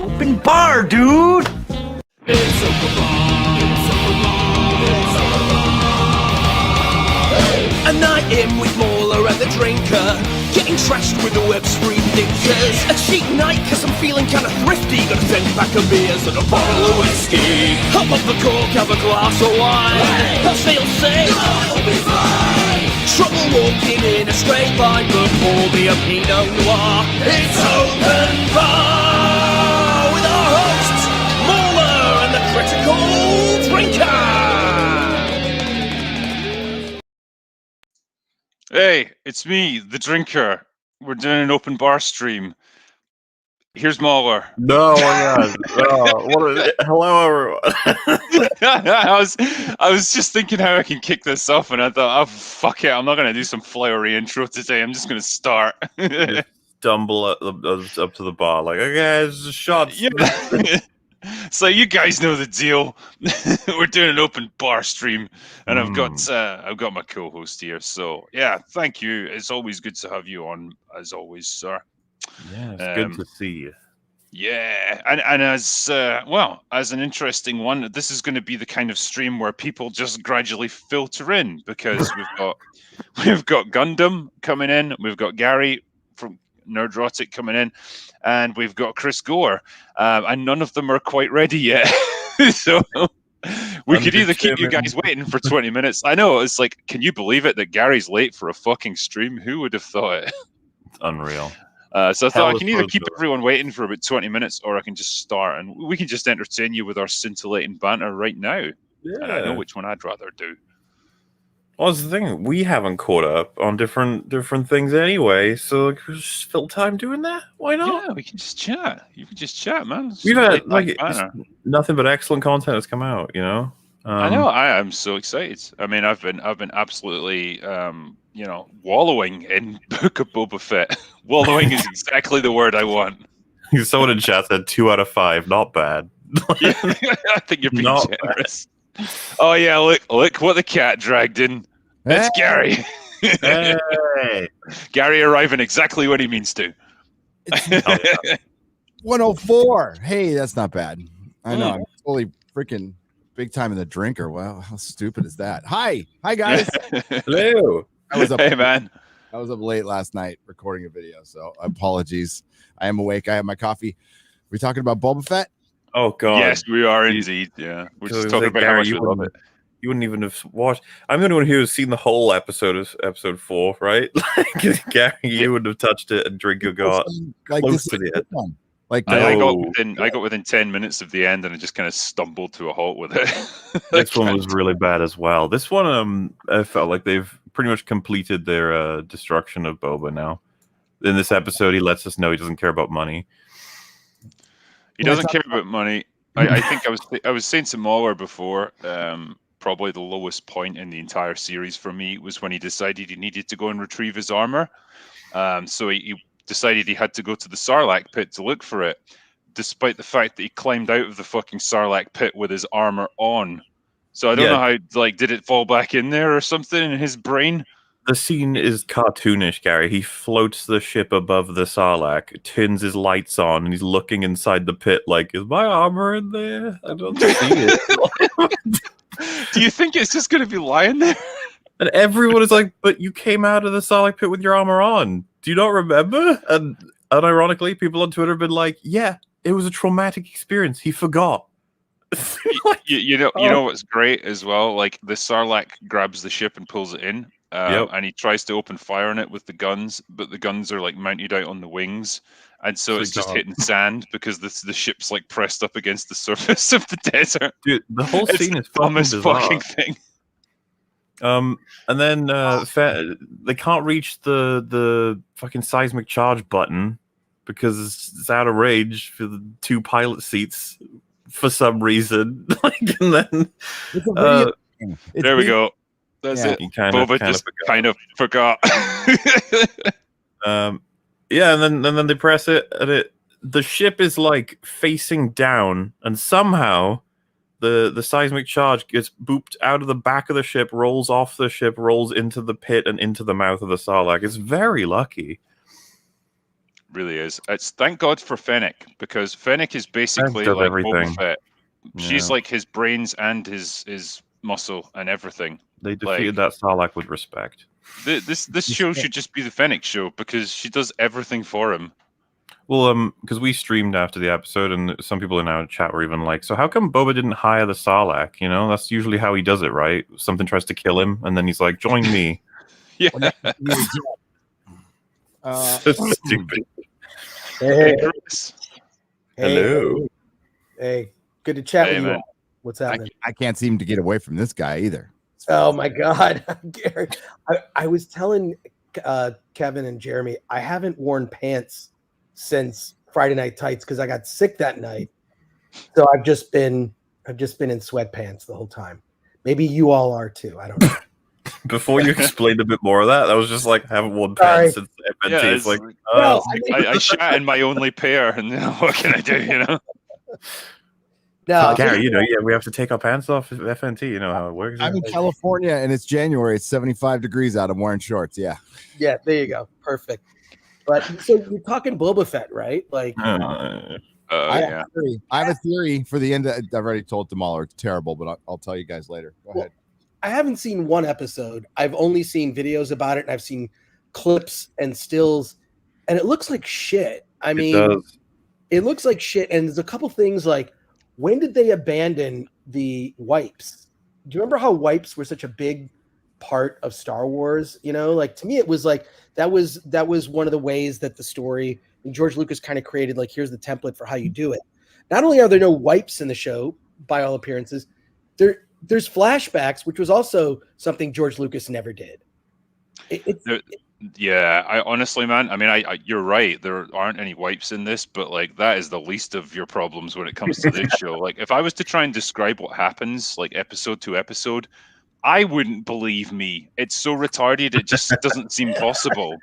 open bar, dude! It's open bar. It's open bar. It's open bar. A night in with Mauler and the drinker, getting trashed with the web's free knickers. A cheap night cause I'm feeling kinda thrifty, got a 10-pack of beers and a bottle of whiskey. Hop up the cork, have a glass of wine. I'll stay on safe, I'll be fine. Trouble walking in a straight line, but pour me a Pinot Noir. It's open bar with our hosts, Mauler and the Critical Drinker. Hey, it's me, the drinker. We're doing an open bar stream. Here's Mauler. No, my God. Hello, everyone. I was just thinking how I can kick this off, and I thought, oh, fuck it, I'm not going to do some flowery intro today. I'm just going to start. Stumble up to the bar like, okay, it's a shot. Yeah. So you guys know the deal. We're doing an open bar stream, and I've got my co-host here. So yeah, thank you. It's always good to have you on, as always, sir. Yeah, it's good to see you. Yeah, and as as an interesting one, this is going to be the kind of stream where people just gradually filter in, because we've got Gundam coming in, we've got Gary from Nerdrotic coming in, and we've got Chris Gore, and none of them are quite ready yet. So we could either keep you guys waiting for 20 minutes. I know, it's like, can you believe it that Gary's late for a fucking stream? Who would have thought it? It's unreal. So I thought I can either keep everyone waiting for about 20 minutes, or I can just start, and we can just entertain you with our scintillating banter right now. Yeah. And I know which one I'd rather do. Well, that's the thing. We haven't caught up on different things anyway, so we just fill time doing that. Why not? Yeah, we can just chat. You can just chat, man. We've had nothing but excellent content has come out. You know. I know. I am so excited. I mean, I've been absolutely, wallowing in Book of Boba Fett. Wallowing is exactly the word I want. Someone in chat said 2 out of 5. Not bad. Yeah, I think you're being generous. Oh yeah, look what the cat dragged in. It's Gary. Hey. Gary arriving exactly when he means to. 104. Hey, that's not bad. I know. I'm totally freaking big time in the drinker. Wow, how stupid is that? Hi guys. Hello. Hey man. I was up late last night recording a video, so apologies. I am awake. I have my coffee. We talking about Boba Fett? Oh God. Yes, we are indeed. Yeah, we're just talking about how much we love it. You wouldn't even have watched. I'm the only one who has seen the whole episode of episode 4, right? Like Gary, you wouldn't have touched it, and Drinker got close to it. Like I got within 10 minutes of the end, and I just kind of stumbled to a halt with it. This one was really bad as well. This one, I felt like they've pretty much completed their destruction of Boba now. In this episode, he lets us know he doesn't care about money. He doesn't care about money. I think I was saying to Mauler before. Probably the lowest point in the entire series for me was when he decided he needed to go and retrieve his armor. So he decided he had to go to the Sarlacc pit to look for it, despite the fact that he climbed out of the fucking Sarlacc pit with his armor on. So I don't know how, like, did it fall back in there or something in his brain? The scene is cartoonish, Gary. He floats the ship above the Sarlacc, turns his lights on, and he's looking inside the pit like, is my armor in there? I don't see it. Do you think it's just going to be lying there? And everyone is like, but you came out of the Sarlacc pit with your armor on. Do you not remember? And unironically, people on Twitter have been like, yeah, it was a traumatic experience. He forgot. you know what's great as well? Like, the Sarlacc grabs the ship and pulls it in. And he tries to open fire on it with the guns, but the guns are like mounted out on the wings, and so it's just hitting sand because the ship's like pressed up against the surface of the desert. Dude, the whole scene is fucking thing. And then they can't reach the fucking seismic charge button because it's out of range for the 2 pilot seats for some reason. And then there we go. That's it. Boba just kind of forgot. Yeah, and then they press it, and the ship is like facing down, and somehow the seismic charge gets booped out of the back of the ship, rolls off the ship, rolls into the pit and into the mouth of the Sarlacc. It's very lucky. really is. It's thank God for Fennec, because Fennec is basically does like everything. Boba Fett. She's Yeah. like his brains and his muscle and everything. They defeated that Sarlacc with respect. This show should just be the Fennec show, because she does everything for him. Well, because we streamed after the episode, and some people in our chat were even like, "So how come Boba didn't hire the Sarlacc? You know, that's usually how he does it, right? Something tries to kill him, and then he's like, join me." Yeah. So stupid. Hey, Chris. Hello. Hey, good to chat with you man. all. What's happening? I can't seem to get away from this guy either. Oh my God, Gary! I was telling Kevin and Jeremy, I haven't worn pants since Friday Night Tights because I got sick that night. So I've just been in sweatpants the whole time. Maybe you all are too. I don't know. Before you explained a bit more of that, I was just like, haven't worn Sorry. pants since FNT. Yeah, it's like, Well, I shat in my only pair, and what can I do? You know. No, Gary, you know, yeah, we have to take our pants off at FNT. You know how it works. I'm in California and it's January. It's 75 degrees out. I'm wearing shorts. Yeah. yeah, there you go. Perfect. But so you're talking Boba Fett, right? Like, I Yeah. have a theory for the end. I've already told Jamal, it's terrible, but I'll tell you guys later. Go ahead. I haven't seen one episode. I've only seen videos about it, and I've seen clips and stills, and it looks like shit. I mean, it looks like shit. And there's a couple things like, when did they abandon the wipes? Do you remember how wipes were such a big part of Star Wars? You know, like to me, it was like that was one of the ways that the story and George Lucas kind of created. Like, here's the template for how you do it. Not only are there no wipes in the show, by all appearances, there's flashbacks, which was also something George Lucas never did. Yeah, I honestly, man, I mean, you're right. There aren't any wipes in this, but like that is the least of your problems when it comes to this show. Like, if I was to try and describe what happens, like episode to episode, I wouldn't believe me. It's so retarded, it just doesn't seem possible.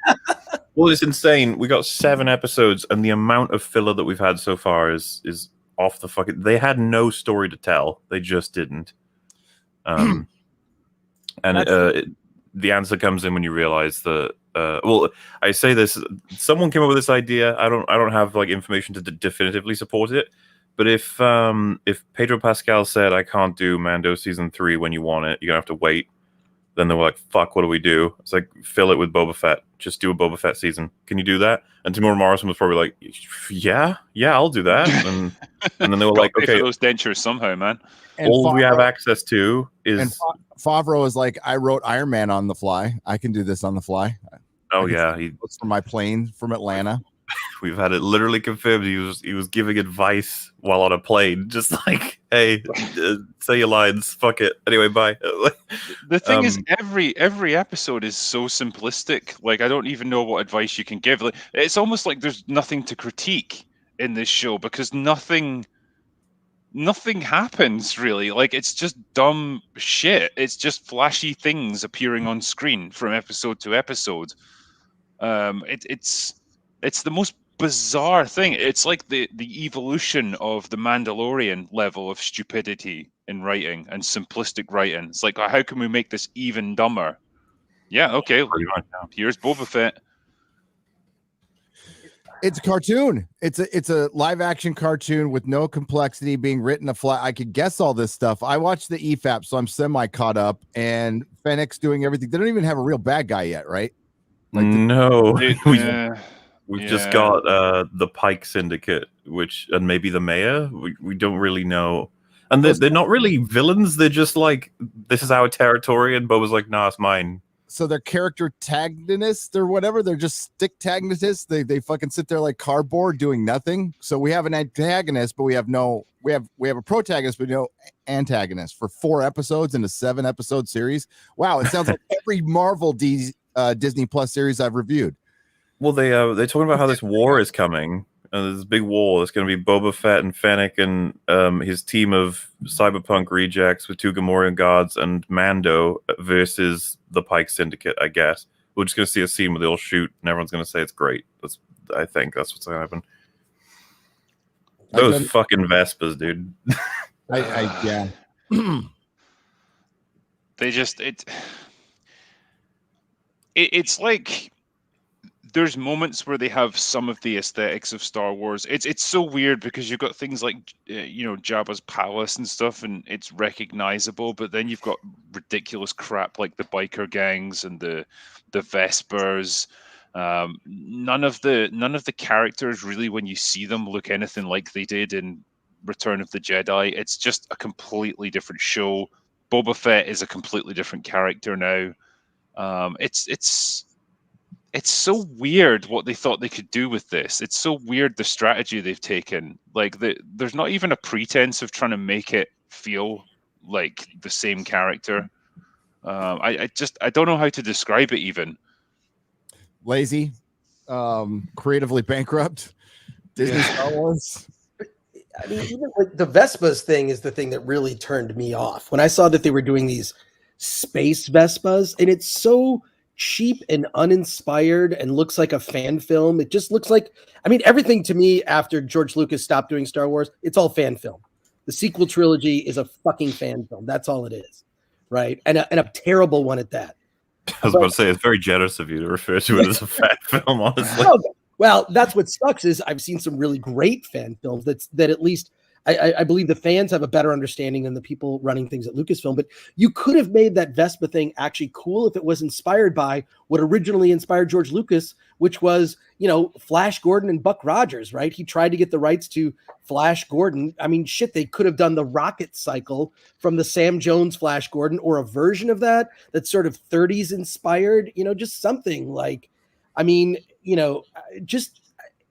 Well, it's insane. We got 7 episodes, and the amount of filler that we've had so far is off the fucking. They had no story to tell. They just didn't. And the answer comes in when you realize that. Well, I say this. Someone came up with this idea. I don't have like information to definitively support it. But if Pedro Pascal said, "I can't do Mando season 3 when you want it, you're gonna have to wait," then they were like, "Fuck, what do we do?" It's like, fill it with Boba Fett. Just do a Boba Fett season. Can you do that? And Tamora Morrison was probably like, "Yeah, I'll do that." And then they were like, Pay "Okay, for those dentures somehow, man." And all we have access to is." And Favreau is like, I wrote Iron Man on the fly. I can do this on the fly. Oh yeah, It's from my plane from Atlanta. we've had it literally confirmed. He was giving advice while on a plane, just like, "Hey, say your lines. Fuck it. Anyway, bye." The thing is, every episode is so simplistic. Like, I don't even know what advice you can give. Like, it's almost like there's nothing to critique in this show, because nothing happens really. Like, it's just dumb shit. It's just flashy things appearing on screen from episode to episode. It's the most bizarre thing. It's like the evolution of the Mandalorian level of stupidity in writing and simplistic writing. It's like, how can we make this even dumber? Yeah, okay. Here's Boba Fett. It's a cartoon. It's a live action cartoon with no complexity, being written a flat. I could guess all this stuff. I watched the EFAP, so I'm semi caught up. And Fennec's doing everything. They don't even have a real bad guy yet, right? Like no, we've Yeah. just got the Pike Syndicate, and maybe the mayor. We don't really know, and they're not really villains. They're just like, this is our territory, and Boba's like, "Nah, it's mine." So they're character tagonists or whatever. They're just stick tagonists. They fucking sit there like cardboard doing nothing. So we have an antagonist, but we have a protagonist, but no antagonist for 4 episodes in a 7-episode series. Wow, it sounds like every Marvel Disney Plus series I've reviewed. Well, they're talking about how this war is coming. There's a big war. It's going to be Boba Fett and Fennec and his team of cyberpunk rejects with 2 Gamorrean guards and Mando versus the Pike Syndicate, I guess. We're just going to see a scene where they'll shoot and everyone's going to say it's great. I think that's what's going to happen. Those fucking Vespers, dude. Yeah. They just it's like there's moments where they have some of the aesthetics of Star Wars. It's so weird because you've got things like Jabba's palace and stuff, and it's recognizable. But then you've got ridiculous crap like the biker gangs and the Vespers. None of the characters really, when you see them, look anything like they did in Return of the Jedi. It's just a completely different show. Boba Fett is a completely different character now. It's so weird what they thought they could do with this. It's so weird the strategy they've taken. Like there's not even a pretense of trying to make it feel like the same character. I don't know how to describe it even. Lazy, creatively bankrupt. Disney Star Wars. I mean, even like the Vespas thing is the thing that really turned me off when I saw that they were doing these space Vespas, and it's so cheap and uninspired and looks like a fan film. It just looks like, I mean, everything to me after George Lucas stopped doing Star Wars, it's all fan film. The sequel trilogy is a fucking fan film. That's all it is, right? And a terrible one at that. I was about to say, it's very generous of you to refer to it as a fan film, honestly. Well, that's what sucks is I've seen some really great fan films that at least I believe the fans have a better understanding than the people running things at Lucasfilm. But you could have made that Vespa thing actually cool if it was inspired by what originally inspired George Lucas, which was, Flash Gordon and Buck Rogers, right? He tried to get the rights to Flash Gordon. I mean, shit, they could have done the rocket cycle from the Sam Jones Flash Gordon, or a version of that's sort of 30s inspired, just something like, I mean, just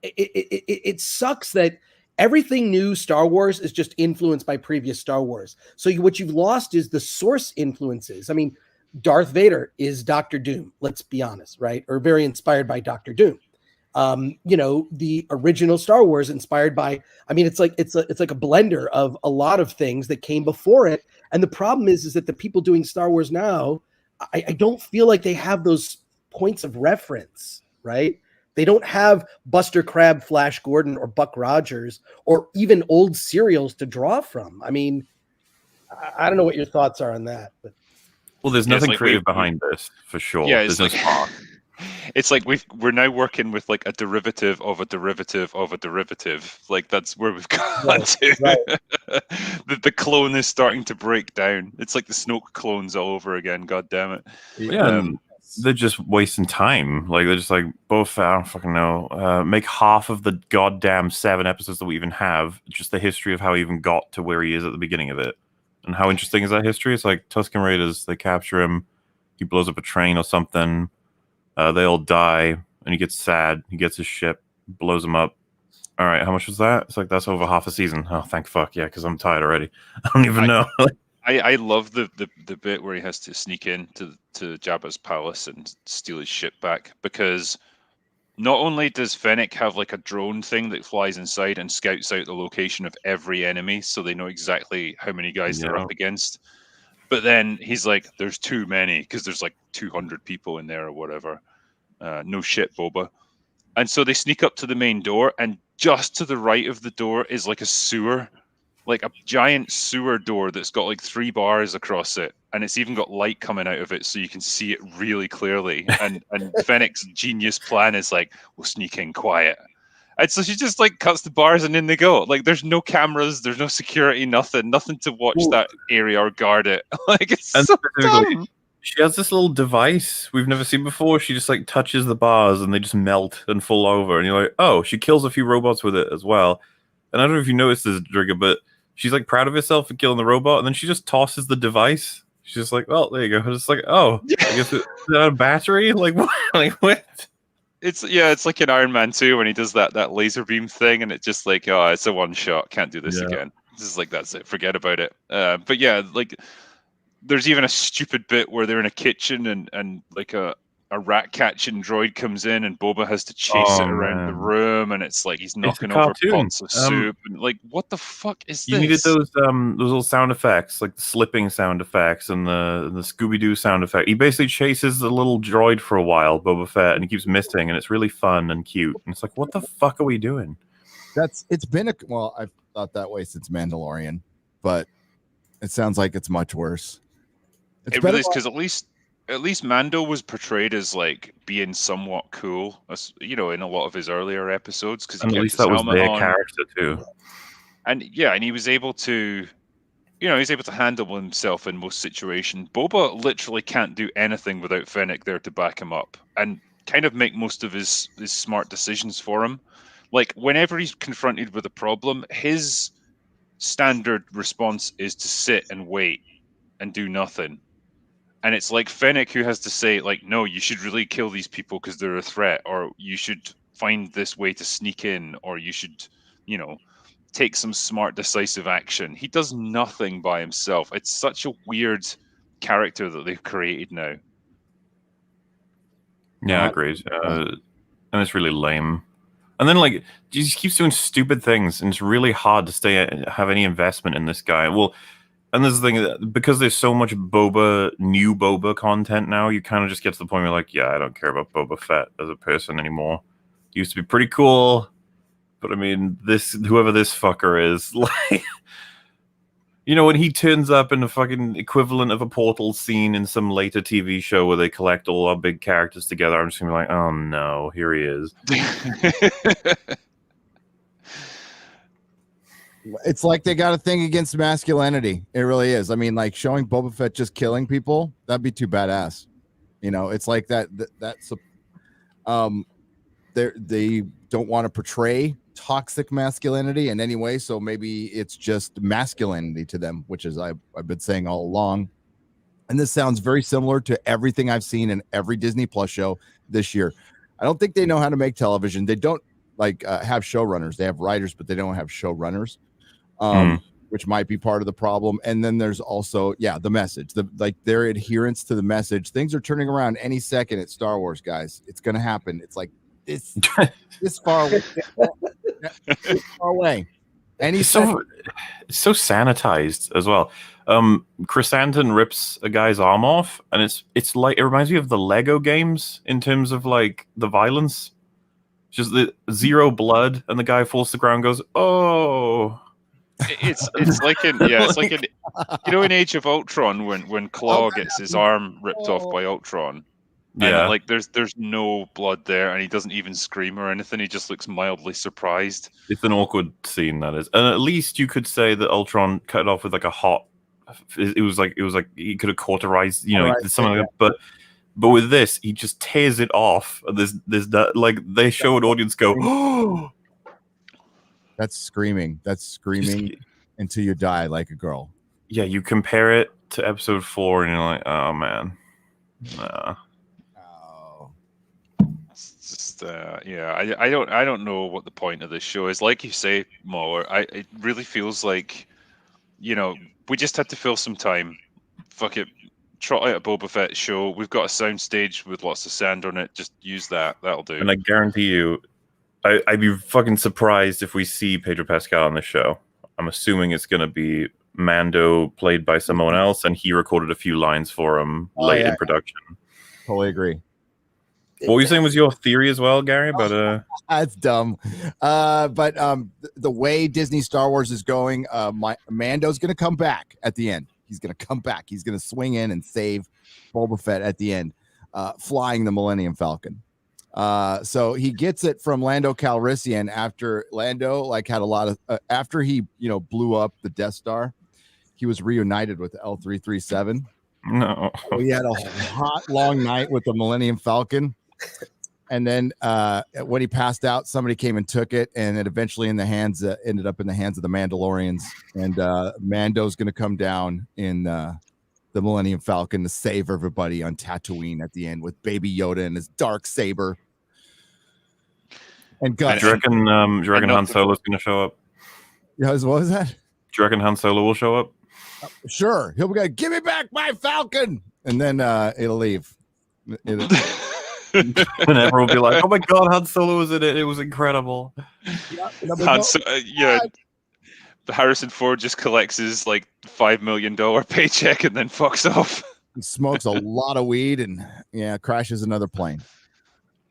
it sucks that everything new Star Wars is just influenced by previous Star Wars. So what you've lost is the source influences. I mean, Darth Vader is Doctor Doom, let's be honest, right? Or very inspired by Doctor Doom. The original Star Wars inspired by, I mean, it's like a blender of a lot of things that came before it. And the problem is that the people doing Star Wars now, I don't feel like they have those points of reference, right? They don't have Buster Crabbe, Flash Gordon, or Buck Rogers, or even old serials to draw from. I mean, I don't know what your thoughts are on that. But there's nothing creative behind this, for sure. Yeah, there's no spark. It's like we're now working with like a derivative of a derivative of a derivative. Like that's where we've got to. Right. the clone is starting to break down. It's like the Snoke clones all over again. God damn it. Yeah. They're just wasting time. Like they're just like, Boba Fett, I don't fucking know. Make half of the goddamn 7 episodes that we even have just the history of how he even got to where he is at the beginning of it. And how interesting is that history? It's like Tusken Raiders, they capture him, he blows up a train or something, they all die, and he gets sad, he gets his ship, blows them up. All right, how much was that? It's like, that's over half a season. Oh, thank fuck, yeah, because I'm tired already. I don't even know. I love the bit where he has to sneak into Jabba's palace and steal his ship back, because not only does Fennec have like a drone thing that flies inside and scouts out the location of every enemy so they know exactly how many guys they're up against, but then he's like, there's too many because there's like 200 people in there or whatever. No shit, Boba. And so they sneak up to the main door, and just to the right of the door is like a sewer. Like a giant sewer door that's got like 3 bars across it, and it's even got light coming out of it so you can see it really clearly. And Fennec's genius plan is like, we'll sneak in quiet. And so she just like cuts the bars and in they go. Like there's no cameras, there's no security, nothing to watch that area or guard it. Like it's so dumb. She has this little device we've never seen before. She just like touches the bars and they just melt and fall over. And you're like, oh, she kills a few robots with it as well. And I don't know if you noticed this, Drigger, but she's like proud of herself for killing the robot, and then she just tosses the device. She's just like, "Well, there you go." It's like, "Oh, I guess it's a battery." Like what? Like what? It's like in Iron Man 2 when he does that laser beam thing, and it's just like, "Oh, it's a one shot. Can't do this again." This is like, that's it. Forget about it. But yeah, like there's even a stupid bit where they're in a kitchen and like a rat catching droid comes in and Boba has to chase it around the room, and it's like he's knocking over pots of soup, and like, what the fuck is this? You needed those little sound effects, like the slipping sound effects and the Scooby-Doo sound effect. He basically chases the little droid for a while, Boba Fett, and he keeps missing, and it's really fun and cute. And it's like, what the fuck are we doing? It's been I've thought that way since Mandalorian, but it sounds like it's much worse. It really is, because at least at least Mando was portrayed as like being somewhat cool, in a lot of his earlier episodes because he And at kept least his that was helmet their on, character too. and he was able to. He's able to handle himself in most situations. Boba literally can't do anything without Fennec there to back him up and kind of make most of his smart decisions for him. Like, whenever he's confronted with a problem, his standard response is to sit and wait and do nothing. And it's like Fennec who has to say, like, no, you should really kill these people because they're a threat, or you should find this way to sneak in, or you should, take some smart, decisive action. He does nothing by himself. It's such a weird character that they've created now. Yeah, I agree. And it's really lame. And then, like, he just keeps doing stupid things, and it's really hard to have any investment in this guy. Well, and there's the thing that because there's so much new Boba content now, you kind of just get to the point where you're like, yeah, I don't care about Boba Fett as a person anymore. He used to be pretty cool, but I mean, whoever this fucker is, like, when he turns up in the fucking equivalent of a Portal scene in some later TV show where they collect all our big characters together, I'm just gonna be like, oh no, here he is. It's like they got a thing against masculinity. It really is. I mean, like showing Boba Fett just killing people, that'd be too badass. It's like that's they don't want to portray toxic masculinity in any way, so maybe it's just masculinity to them, which is I've been saying all along. And this sounds very similar to everything I've seen in every Disney Plus show this year. I don't think they know how to make television. They don't have showrunners. They have writers, but they don't have showrunners, which might be part of the problem. And then there's also, the message, their adherence to the message. Things are turning around any second at Star Wars, guys. It's going to happen. It's like this far away. This far away. It's so sanitized as well. Chrysanthemum rips a guy's arm off, and it's like it reminds me of the Lego games in terms of like the violence. Just the zero blood, and the guy falls to the ground and goes, "Oh." It's like in Age of Ultron when Claw gets his arm ripped off by Ultron. Yeah, and there's no blood there, and he doesn't even scream or anything. He just looks mildly surprised. It's an awkward scene, that is. And at least you could say that Ultron cut it off with like a hot. It was like he could have cauterized, something like that. But with this, he just tears it off. There's that, like, they show an audience go, oh. That's screaming. That's screaming until you die like a girl. Yeah, you compare it to episode 4, and you're like, oh man, nah. It's just I don't know what the point of this show is. Like you say, Mo, it really feels like, we just had to fill some time. Fuck it, trot out a Boba Fett show. We've got a sound stage with lots of sand on it. Just use that. That'll do. And I guarantee you, I'd be fucking surprised if we see Pedro Pascal on the show. I'm assuming it's going to be Mando played by someone else, and he recorded a few lines for him late in production. Totally agree. What were you saying was your theory as well, Gary? But that's dumb. But the way Disney Star Wars is going, Mando's going to come back at the end. He's going to come back. He's going to swing in and save Boba Fett at the end, flying the Millennium Falcon. So he gets it from Lando Calrissian after Lando had a lot of after he blew up the Death Star. He was reunited with L337. No, so he had a hot long night with the Millennium Falcon. And then when he passed out, somebody came and took it, and it eventually ended up in the hands of the Mandalorians. And Mando's going to come down in the Millennium Falcon to save everybody on Tatooine at the end with Baby Yoda and his dark saber. And do you reckon Han Solo's going to show up? Yeah, what was that? Do you reckon Han Solo will show up? Sure, he'll be like, "Give me back my Falcon," and then it'll leave. And everyone will be like, "Oh my god, Han Solo was in it! It was incredible." Harrison Ford just collects his $5 million paycheck and then fucks off. He smokes a lot of weed and crashes another plane.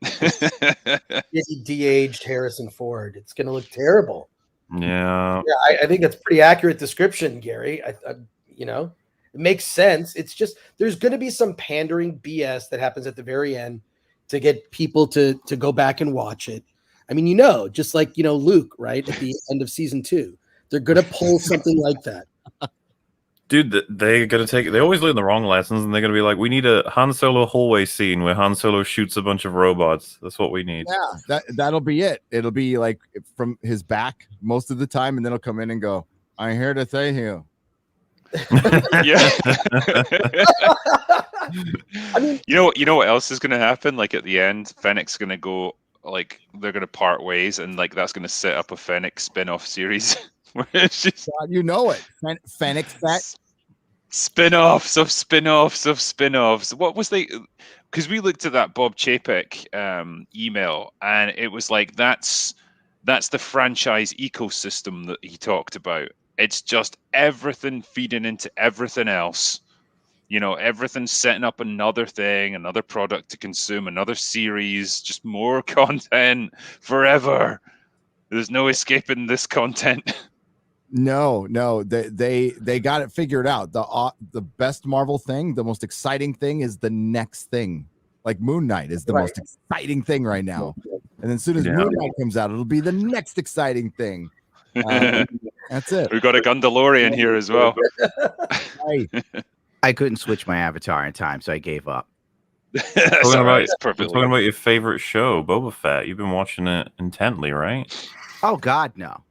He de-aged Harrison Ford. It's going to look terrible. Yeah. I think that's pretty accurate description, Gary. It makes sense. It's just there's going to be some pandering BS that happens at the very end to get people to go back and watch it. I mean, just like Luke, right at the end of season 2, they're going to pull something like that. Dude, they're gonna they always learn the wrong lessons, and they're gonna be like, we need a Han Solo hallway scene where Han Solo shoots a bunch of robots. That's what we need. Yeah, that'll be it. It'll be like from his back most of the time, and then he'll come in and go, I'm here to say you. Yeah. I mean, you know what else is gonna happen? Like at the end, Fennec's gonna go, like they're gonna part ways, and like that's gonna set up a Fennec spin-off series. Where it's just God, you know it. Fennec Fett. spin-offs of spin-offs of spin-offs. What was they? Because we looked at that Bob Chapek email, and it was like that's the franchise ecosystem that he talked about. It's just everything feeding into everything else. Everything's setting up another thing, another product to consume, another series, just more content forever. There's no escaping this content. No, they got it figured out. The best Marvel thing, the most exciting thing is the next thing. Like Moon Knight is the most exciting thing right now. And then as soon as Moon Knight comes out, it'll be the next exciting thing. That's it. We've got a Gundalorian here as well. Hey. I couldn't switch my avatar in time, so I gave up. That's all right. It's perfectly. Talking about your favorite show, Boba Fett. You've been watching it intently, right? Oh God, no.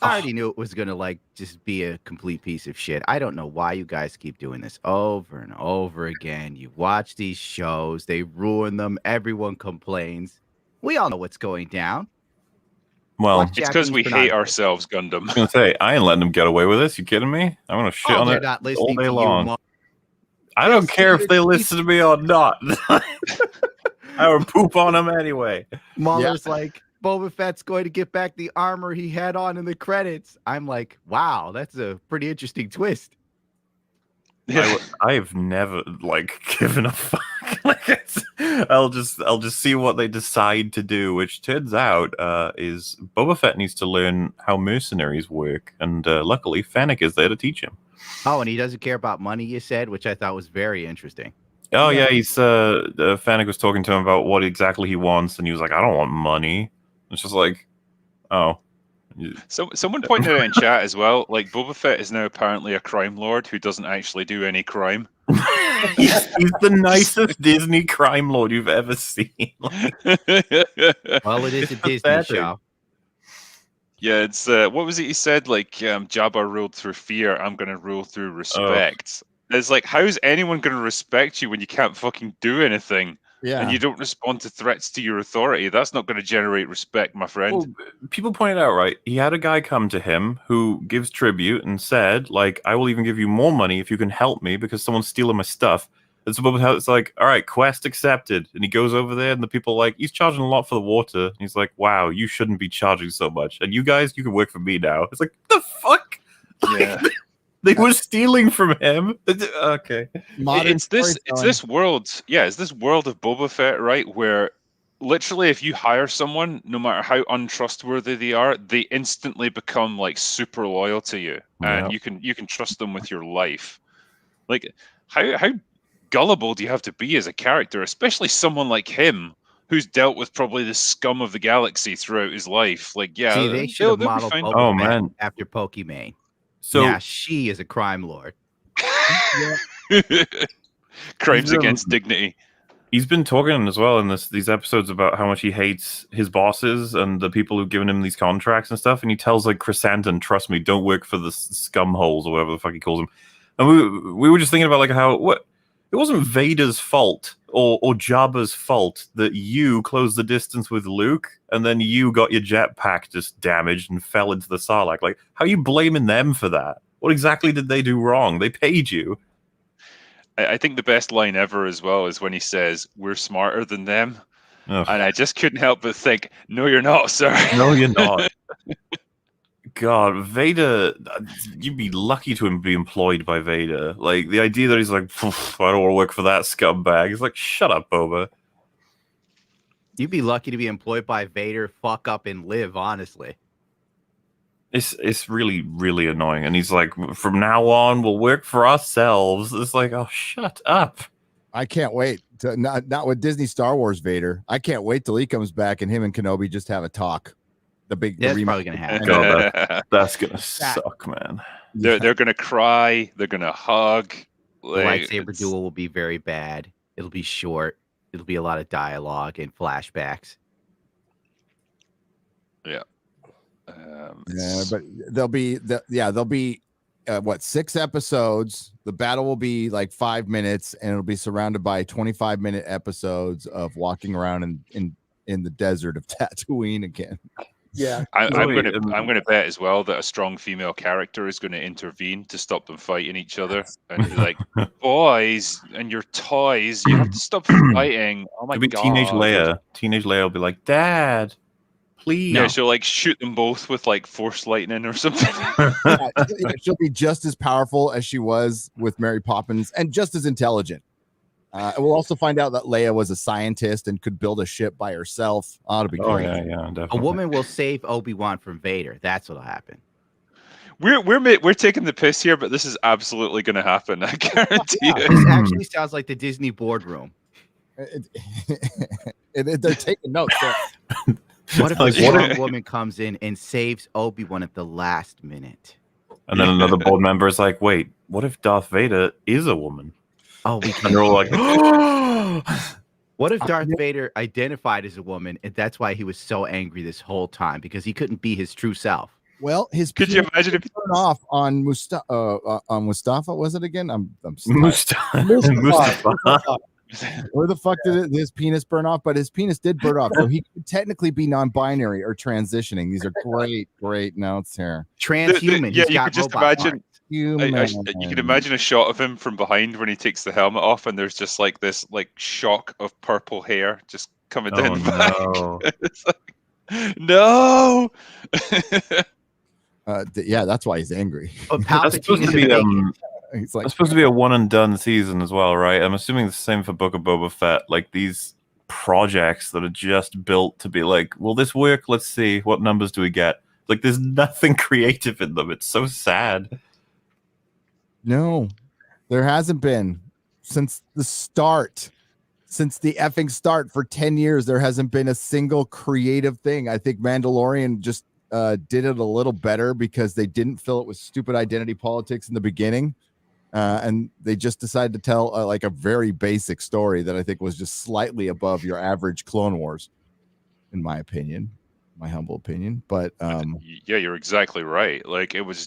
I already knew it was gonna just be a complete piece of shit. I don't know why you guys keep doing this over and over again. You watch these shows, they ruin them, everyone complains. We all know what's going down. Well, Watch It's because we Japanese hate ourselves, Gundam. I was gonna say, I ain't letting them get away with this. You kidding me? I'm gonna shit on they're it not all listening day to long. you, I don't care if they listen to me or not. I would poop on them anyway. Muller's like, Boba Fett's going to get back the armor he had on in the credits. I'm like, wow, that's a pretty interesting twist. I have never given a fuck. I'll just see what they decide to do, which turns out is Boba Fett needs to learn how mercenaries work, and luckily Fennec is there to teach him. Oh, and he doesn't care about money, you said, which I thought was very interesting. Oh yeah, he's Fennec was talking to him about what exactly he wants, and he was like, I don't want money. It's just like, oh. So someone pointed out in chat as well, like Boba Fett is now apparently a crime lord who doesn't actually do any crime. he's the nicest Disney crime lord you've ever seen. Well, it is a Disney pathetic. show. Yeah, it's what was it he said? Like Jabba ruled through fear, I'm gonna rule through respect. It's like, how is anyone gonna respect you when you can't fucking do anything? Yeah. And you don't respond to threats to your authority? That's not going to generate respect, my friend. Well, people pointed out, right? He had a guy come to him who gives tribute and said, like, I will even give you more money if you can help me because someone's stealing my stuff. And so Boba Fett's like, all right, quest accepted. And he goes over there, and the people are like, he's charging a lot for the water. And he's like, wow, you shouldn't be charging so much. And you guys, you can work for me now. It's like, the fuck? Yeah. They were stealing from him. Okay. It's this world. Yeah, it's this world of Boba Fett, right? Where literally, if you hire someone, no matter how untrustworthy they are, they instantly become like super loyal to you, and you can trust them with your life. Like, how gullible do you have to be as a character, especially someone like him, who's dealt with probably the scum of the galaxy throughout his life? Like, yeah, See, they should have they'll be modeled fine. Boba Fett man. after Pokimane. So Yeah, she is a crime lord. Crimes against dignity. he's been talking as well in these episodes about how much he hates his bosses and the people who've given him these contracts and stuff. And he tells like Chrysanthemum, trust me, don't work for the scum holes or whatever the fuck he calls them. And we were just thinking about like how it wasn't Vader's fault or Jabba's fault that you closed the distance with Luke and then you got your jetpack just damaged and fell into the Sarlacc. Like, how are you blaming them for that? What exactly did they do wrong? They paid you. I think the best line ever as well is when he says, "We're smarter than them." Ugh. And I just couldn't help but think, no, you're not, sir. No, you're not. God, Vader, you'd be lucky to be employed by Vader. Like, the idea that he's like, I don't want to work for that scumbag. It's like, shut up, Boba. You'd be lucky to be employed by Vader, fuck up and live, honestly. It's really, really annoying. And he's like, from now on, we'll work for ourselves. It's like, oh, shut up. I can't wait to not with Disney Star Wars Vader. I can't wait till he comes back and him and Kenobi just have a talk. That's probably gonna happen. God, that's gonna suck, man. They're gonna cry. They're gonna hug. The lightsaber duel will be very bad. It'll be short. It'll be a lot of dialogue and flashbacks. Yeah. But there'll be 6 episodes. The battle will be like 5 minutes, and it'll be surrounded by 25-minute episodes of walking around in the desert of Tatooine again. Yeah, I'm gonna bet as well that a strong female character is going to intervene to stop them fighting each other and be like, boys and your toys, you have to stop fighting. Oh my god! Teenage Leia. Teenage Leia will be like, Dad, please. Yeah, she'll like shoot them both with like force lightning or something. She'll be just as powerful as she was with Mary Poppins, and just as intelligent. We'll also find out that Leia was a scientist and could build a ship by herself. Ought to be great. Yeah, definitely. A woman will save Obi-Wan from Vader. That's what'll happen. We're taking the piss here, but this is absolutely going to happen. I guarantee it. This actually sounds like the Disney boardroom. They're taking notes. What if a strong woman comes in and saves Obi-Wan at the last minute? And then another board member is like, wait, what if Darth Vader is a woman? Oh, we can. And they're all like, What if Darth Vader identified as a woman, and that's why he was so angry this whole time, because he couldn't be his true self? Well, Could you imagine if turn off on Mustafa? Was it again? I'm Mustafa. Where the fuck did his penis burn off? But his penis did burn off, so he could technically be non-binary or transitioning. These are great notes here. Transhuman. Yeah, He's you got could just robot imagine. arms. You can imagine a shot of him from behind when he takes the helmet off, and there's just like this like shock of purple hair just coming down the back. No. It's like, no. Yeah, that's why he's angry. But That's supposed Palpatine to is be a He's like, that's supposed to be a one and done season as well, right? I'm assuming the same for Book of Boba Fett. Like these projects that are just built to be like, will this work? Let's see. What numbers do we get? Like there's nothing creative in them. It's so sad. no, there hasn't been since the start. Since the effing start for 10 years, there hasn't been a single creative thing. I think Mandalorian just did it a little better because they didn't fill it with stupid identity politics in the beginning. And they just decided to tell like a very basic story that I think was just slightly above your average Clone Wars, in my opinion, my humble opinion. But yeah, you're exactly right. Like it was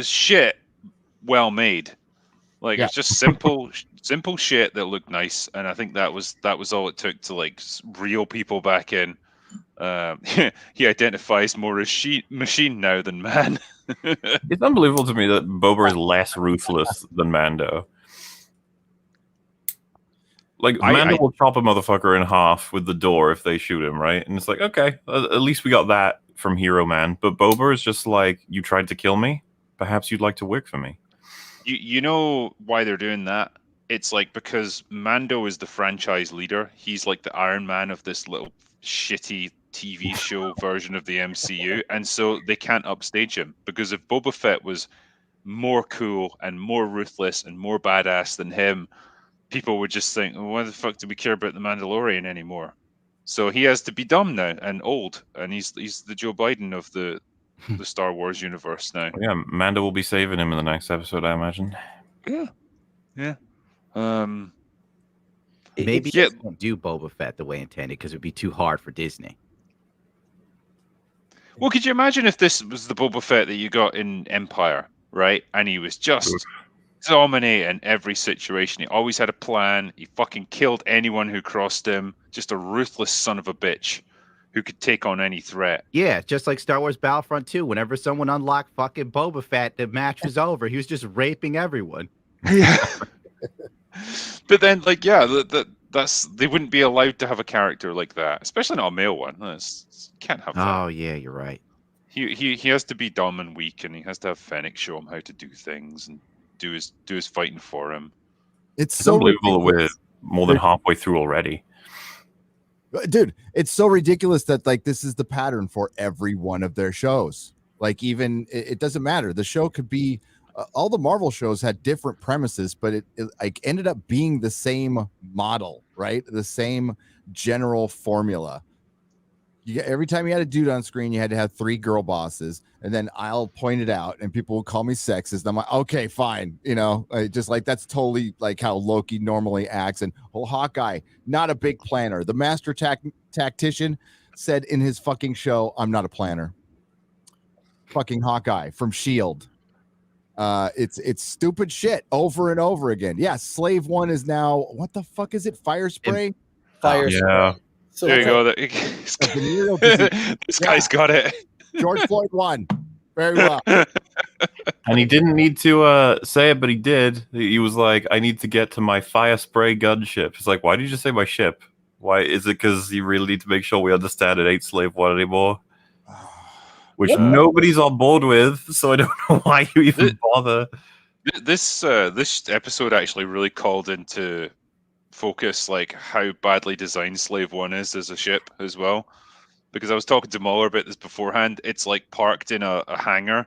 shit, well made. Like it's just simple shit that looked nice, and I think that was all it took to like reel people back in. He identifies more as machine now than man. It's unbelievable to me that Boba is less ruthless than Mando. Like Mando will chop a motherfucker in half with the door if they shoot him, right? And it's like, okay, at least we got that from Hero Man. But Boba is just like, you tried to kill me. Perhaps you'd like to work for me. You know why they're doing that? It's like because Mando is the franchise leader. He's like the Iron Man of this little shitty TV show version of the MCU, and so they can't upstage him, because if Boba Fett was more cool and more ruthless and more badass than him, people would just think, why the fuck do we care about the Mandalorian anymore? So he has to be dumb now and old, and he's the Joe Biden of the Star Wars universe now. Yeah, Mando will be saving him in the next episode, I imagine. Yeah. Maybe they won't do Boba Fett the way intended because it would be too hard for Disney. Well, could you imagine if this was the Boba Fett that you got in Empire, right? And he was just dominating every situation. He always had a plan. He fucking killed anyone who crossed him. Just a ruthless son of a bitch who could take on any threat. Yeah, just like Star Wars Battlefront 2. Whenever someone unlocked fucking Boba Fett, the match was over. He was just raping everyone. Yeah. But then, like, yeah, that's they wouldn't be allowed to have a character like that, especially not a male one. Can't have that. Oh yeah, you're right. He has to be dumb and weak, and he has to have Fennec show him how to do things and do his fighting for him. It's so unbelievable that we're ridiculous. more than halfway through already. Dude, it's so ridiculous that like this is the pattern for every one of their shows. Like even it doesn't matter. The show could be all the Marvel shows had different premises, but it like ended up being the same model, right? The same general formula. Every time you had a dude on screen, you had to have 3 girl bosses, and then I'll point it out, and people will call me sexist. I'm like, okay, fine, just like that's totally like how Loki normally acts. And Hawkeye, not a big planner. The master tactician said in his fucking show, "I'm not a planner." Fucking Hawkeye from Shield. It's stupid shit over and over again. Yeah, Slave One is now what the fuck is it? Fire spray. Fire Yeah. spray. So There you go. This guy's got it. George Floyd won. Very well. And he didn't need to say it, but he did. He was like, I need to get to my fire spray gun ship. It's like, why did you just say my ship? Why is it because you really need to make sure we understand it ain't Slave One anymore? Which nobody's on board with, so I don't know why you even bother. This episode actually really called into focus like how badly designed Slave One is as a ship as well, because I was talking to Muller about this beforehand. It's like parked in a hangar,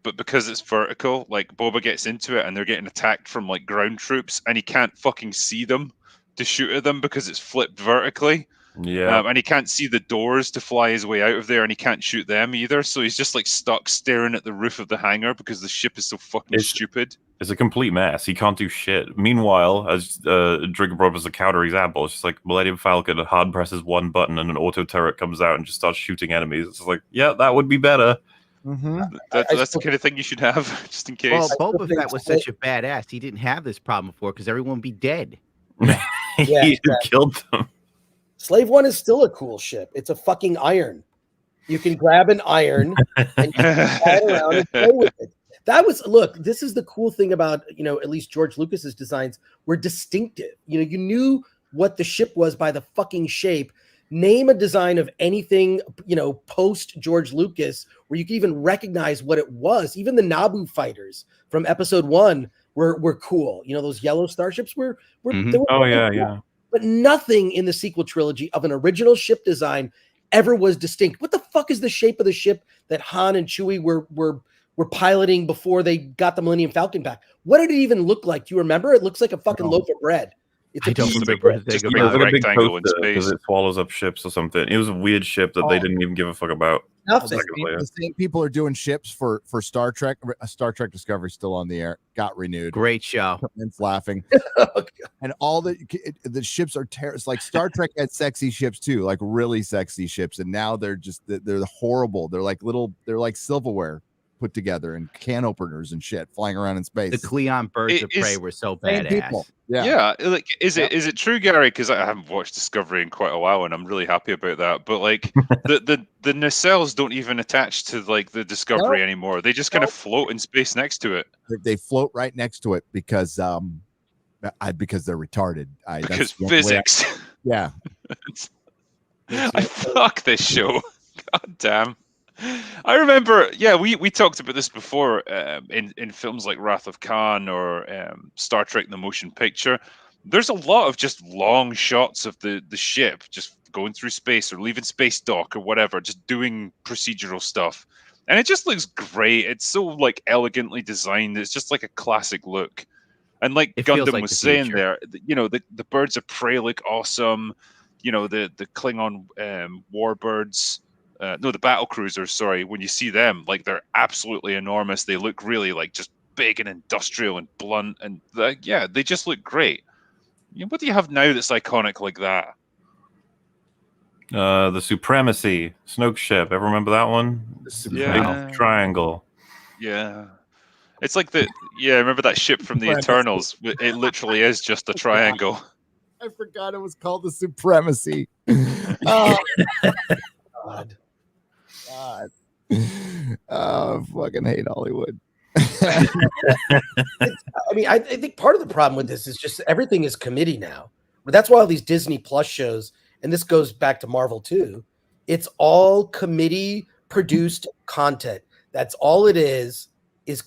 but because it's vertical, like Boba gets into it and they're getting attacked from like ground troops, and he can't fucking see them to shoot at them because it's flipped vertically. Yeah, and he can't see the doors to fly his way out of there, and he can't shoot them either. So he's just like stuck staring at the roof of the hangar because the ship is so fucking stupid. It's a complete mess. He can't do shit. Meanwhile, as Drigger brought up as a counter example, it's just like Millennium Falcon hard presses one button and an auto turret comes out and just starts shooting enemies. It's like, yeah, that would be better. Mm-hmm. That's the kind of thing you should have, just in case. Well, Boba Fett was such a badass. He didn't have this problem before because everyone would be dead. He killed them. Slave One is still a cool ship. It's a fucking iron. You can grab an iron and you can fly around and play with it. This is the cool thing about, at least George Lucas's designs were distinctive. You knew what the ship was by the fucking shape. Name a design of anything, post George Lucas where you can even recognize what it was. Even the Naboo fighters from episode 1 were cool. Those yellow starships were they were yeah. But nothing in the sequel trilogy of an original ship design ever was distinct. What the fuck is the shape of the ship that Han and Chewie were piloting before they got the Millennium Falcon back? What did it even look like? Do you remember? It looks like a fucking loaf of bread. It's just a big rectangle in space. Because it swallows up ships or something. It was a weird ship that they didn't even give a fuck about. The same people are doing ships for Star Trek. Star Trek Discovery still on the air. Got renewed. Great show. And laughing. And all the ships are it's like Star Trek had sexy ships too, like really sexy ships. And now they're horrible. They're like silverware put together and can openers and shit flying around in space. The Cleon birds of prey were so badass. Yeah. Like, is it true, Gary? Because I haven't watched Discovery in quite a while, and I'm really happy about that. But like, the nacelles don't even attach to like the Discovery anymore. They just kind of float in space next to it. They float right next to it because they're retarded. Because physics. Yeah. I fuck this show. God damn. I remember, we talked about this before in films like Wrath of Khan or Star Trek the Motion Picture. There's a lot of just long shots of the ship just going through space or leaving space dock or whatever, just doing procedural stuff. And it just looks great. It's so like elegantly designed. It's just like a classic look. And like Gundam was saying there, the birds of prey look awesome. The Klingon warbirds. The battle cruisers, sorry, when you see them, like they're absolutely enormous. They look really like just big and industrial and blunt, and they just look great. What do you have now that's iconic like that? The Supremacy Snoke ship. Ever remember that one? Big triangle. Yeah. It's like remember that ship from the Eternals? It literally is just a triangle. I forgot it was called the Supremacy. God. Oh, fucking hate Hollywood. I think part of the problem with this is just everything is committee now. But that's why all these Disney Plus shows, and this goes back to Marvel too, it's all committee produced content. That's all it is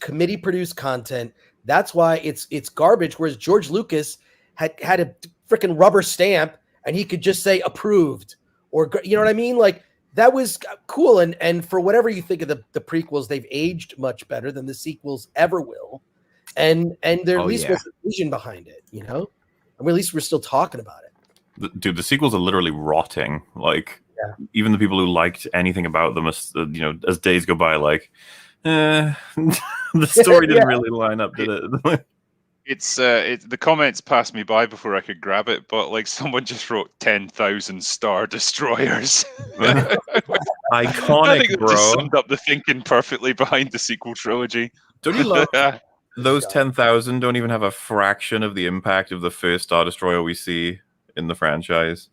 committee produced content. That's why it's garbage. Whereas George Lucas had a freaking rubber stamp and he could just say approved. or you know what I mean? Like that was cool. And for whatever you think of the prequels, they've aged much better than the sequels ever will. And there at least was a vision behind it, you know? I mean, at least we're still talking about it. Dude, the sequels are literally rotting. Like, even the people who liked anything about them, as days go by, like, the story didn't really line up, did it? It's the comments passed me by before I could grab it, but like someone just wrote 10,000 Star Destroyers. Iconic, I think it bro. just summed up the thinking perfectly behind the sequel trilogy. Don't you love those 10,000? Don't even have a fraction of the impact of the first Star Destroyer we see in the franchise.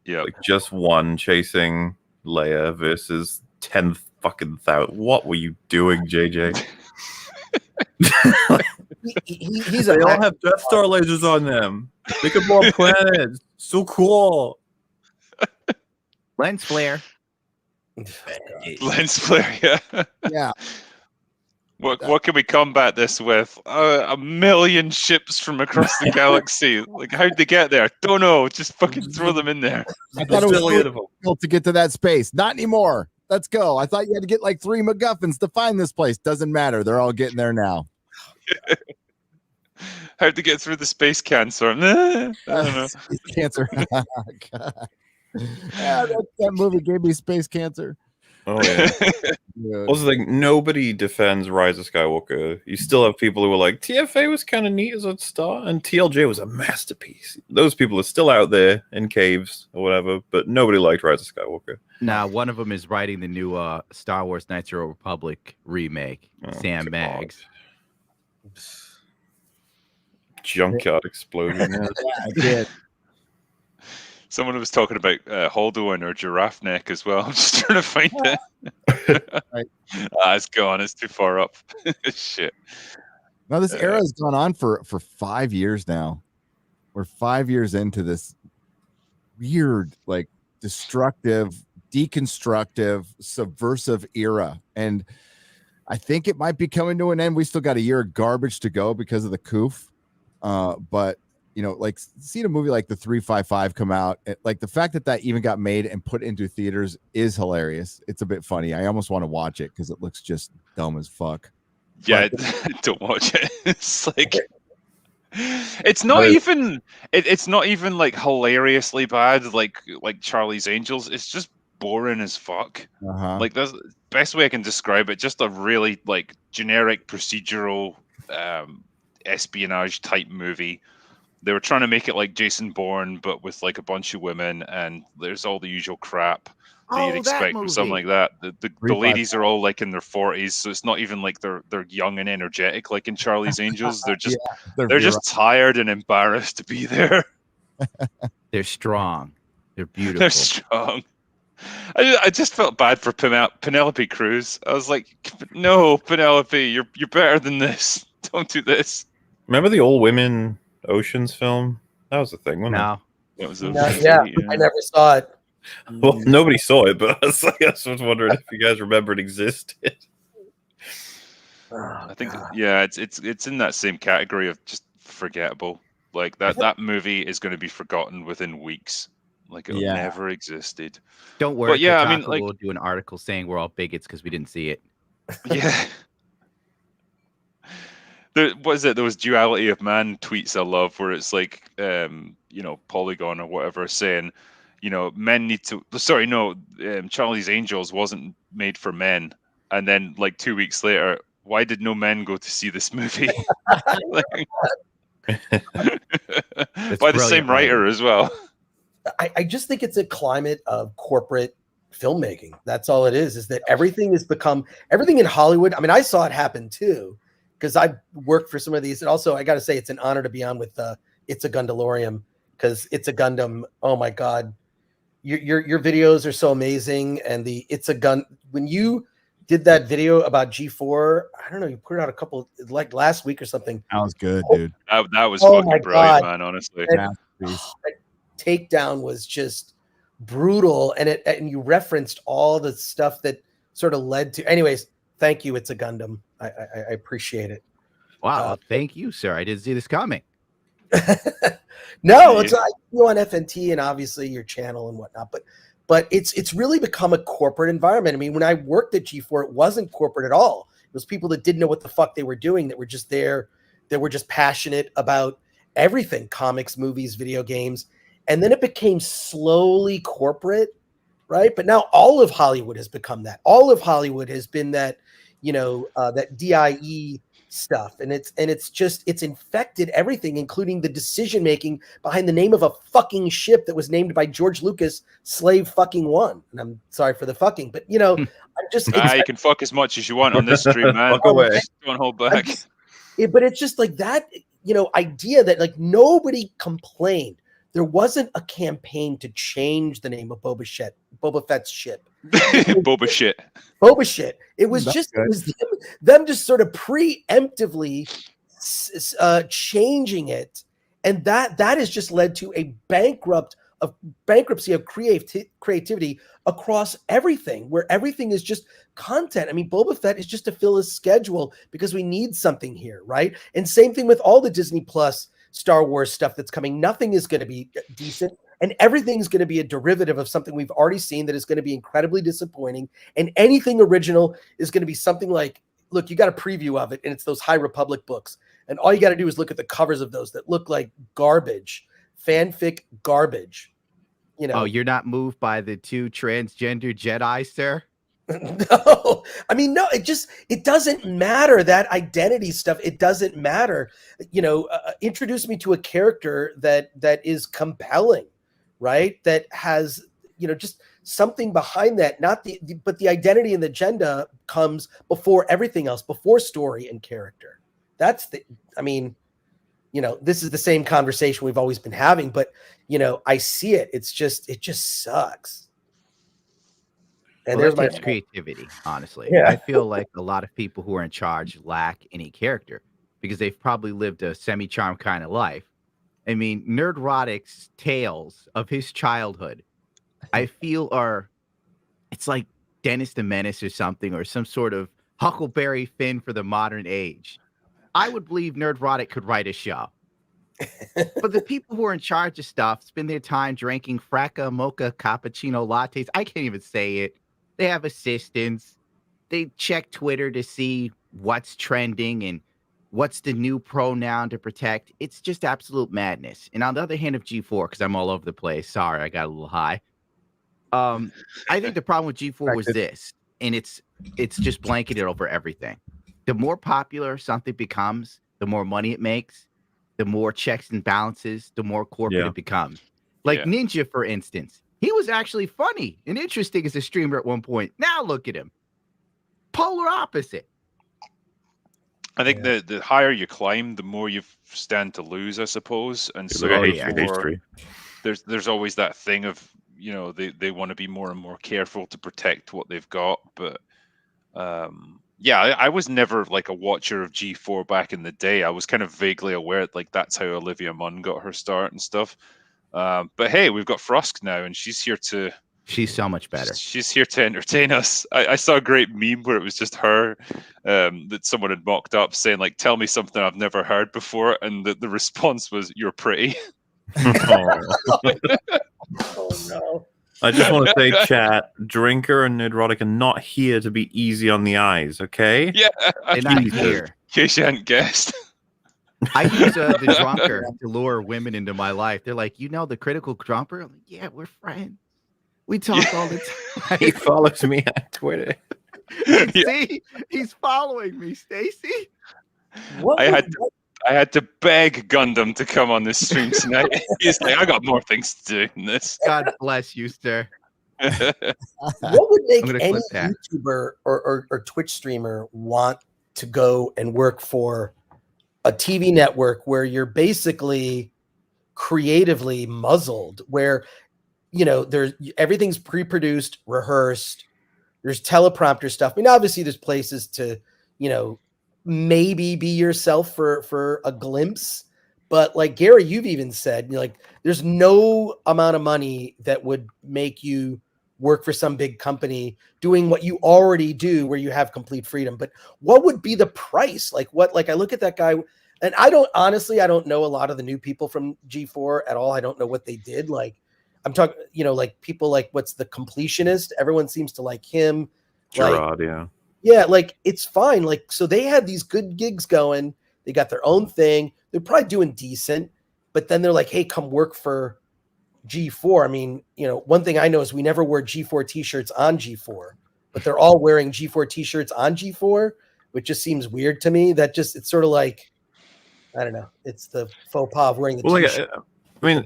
Yeah, like just one chasing Leia versus 10 fucking thousand. What were you doing, JJ? They all have Death Star lasers on them. They could blow up planets. So cool. Lens flare. Lens flare. Yeah. Yeah. What can we combat this with? A million ships from across the galaxy. Like, how'd they get there? Don't know. Just fucking throw them in there. I thought it was really difficult to get to that space. Not anymore. Let's go. I thought you had to get like 3 MacGuffins to find this place. Doesn't matter. They're all getting there now. How'd they get through the space cancer? I don't know. Space cancer. God. Yeah, that movie gave me space cancer. Oh yeah. Also, like nobody defends Rise of Skywalker. You still have people who are like, TFA was kind of neat as a star, and TLJ was a masterpiece. Those people are still out there in caves or whatever, but nobody liked Rise of Skywalker. Now, one of them is writing the new Star Wars Knights of the Old Republic remake. Sam Maggs. Junkyard explosion. Yeah, I did. Someone was talking about Holdo or Giraffe Neck as well. I'm just trying to find it. Right. It's gone. It's too far up. Shit. Now this era has gone on for 5 years now. We're 5 years into this weird, like destructive, deconstructive, subversive era. And I think it might be coming to an end. We still got a year of garbage to go because of the coof. But you know, like seeing a movie like the 355 come out, like the fact that even got made and put into theaters is hilarious. It's a bit funny. I almost want to watch it because it looks just dumb as fuck. Yeah, don't watch it. It's like it's not even it's not even like hilariously bad like Charlie's Angels. It's just boring as fuck. Like that's the best way I can describe it. Just a really like generic procedural espionage type movie. They were trying to make it like Jason Bourne, but with like a bunch of women, and there's all the usual crap that you'd expect from something like that. The ladies are all like in their 40s, so it's not even like they're young and energetic like in Charlie's Angels. They're just they're just tired and embarrassed to be there. They're strong. They're beautiful. They're strong. I just felt bad for Penelope Cruz. I was like, no, Penelope, you're better than this. Don't do this. Remember the all women Oceans film? That was the thing, wasn't it? It was yeah, I never saw it. Well, nobody saw it, but I was wondering if you guys remember it existed. I think, yeah, it's in that same category of just forgettable. Like that movie is going to be forgotten within weeks. Like it never existed. Don't worry. But yeah, Kotaku I mean, like, we'll do an article saying we're all bigots because we didn't see it. Yeah. There was those duality of man tweets I love where it's like Polygon or whatever saying, men need to Charlie's Angels wasn't made for men, and then like 2 weeks later, why did no men go to see this movie? By the same writer as well. I just think it's a climate of corporate filmmaking. That's all it is that everything in Hollywood. I mean, I saw it happen too, because I worked for some of these. And also, I got to say, it's an honor to be on with ItsAGundalorium, because ItsAGundam, oh my God, your videos are so amazing. And the when you did that video about G4, I don't know, you put it out a couple, like last week or something. That was good, dude. That was fucking brilliant, man, honestly. That takedown was just brutal. And you referenced all the stuff that sort of led to, anyways, thank you. ItsAGundam. I appreciate it. Wow. Thank you, sir. I didn't see this coming. No, it's like you on FNT and obviously your channel and whatnot, but it's really become a corporate environment. I mean, when I worked at G4, it wasn't corporate at all. It was people that didn't know what the fuck they were doing, that were just there, that were just passionate about everything, comics, movies, video games. And then it became slowly corporate, right? But now all of Hollywood has become that. All of Hollywood has been that, that DIE stuff, and it's infected everything, including the decision making behind the name of a fucking ship that was named by George Lucas, Slave fucking One. And I'm sorry for the fucking, but I'm just you can fuck as much as you want on this stream, man. Fuck away. Don't hold back. But it's just like that, idea that like nobody complained. There wasn't a campaign to change the name of Boba Fett's ship. Boba shit. Boba shit. It was them just sort of preemptively changing it, and that has just led to a bankruptcy of creativity across everything, where everything is just content. I mean, Boba Fett is just to fill his schedule because we need something here, right? And same thing with all the Disney Plus Star Wars stuff that's coming. Nothing is going to be decent. And everything's going to be a derivative of something we've already seen that is going to be incredibly disappointing. And anything original is going to be something like, look, you got a preview of it, and it's those High Republic books. And all you got to do is look at the covers of those that look like garbage, fanfic garbage. Oh, you're not moved by the 2 transgender Jedi, sir? No, I mean, no, it doesn't matter, that identity stuff. It doesn't matter. Introduce me to a character that is compelling, right? That has, just something behind that, but the identity and the agenda comes before everything else, before story and character. This is the same conversation we've always been having, but I see it. It just sucks. And there's there's my creativity, honestly. Yeah. I feel like a lot of people who are in charge lack any character because they've probably lived a semi-charmed kind of life. I mean, Nerdrotic's tales of his childhood, I feel it's like Dennis the Menace or something, or some sort of Huckleberry Finn for the modern age. I would believe Nerdrotic could write a show. But the people who are in charge of stuff spend their time drinking Fracca Mocha Cappuccino lattes. I can't even say it. They have assistants. They check Twitter to see what's trending and what's the new pronoun to protect. It's just absolute madness. And on the other hand of G4, because I'm all over the place. Sorry, I got a little high. I think the problem with G4 was this, and it's just blanketed over everything. The more popular something becomes, the more money it makes, the more checks and balances, the more corporate it becomes. Like Ninja, for instance. He was actually funny and interesting as a streamer at one point. Now look at him. Polar opposite. I think the higher you climb, the more you stand to lose, I suppose. And so there's always that thing of, they want to be more and more careful to protect what they've got. But I was never like a watcher of G4 back in the day. I was kind of vaguely aware like that's how Olivia Munn got her start and stuff. But hey, we've got Frosk now, and she's so much better. She's here to entertain us. I saw a great meme where it was just her that someone had mocked up saying like, tell me something I've never heard before. And the response was, you're pretty. Oh no. I just want to say, chat, Drinker and Nerdrotic are not here to be easy on the eyes, okay? Yeah. They're not here. In case you hadn't guessed. I use the drunker to lure women into my life. They're like, the critical drumper? I'm like, yeah, we're friends. We talk all the time. He follows me on Twitter. See? He's following me, Stacy. I had to beg Gundam to come on this stream tonight. He's like, I got more things to do than this. God bless you, sir. What would make any YouTuber or Twitch streamer want to go and work for a TV network where you're basically creatively muzzled, where there's everything's pre-produced, rehearsed, there's teleprompter stuff. I mean, obviously there's places to maybe be yourself for a glimpse, but like Gary, you've even said there's no amount of money that would make you work for some big company doing what you already do, where you have complete freedom. But what would be the price? I look at that guy. And I don't know a lot of the new people from G4 at all. I don't know what they did. Like, I'm talking, like people like what's the completionist? Everyone seems to like him. Gerard, like, yeah, like it's fine. Like, so they had these good gigs going. They got their own thing. They're probably doing decent, but then they're like, hey, come work for G4. I mean, one thing I know is we never wear G4 t-shirts on G4, but they're all wearing G4 t-shirts on G4, which just seems weird to me. It's sort of like, I don't know. It's the faux pas of wearing the t-shirt. I mean,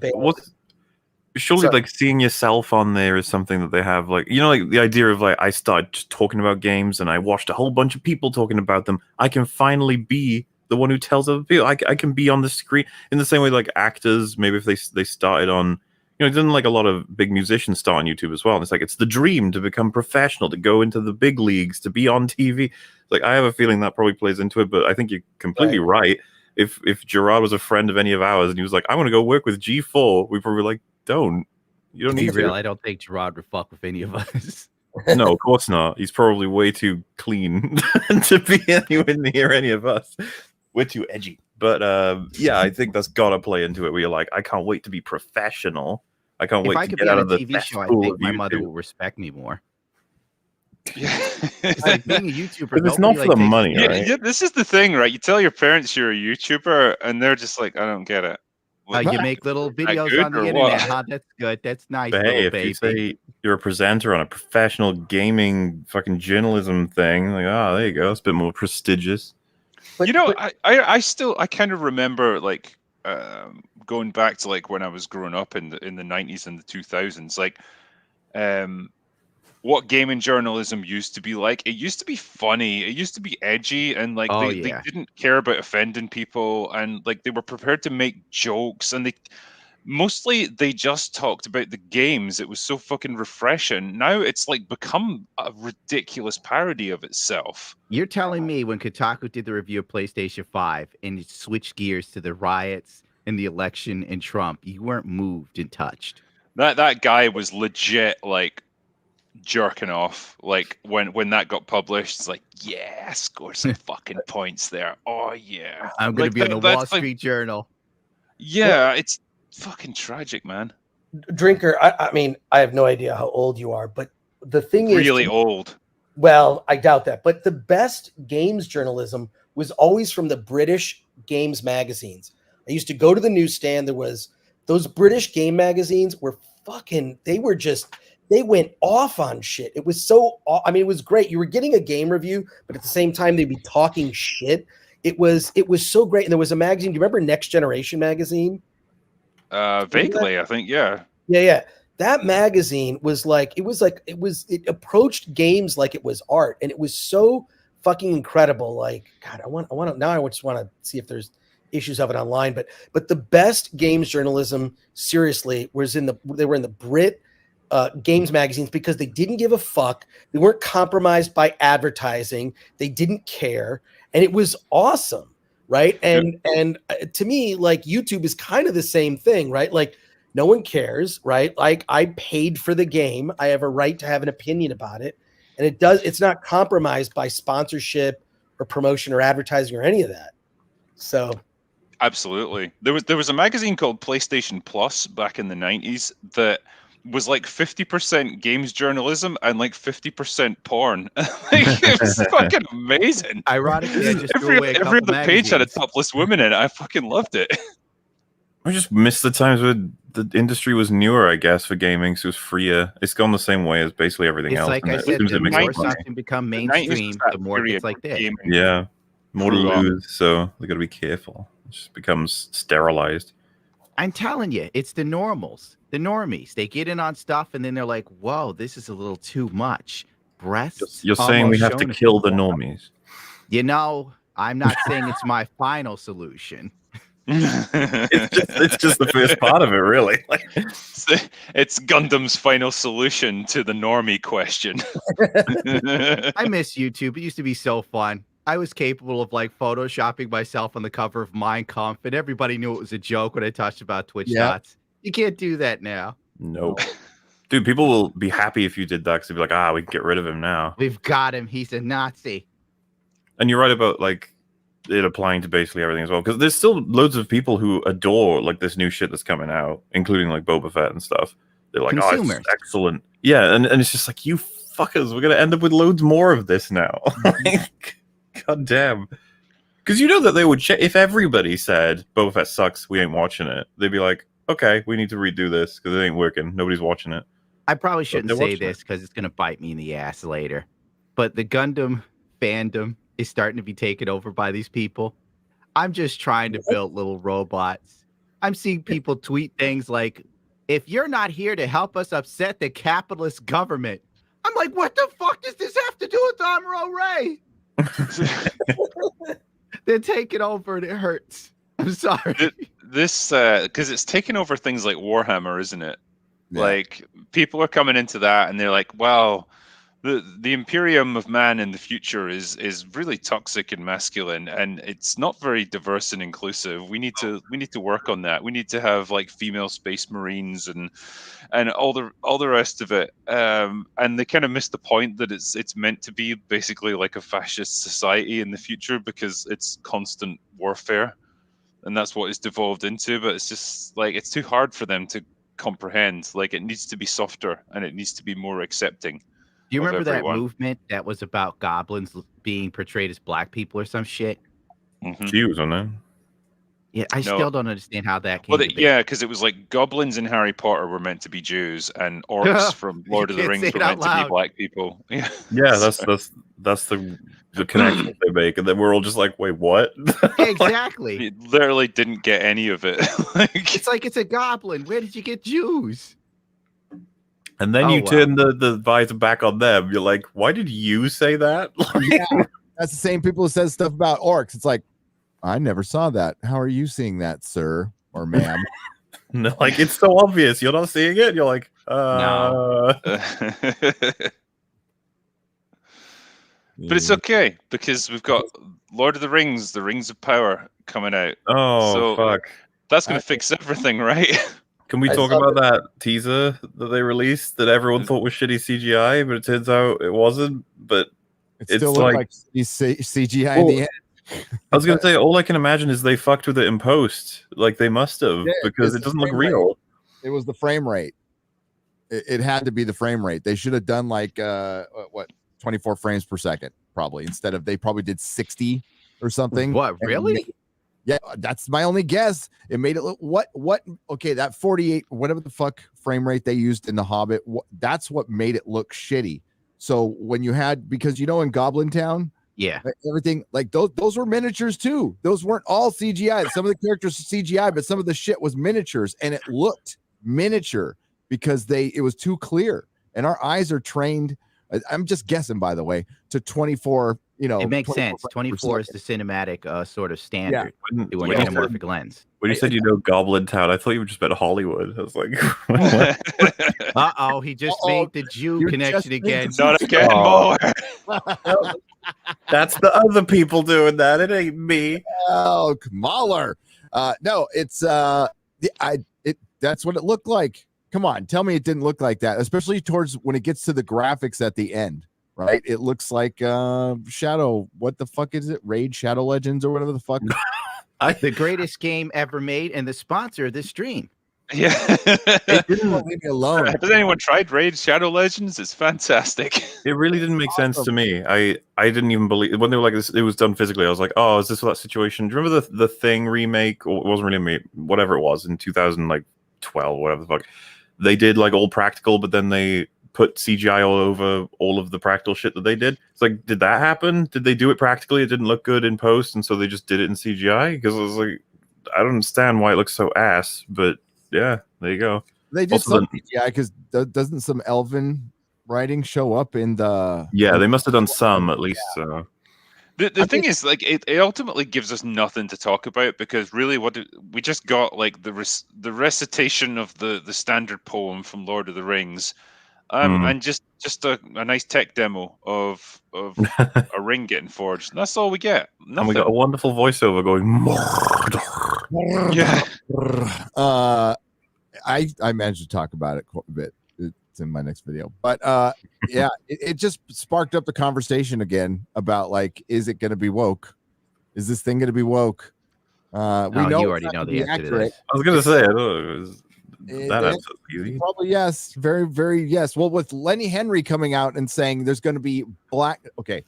surely like seeing yourself on there is something that they have, like, like the idea of like, I started just talking about games and I watched a whole bunch of people talking about them. I can finally be the one who tells other people. I can be on the screen in the same way like actors, maybe if they started on, didn't like a lot of big musicians start on YouTube as well. And it's like, it's the dream to become professional, to go into the big leagues, to be on TV. Like, I have a feeling that probably plays into it, but I think you're completely right. If Gerard was a friend of any of ours and he was like, I want to go work with G4, we'd probably be like, you don't need to. I don't think Gerard would fuck with any of us. No, of course not. He's probably way too clean to be anywhere near any of us. We're too edgy. But yeah, I think that's gotta play into it. Where you're like, I can't wait to be professional. I can't wait to get out of the TV show. I think my mother will respect me more. Yeah, like being a YouTuber. But it's not for the money, right? Yeah, this is the thing, right? You tell your parents you're a YouTuber, and they're just like, I don't get it. Like, you make little videos on the internet, huh? That's good. That's nice. But hey, if you say you're a presenter on a professional gaming fucking journalism thing, like, there you go. It's a bit more prestigious. But, I still kind of remember like going back to like when I was growing up in the 90s and the 2000s, like what gaming journalism used to be like. It used to be funny. It used to be edgy, and like they didn't care about offending people, and like they were prepared to make jokes, and they just talked about the games. It was so fucking refreshing. Now it's like become a ridiculous parody of itself. You're telling me when Kotaku did the review of PlayStation 5 and it switched gears to the riots and the election and Trump, you weren't moved and touched? That guy was legit like jerking off. Like when that got published, it's like, yeah, I scored some fucking points there. Oh yeah, I'm gonna be on the Wall Street Journal. Yeah, it's fucking tragic, man. Drinker, I mean, I have no idea how old you are, but the thing is really old. Well, I doubt that. But the best games journalism was always from the British games magazines. I used to go to the newsstand. There was those British game magazines were fucking, they went off on shit. It was it was great. You were getting a game review, but at the same time, they'd be talking shit. It was so great. And there was a magazine. Do you remember Next Generation magazine? Vaguely, I think, yeah. Yeah. That magazine was it approached games like it was art, and it was so fucking incredible. Like, God, I just want to see if there's issues of it online, but the best games journalism, seriously, they were in the Brit games magazines, because they didn't give a fuck. They weren't compromised by advertising. They didn't care, and it was awesome, right? And to me, like, YouTube is kind of the same thing, right? Like, no one cares, right? Like, I paid for the game. I have a right to have an opinion about it. And it's not compromised by sponsorship or promotion or advertising or any of that. So absolutely. There was a magazine called PlayStation Plus back in the 90s that was like 50% games journalism and like 50% porn. Like, it was fucking amazing. Ironically, I just every other page had a topless woman in it. I fucking loved it. I just miss the times where the industry was newer, I guess, for gaming, so it was freer. It's gone the same way as basically everything else. Like I said, the more something become mainstream, the more it's like this. Yeah, more to lose, so they got to be careful. It just becomes sterilized. I'm telling you, it's the normals, the normies. They get in on stuff, and then they're like, whoa, this is a little too much. Breasts. You're saying we have to kill the normies? I'm not saying it's my final solution. it's just the first part of it, really. It's Gundam's final solution to the normie question. I miss YouTube. It used to be so fun. I was capable of like photoshopping myself on the cover of Mein Kampf, and everybody knew it was a joke when I touched about Twitch dots. You can't do that now. Nope. Dude, people will be happy if you did that, because they'll be like, we can get rid of him now. We've got him. He's a Nazi. And you're right about, like, it applying to basically everything as well. Because there's still loads of people who adore like this new shit that's coming out, including like Boba Fett and stuff. They're like, oh, it's excellent. Yeah, and it's just like, you fuckers, we're gonna end up with loads more of this now. Like, god damn. Because you know that they would if everybody said Boba Fett sucks, we ain't watching it. They'd be like, okay, we need to redo this because it ain't working. Nobody's watching it. I probably shouldn't say this because it's gonna bite me in the ass later. But the Gundam fandom is starting to be taken over by these people. I'm just trying to build little robots. I'm seeing people tweet things like, if you're not here to help us upset the capitalist government. I'm like, what the fuck does this have to do with Amuro Ray? They're taking over and it hurts. I'm sorry. This because it's taken over things like Warhammer, isn't it? Yeah. Like people are coming into that and they're like, well, the Imperium of Man in the future is really toxic and masculine, and it's not very diverse and inclusive. We need to work on that. We need to have like female space marines and all the rest of it. And they kind of missed the point that it's meant to be basically like a fascist society in the future because it's constant warfare, and that's what it's devolved into. But it's just like it's too hard for them to comprehend. Like it needs to be softer and it needs to be more accepting. Do you remember that movement that was about goblins being portrayed as black people or some shit? Mm-hmm. Jews on that. Yeah, I still don't understand how that came. Yeah, because it was like goblins in Harry Potter were meant to be Jews, and orcs from Lord of the Rings were meant to be black people. Yeah, that's the connection they make, and then we're all just like, wait, what? Exactly. You literally didn't get any of it. It's like it's a goblin. Where did you get Jews? And then you turn the visor back on them. You're like, why did you say that? Yeah, that's the same people who says stuff about orcs. It's like, I never saw that. How are you seeing that, sir or ma'am? No, like it's so obvious. You're not seeing it. You're like, no. But it's okay because we've got Lord of the Rings, the Rings of Power coming out. Oh, so fuck! That's gonna fix everything, right? Can we talk about that teaser that they released that everyone thought was shitty CGI, but it turns out it wasn't? But it still looked like CGI in the end. I was going to say, all I can imagine is they fucked with it in post. Like they must have, because it doesn't look real. It was the frame rate. It had to be the frame rate. They should have done like, 24 frames per second, probably. Instead of, they probably did 60 or something. What, really? Yeah, that's my only guess. It made it look okay, that 48 whatever the fuck frame rate they used in The Hobbit, that's what made it look shitty. So when you had, because in Goblin Town, yeah, everything like those were miniatures too. Those weren't all CGI. Some of the characters were CGI, but some of the shit was miniatures, and it looked miniature because it was too clear. And our eyes are trained. I'm just guessing, by the way, to 24. It makes sense. 24 is the cinematic sort of standard through an anamorphic lens. When you said Goblin Town, I thought you were just about Hollywood. I was like, uh-oh, he just made the Jew connection again. Not again, more. That's the other people doing that. It ain't me. Oh, Mahler. No, it's that's what it looked like. Come on, tell me it didn't look like that, especially towards when it gets to the graphics at the end. Right, it looks like Shadow. What the fuck is it? Raid Shadow Legends or whatever the fuck. The greatest game ever made, and the sponsor of this stream. Yeah, it didn't leave me alone. Has anyone tried Raid Shadow Legends? It's fantastic. It really didn't make sense to me. I didn't even believe when they were like this. It was done physically. I was like, oh, is this that situation? Do you remember the Thing remake? Or it wasn't really me, whatever it was in 2012, whatever the fuck. They did like all practical, but then they put CGI all over all of the practical shit that they did. It's like, did that happen? Did they do it practically? It didn't look good in post, and so they just did it in CGI? Because I was like, I don't understand why it looks so ass, but yeah, there you go. They did some CGI because doesn't some elven writing show up in the? Yeah, they must have done some at least. Yeah. The thing is, like, it ultimately gives us nothing to talk about because really, we just got like the recitation of the standard poem from Lord of the Rings. And just a nice tech demo of a ring getting forged. And that's all we get. Nothing. And we got a wonderful voiceover going. Yeah. I managed to talk about it quite a bit. It's in my next video, but yeah, it just sparked up the conversation again about like, is it going to be woke? Is this thing going to be woke? We know you it's already not know gonna the be answer to accurate. this. I was gonna say, I don't know, it was that episode's easy. Probably yes. Very, very yes. Well, with Lenny Henry coming out and saying there's going to be black. Okay,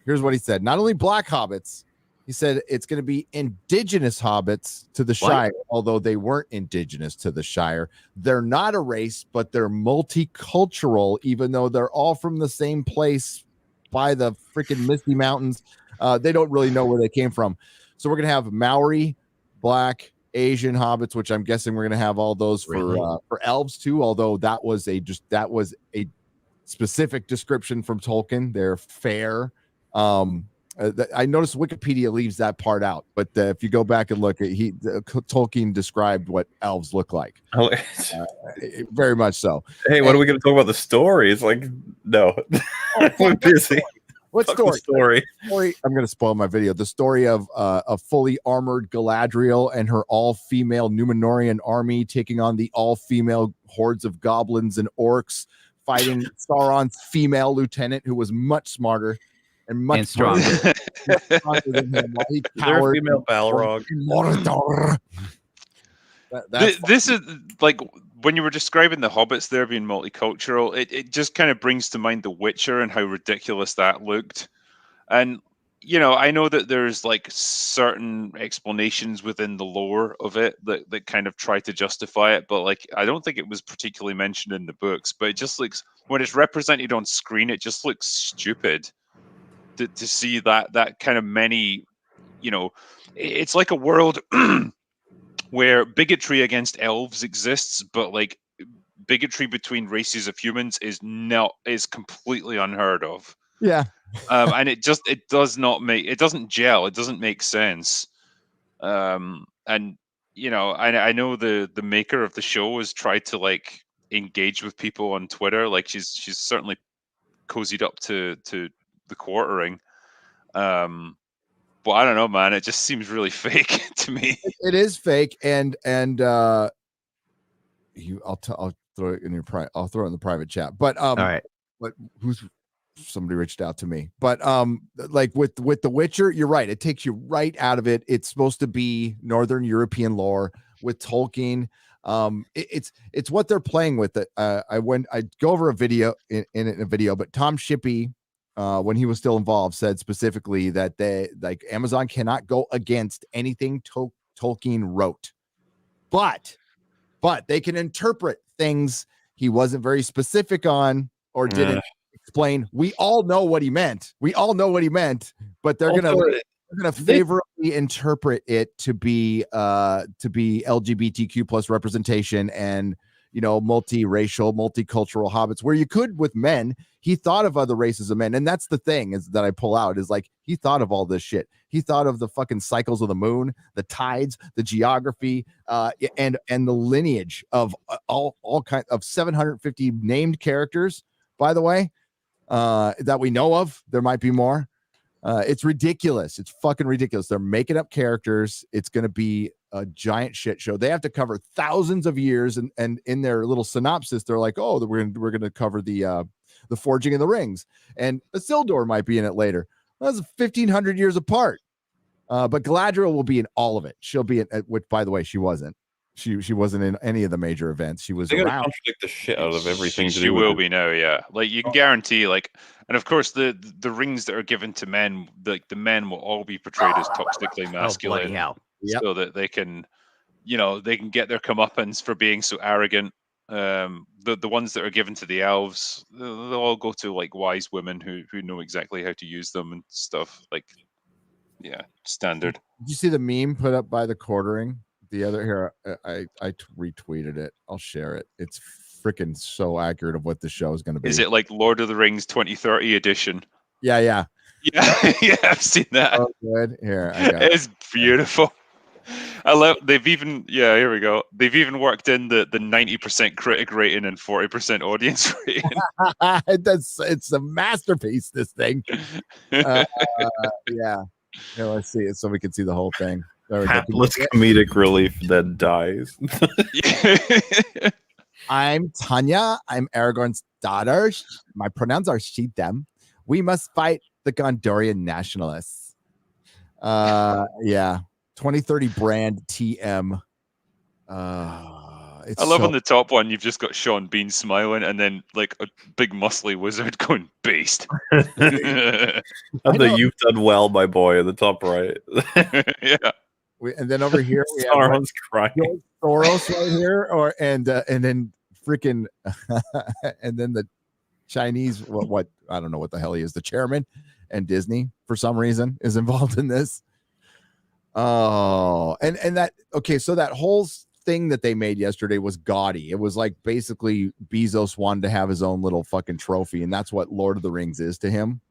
here's what he said. Not only black hobbits, he said it's going to be indigenous hobbits to the Shire, although they weren't indigenous to the Shire. They're not a race, but they're multicultural, even though they're all from the same place by the freaking Misty Mountains. They don't really know where they came from. So we're going to have Maori, black, Asian hobbits, which I'm guessing we're going to have all those for elves too, although that was a specific description from Tolkien. They're fair. I noticed Wikipedia leaves that part out, but if you go back and look at Tolkien described what elves look like. Very much so. Hey, what are we going to talk about? The story? It's like, no. I'm busy. What story? Story? I'm going to spoil my video. The story of a fully armored Galadriel and her all-female Númenórean army taking on the all-female hordes of goblins and orcs, fighting Sauron's female lieutenant, who was much smarter and much stronger. Than him. While he Is there a cowered female Balrog? in Mordor. This is like when you were describing the hobbits there being multicultural, it just kind of brings to mind The Witcher and how ridiculous that looked. And I know that there's like certain explanations within the lore of it that kind of try to justify it, but like I don't think it was particularly mentioned in the books. But it just looks, when it's represented on screen, it just looks stupid to see that kind of many, it's like a world where bigotry against elves exists, but like bigotry between races of humans is completely unheard of. Yeah. And it doesn't gel. It doesn't make sense. And I know the maker of the show has tried to like engage with people on Twitter. Like she's certainly cozied up to the quartering. But I don't know, man. It just seems really fake to me. It is fake, and I'll throw it in your I'll throw it in the private chat. But all right. But somebody reached out to me. But like with The Witcher, you're right. It takes you right out of it. It's supposed to be Northern European lore with Tolkien. It's what they're playing with. It. I go over a video in a video, but Tom Shippey, when he was still involved, said specifically that Amazon cannot go against anything Tolkien wrote, but they can interpret things he wasn't very specific on or didn't explain. We all know what he meant. But they're gonna favorably interpret it to be LGBTQ plus representation and multiracial, multicultural hobbits, where you could with men. He thought of other races of men, and that's the thing is that I pull out is like he thought of all this shit. He thought of the fucking cycles of the moon, the tides, the geography, and the lineage of all kinds of 750 named characters. By the way, that we know of, there might be more. It's ridiculous. It's fucking ridiculous. They're making up characters. It's going to be a giant shit show. They have to cover thousands of years, and in their little synopsis, they're like, "Oh, we're going to cover the forging of the rings, and Isildur might be in it later." Well, that's 1,500 years apart. But Galadriel will be in all of it. She'll be in, which, by the way, she wasn't. She wasn't in any of the major events. She was They're around. contradict the shit out of everything. She will be now, yeah. Like you can guarantee, like, and of course the rings that are given to men, like the men will all be portrayed as toxically masculine, bloody hell. so that they can, they can get their comeuppance for being so arrogant. The ones that are given to the elves, they'll all go to like wise women who know exactly how to use them and stuff. Like, yeah, standard. Did you see the meme put up by the quartering? The other here, I retweeted it. I'll share it. It's freaking so accurate of what the show is going to be. Is it like Lord of the Rings 2030 edition? Yeah. Yeah, I've seen that. Oh, good. Here, I got it's beautiful. I love. They've even here we go. They've even worked in the 90% critic rating and 40% audience rating. It's a masterpiece. This thing. Yeah. Here, let's see it so we can see the whole thing. Hapless comedic relief that dies. I'm Tanya. I'm Aragorn's daughter. My pronouns are she, them. We must fight the Gondorian nationalists. Yeah, 2030 brand TM. It's I love so on the top one, you've just got Sean Bean smiling, and then like a big muscly wizard going based. And I know. you've done well, my boy, at the top right. Yeah. And then over here we have Sauron's crying. George Soros right here, and then freaking, and then the Chinese, what I don't know what the hell he is, the chairman, and Disney for some reason is involved in this. Oh, and that, okay, so that whole thing that they made yesterday was gaudy. It was like basically Bezos wanted to have his own little fucking trophy, and that's what Lord of the Rings is to him.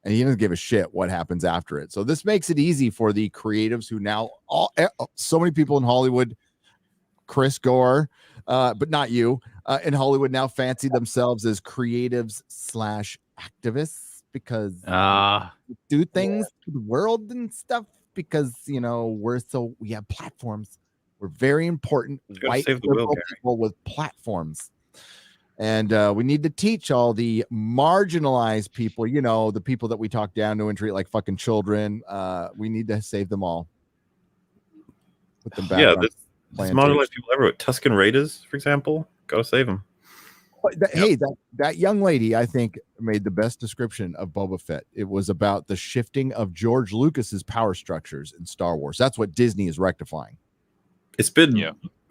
And he doesn't give a shit what happens after it. So this makes it easy for the creatives who now so many people in Hollywood, Chris Gore, but not you, in Hollywood now fancy themselves as creatives / activists because we do things to the world and stuff because, you know, we have platforms. We're very important white liberal people with platforms. And we need to teach all the marginalized people, you know, the people that we talk down to and treat like fucking children. We need to save them all. Put them back. Yeah, there's marginalized people everywhere. Tuscan Raiders, for example, gotta save them. Hey, that young lady, I think, made the best description of Boba Fett. It was about the shifting of George Lucas's power structures in Star Wars. That's what Disney is rectifying. It's been,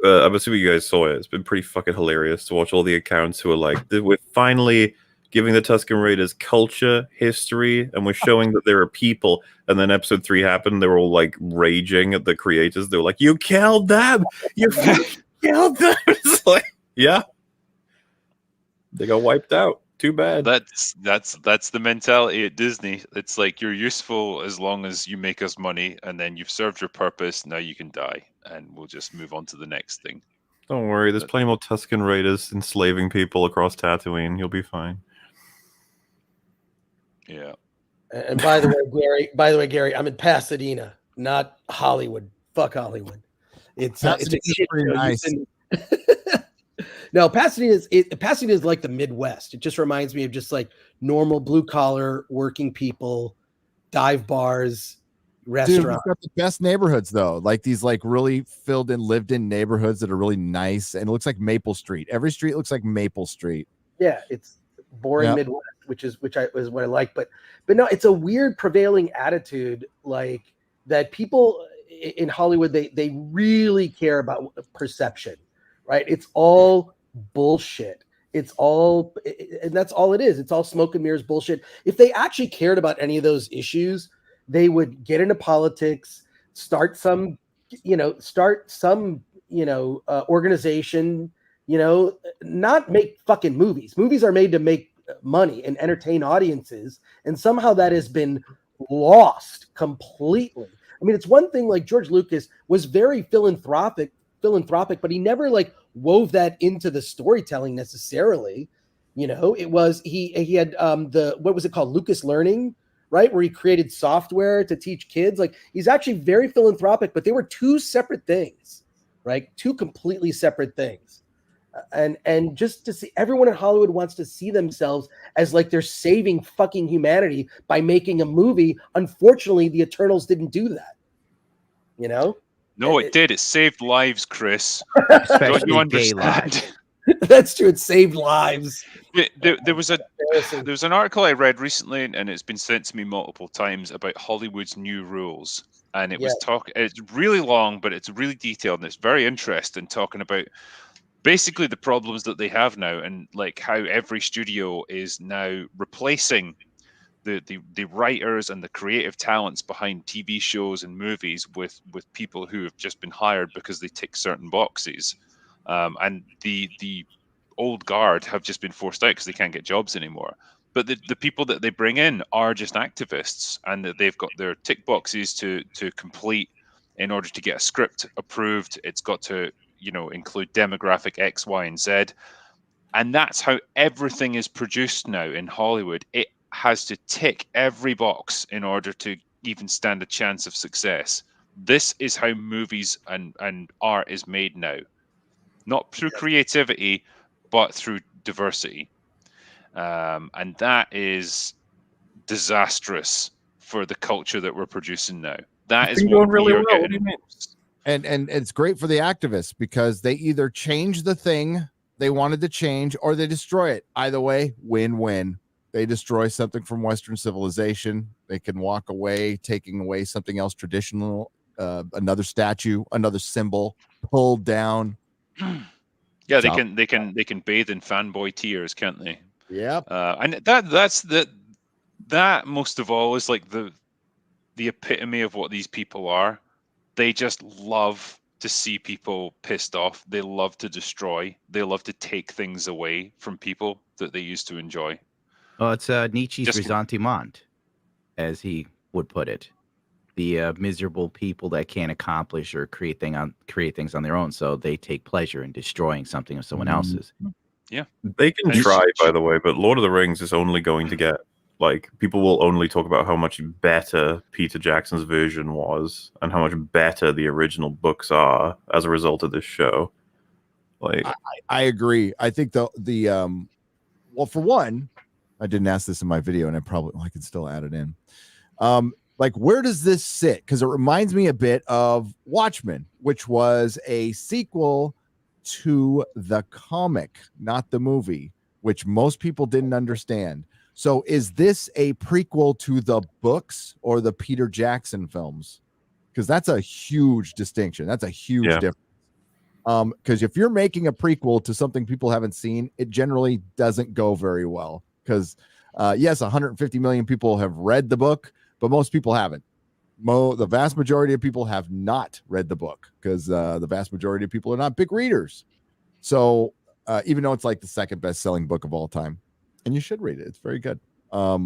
I'm assuming you guys saw it. It's been pretty fucking hilarious to watch all the accounts who are like, we're finally giving the Tuscan Raiders culture, history, and we're showing that there are people. And then episode 3 happened. They were all like raging at the creators. They were like, "You killed them! You killed them!" It's like, yeah, they got wiped out. Too bad. That's the mentality at Disney. It's like you're useful as long as you make us money, and then you've served your purpose. Now you can die, and we'll just move on to the next thing. Don't worry, there's plenty more Tuscan Raiders enslaving people across Tatooine. You'll be fine. Yeah. And by the way, Gary, I'm in Pasadena, not Hollywood. Fuck Hollywood. It's a shit pretty show. nice. No, Pasadena is like the Midwest. It just reminds me of just like normal blue collar working people, dive bars, restaurants. Dude, it's got the best neighborhoods though. Like these like really filled in, lived in neighborhoods that are really nice, and it looks like Maple Street. Every street looks like Maple Street. Yeah, it's boring Midwest, which is what I like. But no, it's a weird prevailing attitude like that. People in Hollywood they really care about perception, right? It's all bullshit. It's all, and that's all it is. It's all smoke and mirrors bullshit. If they actually cared about any of those issues, they would get into politics, start some organization, not make fucking movies. Movies are made to make money and entertain audiences. And somehow that has been lost completely. I mean, it's one thing like George Lucas was very philanthropic, but he never like wove that into the storytelling necessarily. It was he had what was it called, Lucas Learning, right, where he created software to teach kids. Like, he's actually very philanthropic, but they were two separate things, right? Two completely separate things. And just to see, everyone in Hollywood wants to see themselves as like they're saving fucking humanity by making a movie. Unfortunately, the Eternals didn't do that. No, it did. It saved lives, Chris. Especially Don't you gay understand? lives. That's true. It saved lives. There was an article I read recently, and it's been sent to me multiple times about Hollywood's new rules. And it was it's really long, but it's really detailed, and it's very interesting, talking about basically the problems that they have now, and like how every studio is now replacing the writers and the creative talents behind TV shows and movies with people who have just been hired because they tick certain boxes, and the old guard have just been forced out because they can't get jobs anymore. But the people that they bring in are just activists, and that they've got their tick boxes to complete in order to get a script approved. It's got to include demographic X, Y, and Z, and that's how everything is produced now in Hollywood. It has to tick every box in order to even stand a chance of success. This is how movies and art is made now, not through creativity, but through diversity. And that is disastrous for the culture that we're producing now. That It's is been what going really we are well. What do getting. you mean? And it's great for the activists because they either change the thing they wanted to change or they destroy it. Either way, win-win. They destroy something from Western civilization. They can walk away, taking away something else traditional, another statue, another symbol pulled down. Yeah, they can bathe in fanboy tears, can't they? Yep. And that most of all is like the epitome of what these people are. They just love to see people pissed off. They love to destroy. They love to take things away from people that they used to enjoy. Oh, it's Nietzsche's Just- ressentiment, as he would put it. The miserable people that can't accomplish or create things on their own, so they take pleasure in destroying something of someone else's. Yeah, They can And try, sh- by the way, but Lord of the Rings is only going to get like people will only talk about how much better Peter Jackson's version was and how much better the original books are as a result of this show. Like, I agree. I think the well, for one, I didn't ask this in my video, and I could still add it in. Like, where does this sit? Because it reminds me a bit of Watchmen, which was a sequel to the comic, not the movie, which most people didn't understand. So is this a prequel to the books or the Peter Jackson films? Because that's a huge distinction. That's a huge difference. Because if you're making a prequel to something people haven't seen, it generally doesn't go very well. Because yes, 150 million people have read the book, but most people haven't. The vast majority of people have not read the book because the vast majority of people are not big readers. So even though it's like the second best-selling book of all time, and you should read it, it's very good. So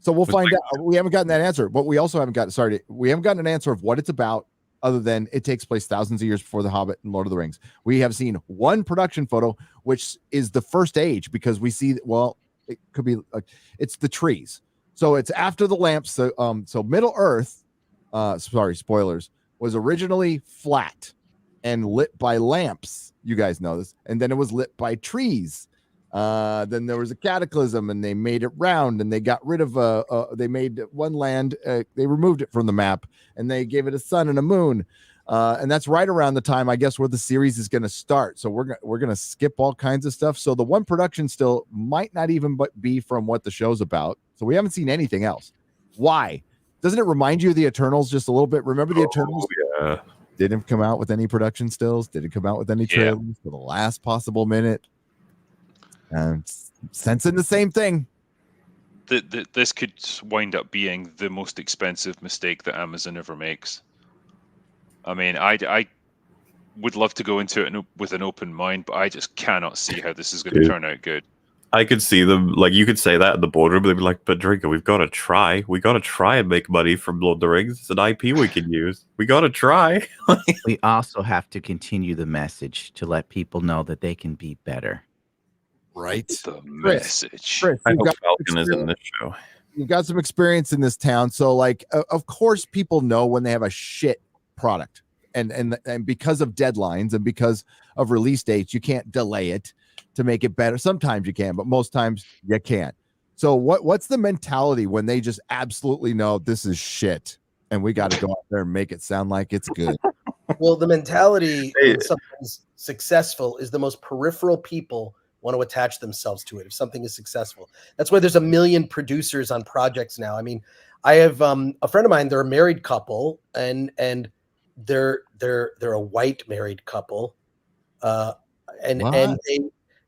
we'll find out. We haven't gotten that answer, but we also haven't gotten an answer of what it's about, other than it takes place thousands of years before The Hobbit and Lord of the Rings. We have seen one production photo, which is the first age, because we see, well, it could be it's the trees. So it's after the lamps. So Middle Earth, sorry, spoilers, was originally flat and lit by lamps. You guys know this. And then it was lit by trees. Then there was a cataclysm and they made it round, and they got rid of they made one land, they removed it from the map, and they gave it a sun and a moon. And that's right around the time, I guess, where the series is going to start. So we're going to skip all kinds of stuff. So the one production still might not even be from what the show's about. So we haven't seen anything else. Why? Doesn't it remind you of the Eternals just a little bit? Remember the Eternals? yeah. Didn't come out with any production stills. Didn't come out with any trailers for the last possible minute. And sensing the same thing. This could wind up being the most expensive mistake that Amazon ever makes. I mean, I would love to go into it with an open mind, but I just cannot see how this is going to turn out good. I could see them, like, you could say that in the boardroom, they'd be like, but Drinker, we've got to try. We got to try and make money from Lord of the Rings. It's an IP we can use. We got to try. We also have to continue the message to let people know that they can be better. Right. The message. Chris, I you've hope got Falcon is in this show. You've got some experience in this town. So, like, of course, people know when they have a shit product. And because of deadlines and because of release dates, you can't delay it to make it better. Sometimes you can, but most times you can't. So what's the mentality when they just absolutely know this is shit and we got to go out there and make it sound like it's good? Well, the mentality when something's successful is the most peripheral people want to attach themselves to it. If something is successful, that's why there's a million producers on projects now. I mean, I have a friend of mine, they're a married couple, and they're a white married couple. And they,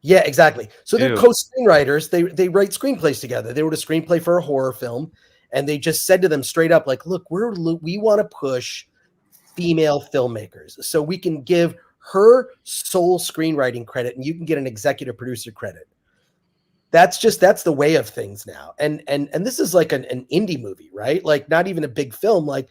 yeah, exactly. So they're co-screenwriters. They write screenplays together. They wrote a screenplay for a horror film, and they just said to them straight up, like, look, we want to push female filmmakers, so we can give her sole screenwriting credit, and you can get an executive producer credit. That's the way of things now. And this is like an indie movie, right? Like, not even a big film, like.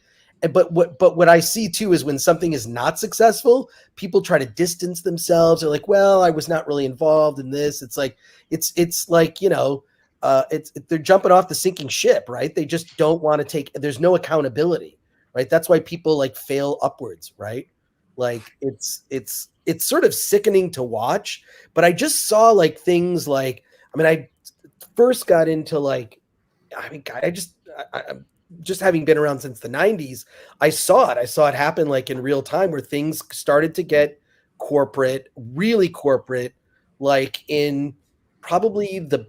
But what I see too is when something is not successful, people try to distance themselves. They're like, well, I was not really involved in this. It's like, it's like, you know, they're jumping off the sinking ship, right? They just don't want to take, there's no accountability, right? That's why people like fail upwards, right? Like it's sort of sickening to watch, but I just saw like things like, I mean, I first got into like, I mean, God, just having been around since the 90s, I saw it happen like in real time, where things started to get corporate, really corporate, like in probably the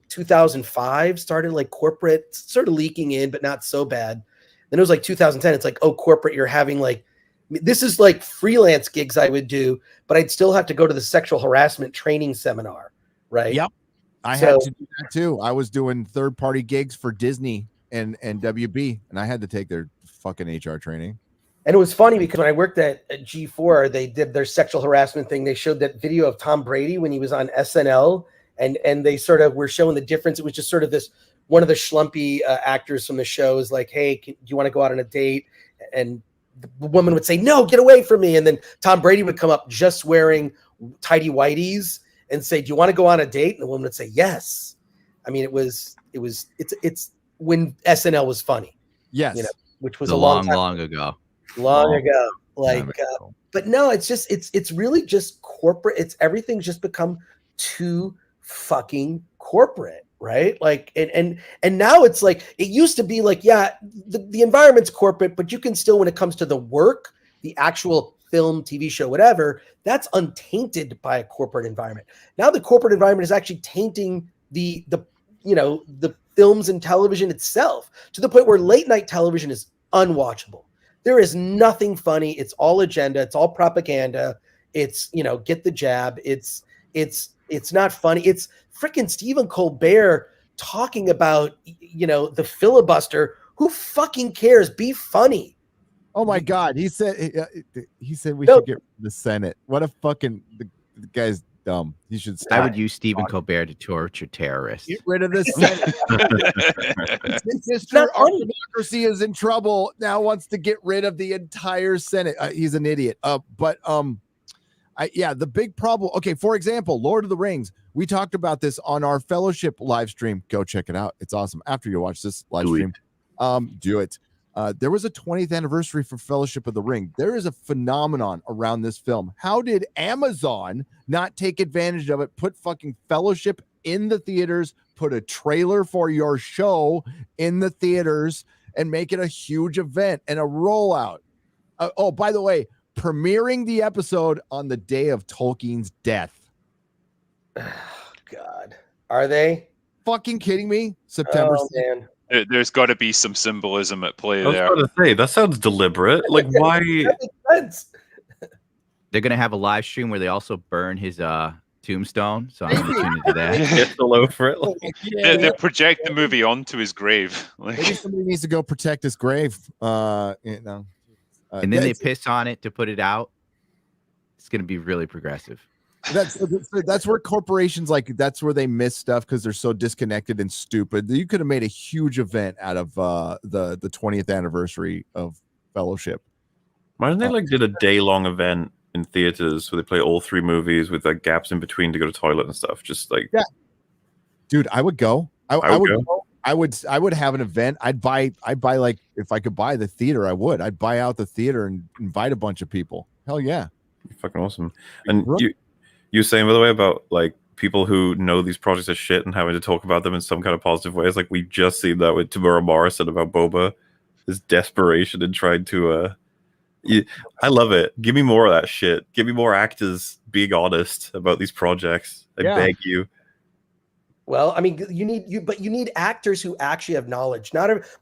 2005 started, like corporate sort of leaking in, but not so bad. Then it was like 2010. It's like, oh, corporate, you're having like, this is like freelance gigs I would do, but I'd still have to go to the sexual harassment training seminar, right? Yep. I had to do that too. I was doing third-party gigs for Disney and WB, and I had to take their fucking HR training. And it was funny because when I worked at G4, they did their sexual harassment thing. They showed that video of Tom Brady when he was on SNL, and they sort of were showing the difference. It was just sort of this, one of the schlumpy actors from the show is like, hey, do you want to go out on a date? And the woman would say, no, get away from me. And then Tom Brady would come up just wearing tidy whities and say, do you want to go on a date? And the woman would say, yes. I mean, it's when SNL was funny. Yes. Which was a long ago. Long ago. Like, but no, it's really just corporate. Everything's just become too fucking corporate, right? Like, and now it's like, it used to be like, yeah, the environment's corporate, but you can still, when it comes to the work, the actual film, TV show, whatever, that's untainted by a corporate environment. Now the corporate environment is actually tainting the films and television itself, to the point where late night television is unwatchable. There is nothing funny. It's all agenda. It's all propaganda. It's, get the jab. It's not funny. It's freaking Stephen Colbert talking about, the filibuster. Who fucking cares? Be funny. Oh my God. He said we should get rid of the Senate. What a fucking, the guy's dumb. He should stop. I would use Stephen Colbert to torture terrorists. Get rid of the Senate. Our democracy is in trouble. Now wants to get rid of the entire Senate. He's an idiot. The big problem. Okay, for example, Lord of the Rings. We talked about this on our Fellowship live stream. Go check it out. It's awesome. After you watch this live stream, do it. There was a 20th anniversary for Fellowship of the Ring. There is a phenomenon around this film. How did Amazon not take advantage of it? Put fucking Fellowship in the theaters, put a trailer for your show in the theaters, and make it a huge event and a rollout. By the way, premiering the episode on the day of Tolkien's death. God, are they fucking kidding me? September 6th. Man. There's got to be some symbolism at play there. I was going to say, that sounds deliberate. Like, why? That makes sense. They're going to have a live stream where they also burn his tombstone. So I'm going to tune into that. Get all over it. Like, they project the movie onto his grave. Maybe somebody needs to go protect his grave. And then they piss on it to put it out. It's going to be really progressive. That's where corporations, like, that's where they miss stuff because they're so disconnected and stupid. You could have made a huge event out of the 20th anniversary of Fellowship. Imagine they did a day-long event in theaters where they play all three movies with gaps in between to go to toilet and stuff. Just like, yeah, dude, I would go. I would go. I would have an event. I'd buy like, if I could buy the theater, I would. I'd buy out the theater and invite a bunch of people. Hell yeah, fucking awesome. And you were saying, by the way, about like people who know these projects are shit and having to talk about them in some kind of positive ways. Like, we just seen that with Tamura Morrison about Boba, his desperation in trying to. I love it. Give me more of that shit. Give me more actors being honest about these projects. I beg you. Well, I mean, you need actors who actually have knowledge.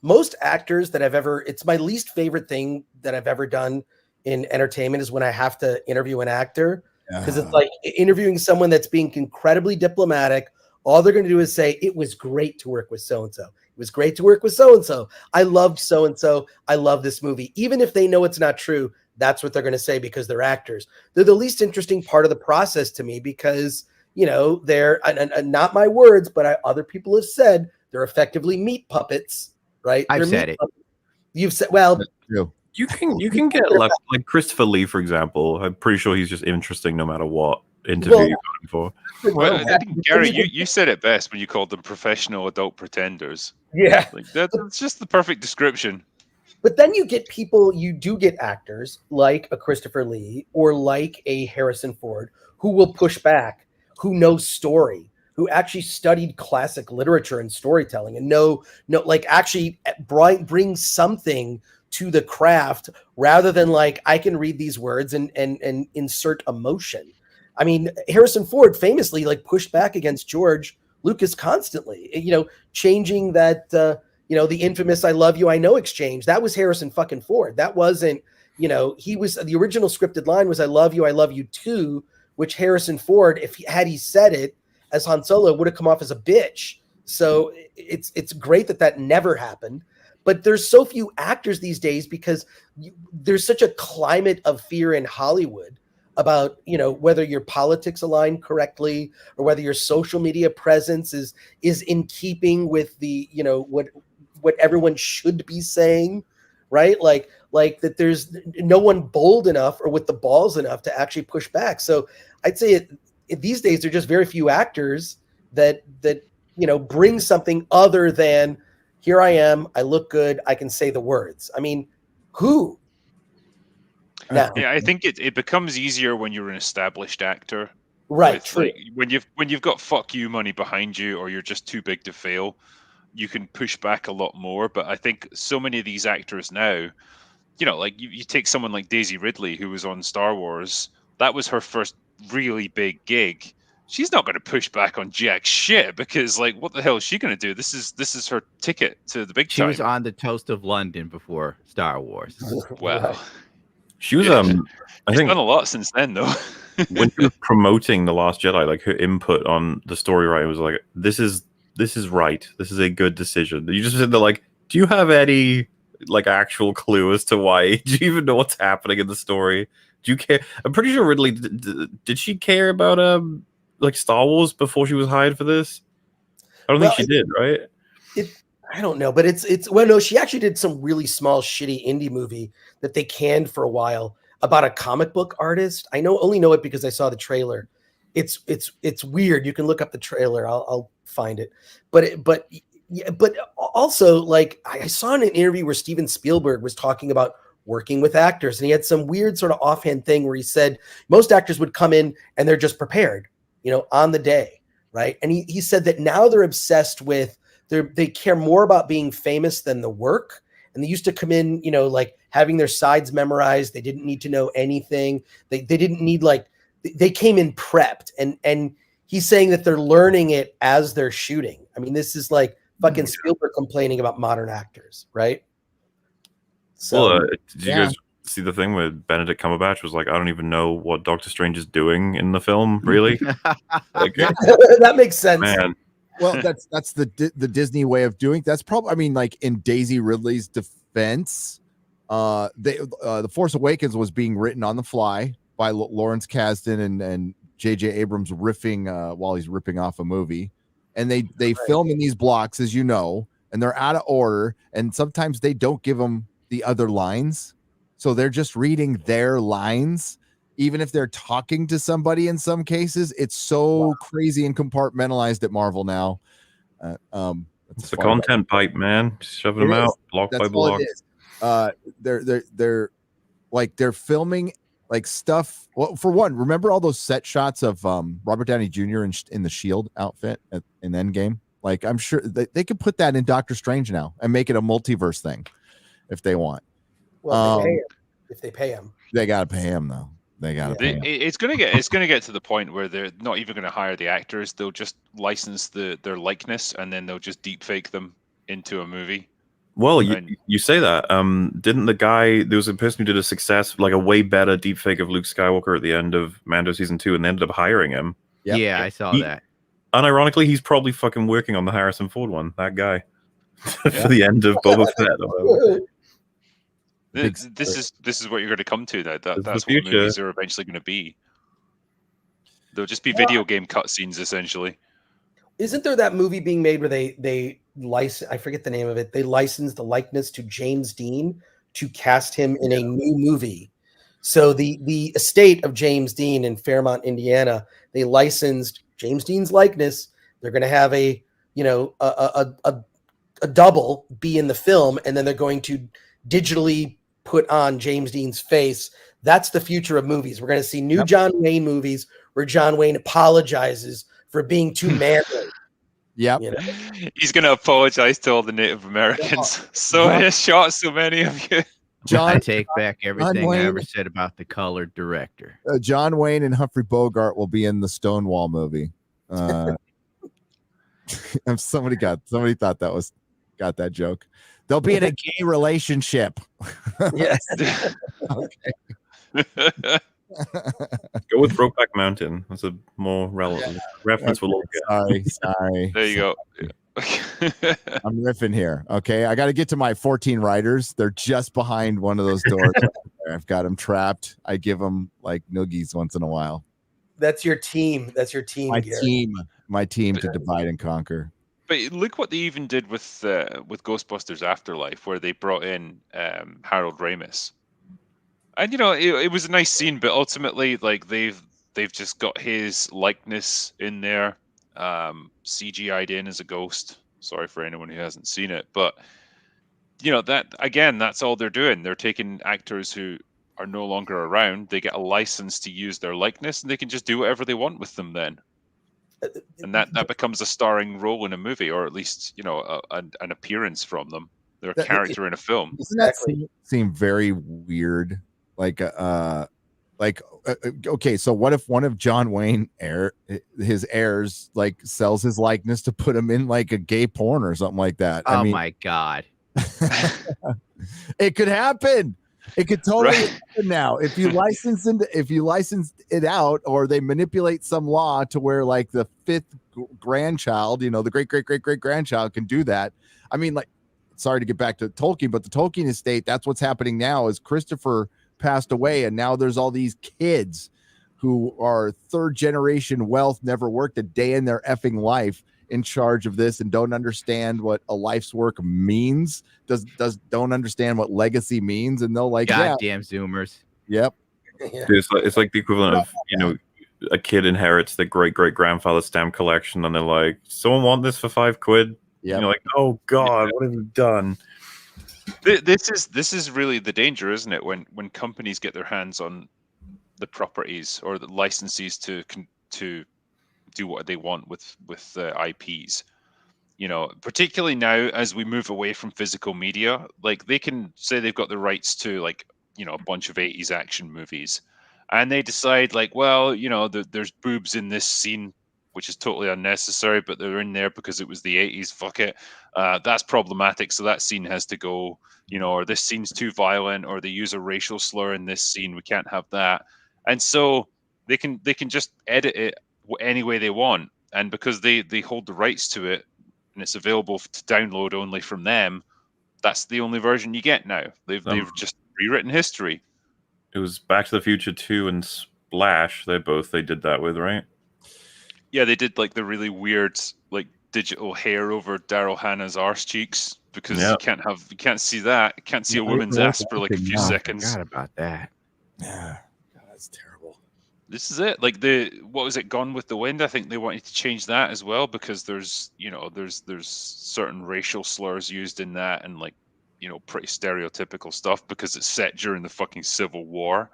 Most actors that I've ever. It's my least favorite thing that I've ever done in entertainment is when I have to interview an actor. Because it's like interviewing someone that's being incredibly diplomatic. All they're going to do is say, it was great to work with so-and-so. It was great to work with so-and-so. I loved so-and-so. I love this movie. Even if they know it's not true, that's what they're going to say because they're actors. They're the least interesting part of the process to me because, they're not my words, but other people have said they're effectively meat puppets, right? I've said it. You've said, well... You can get like Christopher Lee, for example. I'm pretty sure he's just interesting no matter what interview you're going for. Well, Gary, you said it best when you called them professional adult pretenders. Yeah. That's just the perfect description. But then you do get actors like a Christopher Lee or like a Harrison Ford who will push back, who knows story, who actually studied classic literature and storytelling and know like actually bring something to the craft rather than like I can read these words and insert emotion. I mean, Harrison Ford famously like pushed back against George Lucas constantly, changing that the infamous "I love you, I know" exchange. That was Harrison fucking Ford. That wasn't, he was, the original scripted line was I love you too, which Harrison Ford, had he said it as Han Solo, would have come off as a bitch. So it's great that never happened. But there's so few actors these days because there's such a climate of fear in Hollywood about, whether your politics align correctly or whether your social media presence is in keeping with the, what everyone should be saying, right? Like that there's no one bold enough or with the balls enough to actually push back. So I'd say these days there are just very few actors that bring something other than, here I am, I look good, I can say the words. I mean, who? Now, Yeah, I think it becomes easier when you're an established actor. right? True. Like when you've got fuck you money behind you, or you're just too big to fail, you can push back a lot more. But I think so many of these actors now, like you take someone like Daisy Ridley, who was on Star Wars. That was her first really big gig. She's not going to push back on jack shit because, like, what the hell is she going to do? This is her ticket to the big time. She was on the Toast of London before Star Wars. Wow. She was I She's think done a lot since then, though. when she was promoting The Last Jedi, like her input on the story writing was like, this is right. This is a good decision. You just said, like, do you have any like actual clue as to why? Do you even know what's happening in the story? Do you care? I'm pretty sure Ridley did she care about like Star Wars before she was hired for this? I don't think she did, right? I don't know, but no, she actually did some really small, shitty indie movie that they canned for a while about a comic book artist. I only know it because I saw the trailer. It's weird. You can look up the trailer. I'll find it. But also, like, I saw in an interview where Steven Spielberg was talking about working with actors, and he had some weird sort of offhand thing where he said most actors would come in and they're just prepared, on the day, right? And he said that now they're obsessed with, they care more about being famous than the work. And they used to come in, like having their sides memorized. They didn't need to know anything. They didn't need, like, they came in prepped. And he's saying that they're learning it as they're shooting. I mean, this is like fucking Spielberg complaining about modern actors, right? So, did you guys see the thing where Benedict Cumberbatch was like, I don't even know what Doctor Strange is doing in the film, really? Like, that makes sense. Man. Well, that's the Disney way of doing. That's probably, I mean, like in Daisy Ridley's defense, The Force Awakens was being written on the fly by Lawrence Kasdan and J.J. Abrams riffing while he's ripping off a movie, and they film in these blocks, as you know, and they're out of order, and sometimes they don't give them the other lines, so they're just reading their lines. Even if they're talking to somebody, in some cases, it's so crazy and compartmentalized at Marvel now. It's the content pipe, man. Just shoving them out block by block. They're filming like stuff. Well, for one, remember all those set shots of Robert Downey Jr. in the Shield outfit in Endgame? Like, I'm sure they could put that in Doctor Strange now and make it a multiverse thing if they want. Well, if they pay him, they gotta pay him though. They got to. It's gonna get to the point where they're not even gonna hire the actors. They'll just license their likeness, and then they'll just deep fake them into a movie. Well, you say that. Didn't the guy? There was a person who did a way better deep fake of Luke Skywalker at the end of Mando season 2, and they ended up hiring him. Yep. Yeah, I saw that. Unironically, he's probably fucking working on the Harrison Ford one. That guy for the end of Boba Fett. This is what you're going to come to now. That's what movies are eventually going to be. They'll just be video game cutscenes, essentially. Isn't there that movie being made where they license? I forget the name of it. They licensed the likeness to James Dean to cast him in a new movie. So the estate of James Dean in Fairmont, Indiana, they licensed James Dean's likeness. They're going to have a double be in the film, and then they're going to digitally put on James Dean's face. That's the future of movies. We're going to see new John Wayne movies where John Wayne apologizes for being too manly. Yep. You know? He's going to apologize to all the Native Americans. So he shot so many of you. I take back everything I Wayne. ever said about the colored director. John Wayne and Humphrey Bogart will be in the Stonewall movie. Somebody thought got that joke. They'll be in a gay relationship. Yes. Go with Brokeback Mountain. That's a more relevant reference. We'll look at. Sorry. There you go. I'm riffing here. Okay, I got to get to my 14 riders. They're just behind one of those doors. I've got them trapped. I give them like noogies once in a while. That's your team. That's your team. My team to divide and conquer. But look what they even did with Ghostbusters Afterlife, where they brought in Harold Ramis. And it was a nice scene, but ultimately, like they've just got his likeness in there, CGI'd in as a ghost. Sorry for anyone who hasn't seen it, but that again, that's all they're doing. They're taking actors who are no longer around. They get a license to use their likeness, and they can just do whatever they want with them then. And that becomes a starring role in a movie, or at least an appearance from them. They're a character in a film. Doesn't that seem very weird? Okay, so what if one of John Wayne his heirs like sells his likeness to put him in like a gay porn or something like that? Oh my God. It could happen. It could totally happen now. If you license it out, or they manipulate some law to where like the fifth grandchild, the great grandchild can do that. I mean, like, sorry to get back to Tolkien, but the Tolkien estate, that's what's happening now is Christopher passed away, and now there's all these kids who are third generation wealth, never worked a day in their effing life, in charge of this, and don't understand what a life's work means. Don't understand what legacy means, and they'll like goddamn Zoomers. Yep. Yeah. It's like the equivalent of a kid inherits their great grandfather's stamp collection, and they're like, "Someone want this for £5?" Yeah. You're like, "Oh God, what have you done?" This is really the danger, isn't it? When companies get their hands on the properties or the licenses to do what they want with IPs, particularly now as we move away from physical media, like they can say they've got the rights to like a bunch of 80s action movies, and they decide like, well, there's boobs in this scene, which is totally unnecessary, but they're in there because it was the 80s. Fuck it. That's problematic. So that scene has to go, or this scene's too violent, or they use a racial slur in this scene. We can't have that. And so they can just edit it any way they want. And because they hold the rights to it and it's available to download only from them, that's the only version you get now. They've just rewritten history. It was Back to the Future 2 and Splash. They did that with, right? Yeah, they did like the really weird like digital hair over Daryl Hannah's arse cheeks, because you can't see that. You can't see a woman's ass for like a few seconds. I forgot about that. Yeah. God, that's terrible. This is it. Like what was it, Gone with the Wind? I think they wanted to change that as well, because there's certain racial slurs used in that, and like pretty stereotypical stuff, because it's set during the fucking Civil War.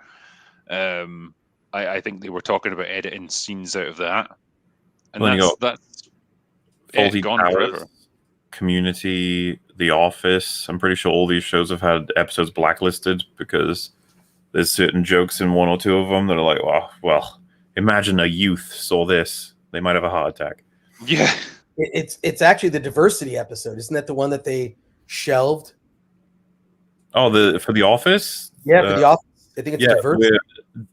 I think they were talking about editing scenes out of that. And that's Faulty gone Towers, forever. Community, The Office. I'm pretty sure all these shows have had episodes blacklisted because there's certain jokes in one or two of them that are like, well, imagine a youth saw this, they might have a heart attack. Yeah, it's actually the diversity episode, isn't that the one that they shelved? Oh, for The Office. Yeah, for The Office. I think it's diversity.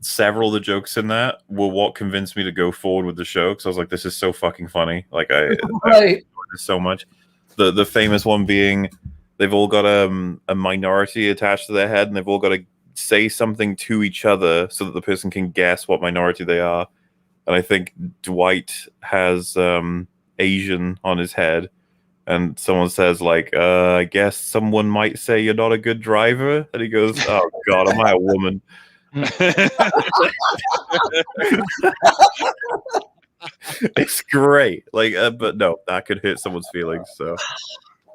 Several of the jokes in that were what convinced me to go forward with the show, because I was like, this is so fucking funny. Like I enjoyed this so much. The famous one being they've all got a minority attached to their head, and they've all got to say something to each other so that the person can guess what minority they are. And I think Dwight has Asian on his head, and someone says like, I guess someone might say you're not a good driver, and he goes, oh God, am I a woman? It's great, like, but no, that could hit someone's feelings. So,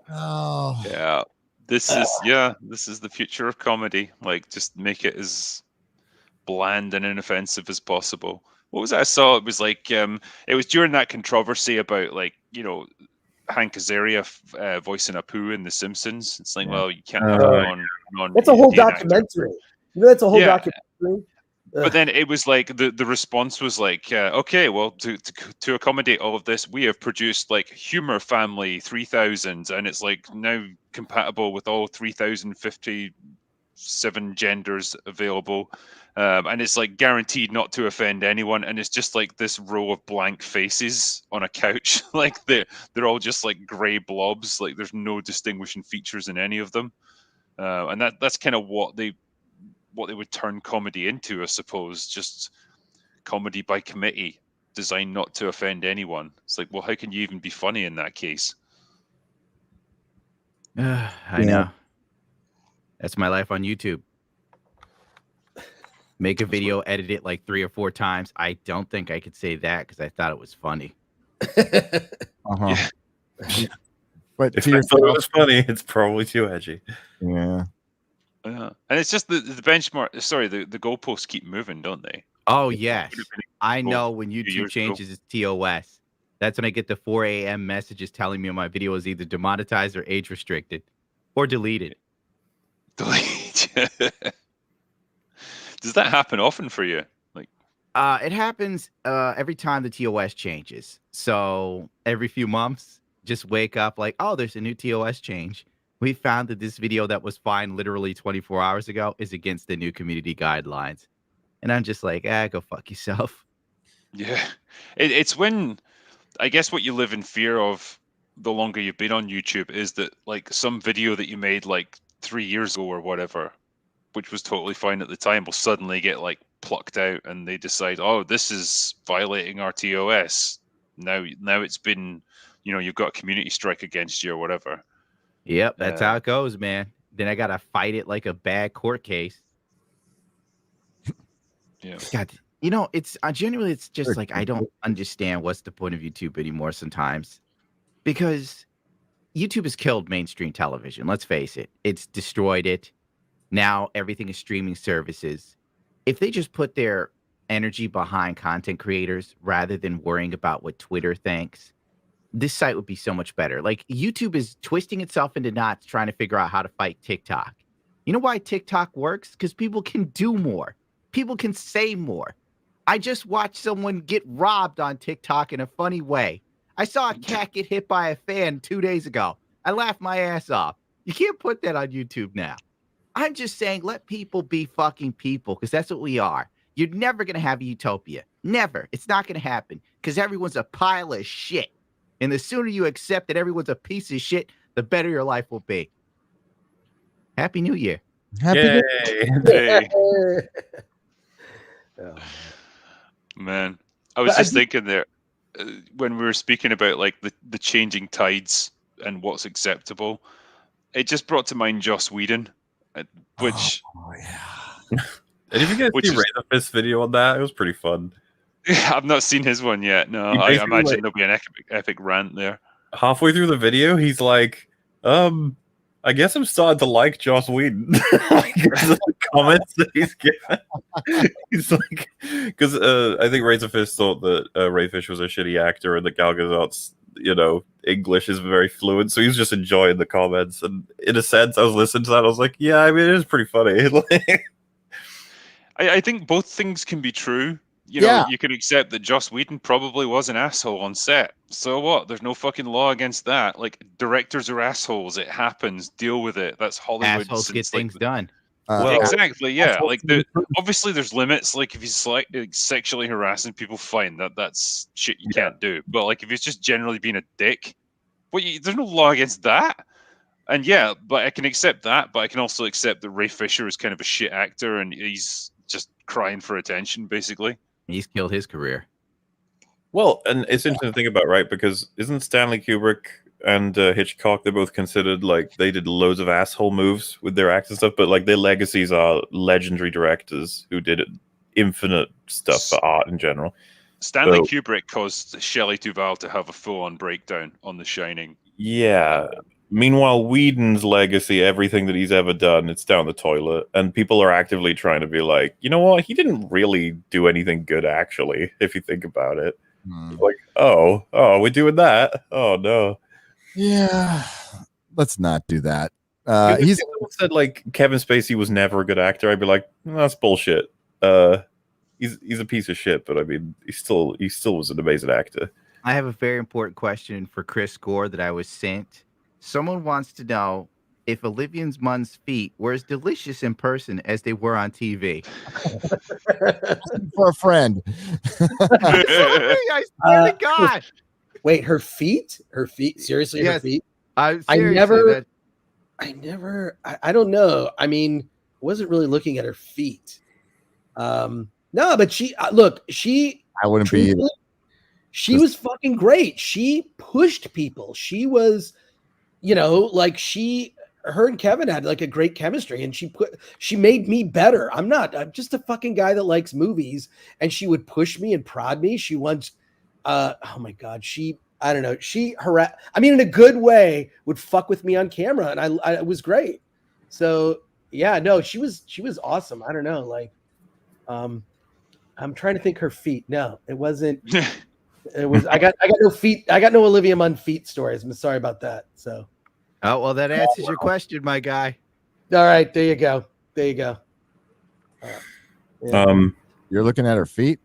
yeah, this is the future of comedy. Like, just make it as bland and inoffensive as possible. What was that I saw? It was like it was during that controversy about like Hank Azaria voicing Apu in The Simpsons. It's like, well, you can't have a non. That's a whole Indian actor. documentary. That's a whole Yeah. documentary. But then it was like the response was like, okay, well, to accommodate all of this, we have produced like Humor Family 3000, and it's like now compatible with all 3057 genders available, and it's like guaranteed not to offend anyone, and it's just like this row of blank faces on a couch, like they're all just like gray blobs, like there's no distinguishing features in any of them, and that's kind of what they would turn comedy into, I suppose. Just comedy by committee, designed not to offend anyone. It's like, well, how can you even be funny in that case? I know. That's my life on YouTube. Make a video, edit it like 3 or 4 times. I don't think I could say that because I thought it was funny. Uh-huh. But If to I yourself, thought it was funny, it's probably too edgy. yeah. And it's just the benchmark. Sorry, the goalposts keep moving, don't they? Oh, It yes. would have been I goal know when few YouTube years ago. changes its TOS. That's when I get the 4 a.m. messages telling me my video is either demonetized or age restricted or deleted. Delete. Does that happen often for you? Like, It happens every time the TOS changes. So every few months, just wake up like, oh, there's a new TOS change. We found that this video that was fine literally 24 hours ago is against the new community guidelines. And I'm just like, go fuck yourself. yeah, it's when I guess what you live in fear of the longer you've been on YouTube is that like some video that you made like 3 years ago or whatever, which was totally fine at the time, will suddenly get like plucked out, and they decide, oh, this is violating our TOS. Now it's been, you've got a community strike against you or whatever. Yep, that's how it goes, man. Then I gotta fight it like a bad court case. Yeah. God, it's genuinely, it's just like I don't understand what's the point of YouTube anymore sometimes, because YouTube has killed mainstream television. Let's face it, it's destroyed it. Now everything is streaming services. If they just put their energy behind content creators rather than worrying about what Twitter thinks, this site would be so much better. Like, YouTube is twisting itself into knots trying to figure out how to fight TikTok. You know why TikTok works? Because people can do more. People can say more. I just watched someone get robbed on TikTok in a funny way. I saw a cat get hit by a fan 2 days ago. I laughed my ass off. You can't put that on YouTube now. I'm just saying, let people be fucking people, because that's what we are. You're never going to have a utopia. Never. It's not going to happen, because everyone's a pile of shit. And the sooner you accept that everyone's a piece of shit, the better your life will be. Happy New Year. Happy Yay. Hey, Oh, man, I was just thinking there when we were speaking about like the changing tides and what's acceptable. It just brought to mind Joss Whedon, which yeah. Did you guys Which see is- Razor Fist video on that? It was pretty fun. I've not seen his one yet. No, He I basically, imagine like- there'll be an epic rant there. Halfway through the video, he's like, I guess I'm starting to like Joss Whedon. Like, the comments that he's given. He's like, because I think Razor Fist thought that Ray Fish was a shitty actor and that Gal Gadot's, English is very fluent. So he was just enjoying the comments. And in a sense, I was listening to that. I was like, yeah, I mean, it is pretty funny. I think both things can be true. Yeah. You can accept that Joss Whedon probably was an asshole on set. So what? There's no fucking law against that. Like, directors are assholes. It happens. Deal with it. That's Hollywood. Assholes get since, like, things done. Well, exactly. Yeah. assholes Like, can be obviously there's limits. Like, if he's like sexually harassing people, fine. That's shit you can't do. But like, if he's just generally being a dick, there's no law against that. And yeah, but I can accept that. But I can also accept that Ray Fisher is kind of a shit actor and he's just crying for attention, basically. He's killed his career. Well, and it's interesting to think about, right? Because isn't Stanley Kubrick and Hitchcock, they're both considered, like, they did loads of asshole moves with their acts and stuff, but like their legacies are legendary directors who did infinite stuff for art in general. Stanley So- Kubrick caused Shelley Duvall to have a full-on breakdown on The Shining. Yeah, Meanwhile, Whedon's legacy, everything that he's ever done, it's down the toilet, and people are actively trying to be like, you know what? He didn't really do anything good, actually. If you think about it, like, oh, we're doing that. Oh no, Yeah, let's not do that. if someone said like Kevin Spacey was never a good actor, I'd be like, that's bullshit. He's a piece of shit, but I mean, he still was an amazing actor. I have a very important question for Chris Gore that I was sent. Someone wants to know if Olivia Munn's feet were as delicious in person as they were on TV. For a friend. I swear to God. Wait, her feet? Her feet? Seriously, Yes. her feet? I don't know. I mean, wasn't really looking at her feet. No, but she look, she I wouldn't be either. She was fucking great. She pushed people. She was, like her and Kevin had like a great chemistry, and she made me better. I'm just a fucking guy that likes movies, and she would push me and prod me. She once, oh my God, I don't know. In a good way, would fuck with me on camera, and I was great. So yeah, no, she was awesome. I don't know, like, I'm trying to think her feet. No, it wasn't. It was. I got no feet. I got no Olivia Munn feet stories. I'm sorry about that. So. Oh well, that answers your question, my guy. All right, there you go. Yeah. You're looking at her feet.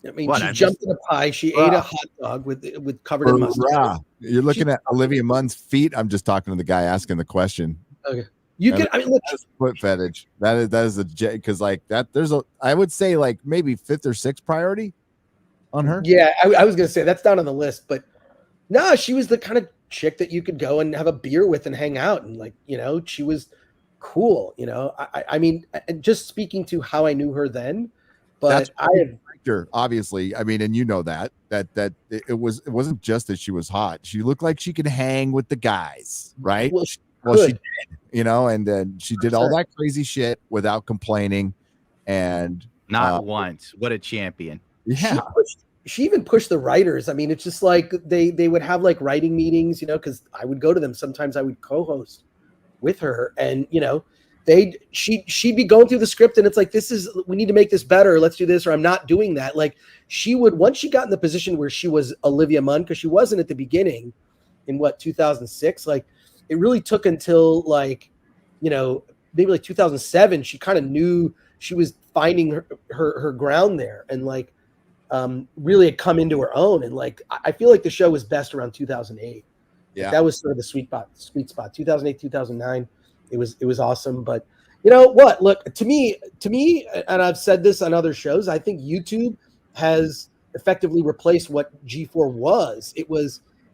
I mean, she jumped in a pie. She ate a hot dog with covered in mustard. You're looking at Olivia Munn's feet. I'm just talking to the guy asking the question. Okay, you can. I mean, look, foot fetish. That is a because like that. There's I would say like maybe 5th or 6th priority on her. Yeah, I was gonna say that's down on the list, but no, she was the kind of chick that you could go and have a beer with and hang out, and like, she was cool. I mean, just speaking to how I knew her then, but obviously, I mean, and that it wasn't just that she was hot. She looked like she could hang with the guys, right? Well, she did, and then she did all that crazy shit without complaining, and not once. What a champion! Yeah. She even pushed the writers. I mean, it's just like they would have like writing meetings, because I would go to them. Sometimes I would co-host with her, and she'd be going through the script, and it's like, we need to make this better. Let's do this, or I'm not doing that. Like, she would, once she got in the position where she was Olivia Munn, because she wasn't at the beginning in 2006. Like, it really took until like, maybe like 2007. She kind of knew she was finding her ground there, and like. Really had come into her own, and like I feel like the show was best around 2008. Yeah, that was sort of the sweet spot. 2008, 2009, it was awesome. But you know what? Look, to me, and I've said this on other shows, I think YouTube has effectively replaced what G4 was.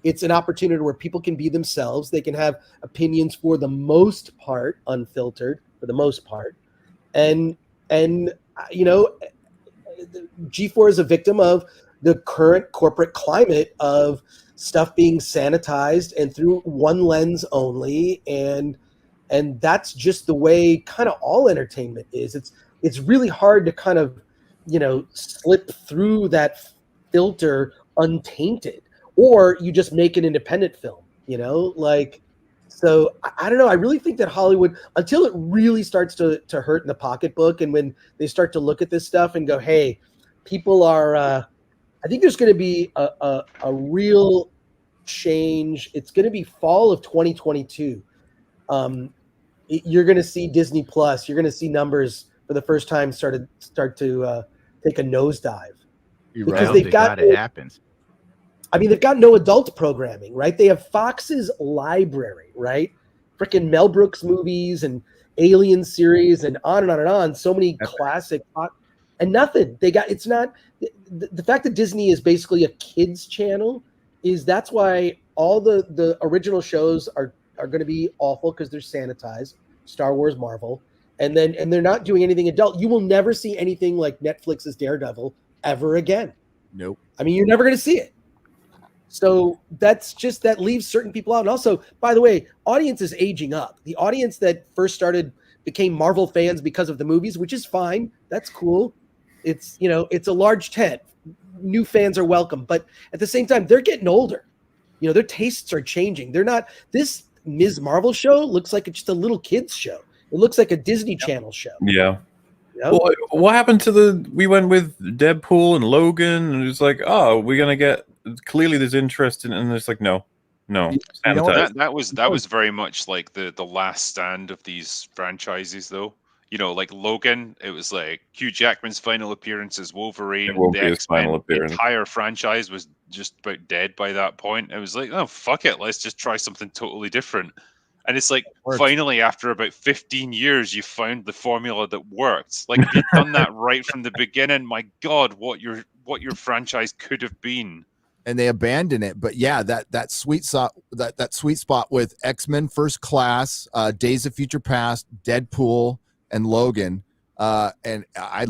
It's an opportunity where people can be themselves. They can have opinions for the most part unfiltered, for the most part, and G4 is a victim of the current corporate climate of stuff being sanitized and through one lens only, and that's just the way kind of all entertainment is. It's really hard to kind of slip through that filter untainted, or you just make an independent film, like. So I don't know. I really think that Hollywood, until it really starts to hurt in the pocketbook, and when they start to look at this stuff and go, "Hey, people are," I think there's going to be a real change. It's going to be fall of 2022. You're going to see Disney Plus. You're going to see numbers for the first time start to take a nosedive, because they've got it happens. I mean, they've got no adult programming, right? They have Fox's library, right? Freaking Mel Brooks movies and Alien series and on and on and on. So many classic, and nothing. It's not the fact that Disney is basically a kids channel that's why all the original shows are going to be awful because they're sanitized. Star Wars, Marvel, and they're not doing anything adult. You will never see anything like Netflix's Daredevil ever again. Nope. I mean, you're never going to see it. So that leaves certain people out. And also, by the way, audience is aging up. The audience that first became Marvel fans because of the movies, which is fine. That's cool. It's a large tent. New fans are welcome. But at the same time, they're getting older. You know, their tastes are changing. They're not. This Ms. Marvel show looks like it's just a little kids show. It looks like a Disney Channel show. Yeah. You know? Well, what happened to we went with Deadpool and Logan, and it's like, oh, we're gonna get clearly there's interest in, and it's like, no, You know sanitize. That was very much like the last stand of these franchises, though. You know, like Logan, it was like Hugh Jackman's final appearance as Wolverine. It won't The be his final X-Men appearance. entire franchise was just about dead by that point. It was like, oh fuck it, let's just try something totally different. And it's like finally, after about 15 years, you found the formula that worked. Like if you'd done that right from the beginning, my God, what your franchise could have been. And they abandon it, but yeah, that sweet spot with X-Men First Class, Days of Future Past, Deadpool, and Logan, and I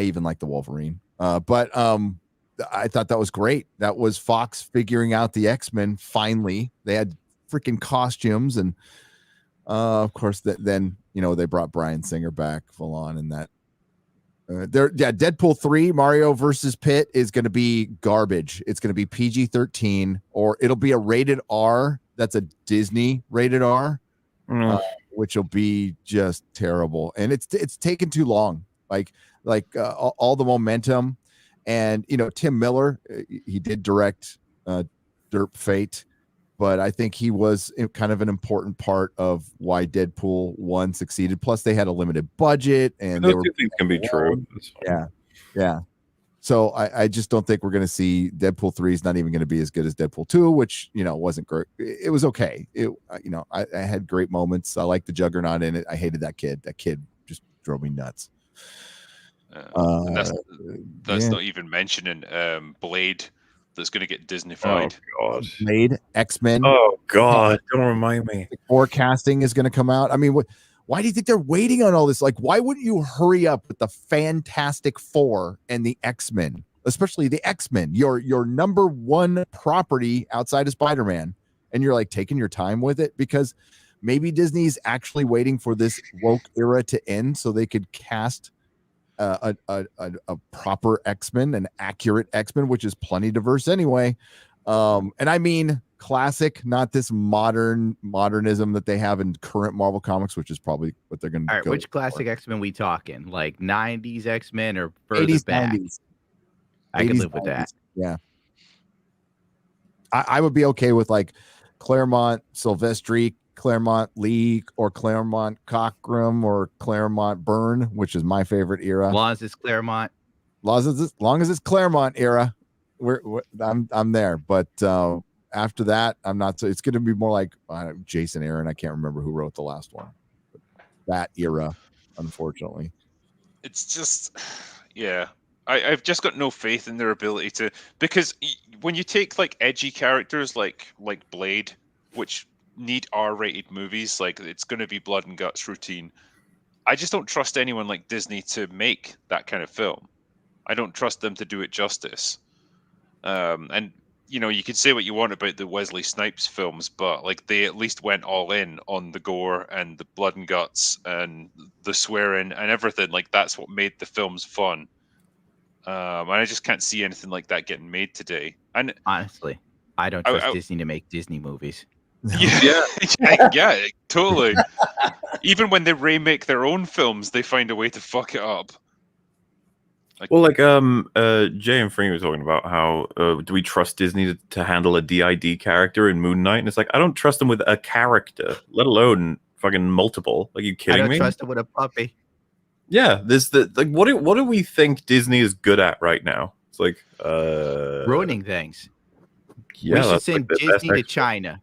even like the Wolverine, but I thought that was great. That was Fox figuring out the X-Men. Finally, they had freaking costumes, and of course then they brought Bryan Singer back full on, and that. Deadpool 3 Mario versus Pitt is going to be garbage. It's going to be PG-13, or it'll be a rated R. That's a Disney rated R, which will be just terrible. And it's taken too long. Like all the momentum, and Tim Miller, he did direct Derp Fate, but I think he was kind of an important part of why Deadpool 1 succeeded. Plus, they had a limited budget, and those two things can be true. Yeah. So I just don't think we're going to see Deadpool 3 is not even going to be as good as Deadpool 2, which wasn't great. It was okay. I had great moments. I liked the Juggernaut in it. I hated that kid. That kid just drove me nuts. And that's not even mentioning Blade. That's going to get Disney-fied. Oh God! Blade, X-Men. Oh God! Don't remind me. Forecasting is going to come out. I mean, why do you think they're waiting on all this? Like, why wouldn't you hurry up with the Fantastic Four and the X-Men, especially the X-Men, your number one property outside of Spider-Man, and you're like taking your time with it? Because maybe Disney's actually waiting for this woke era to end so they could cast a proper X-Men, an accurate X-Men, which is plenty diverse anyway. And I mean classic, not this modernism that they have in current Marvel comics, which is probably what they're going to. All right, which classic X-Men we talking? Like 90s X-Men or further 80s, back? 90s. I can 80s, live with 90s. that. Yeah, I would be okay with like Claremont Silvestri, Claremont Lee, or Claremont Cockrum, or Claremont Byrne, which is my favorite era. As long as it's Claremont. Long as it's Claremont era, I'm there. But after that, I'm not. So it's going to be more like Jason Aaron. I can't remember who wrote the last one. That era, unfortunately. It's just, yeah. I've just got no faith in their ability to, because when you take like edgy characters like Blade, which need R-rated movies, like it's going to be blood and guts routine. I just don't trust anyone like Disney to make that kind of film. I don't trust them to do it justice. And you can say what you want about the Wesley Snipes films, but like they at least went all in on the gore and the blood and guts and the swearing and everything. Like that's what made the films fun. And I just can't see anything like that getting made today. And honestly, I don't trust Disney to make Disney movies. Yeah, totally. Even when they remake their own films, they find a way to fuck it up. Jay and Free was talking about how do we trust Disney to handle a DID character in Moon Knight? And it's like, I don't trust them with a character, let alone fucking multiple. Like, you kidding me? I don't trust them with a puppy. Yeah, what do we think Disney is good at right now? It's like ruining things. Yeah, we should send Disney to China.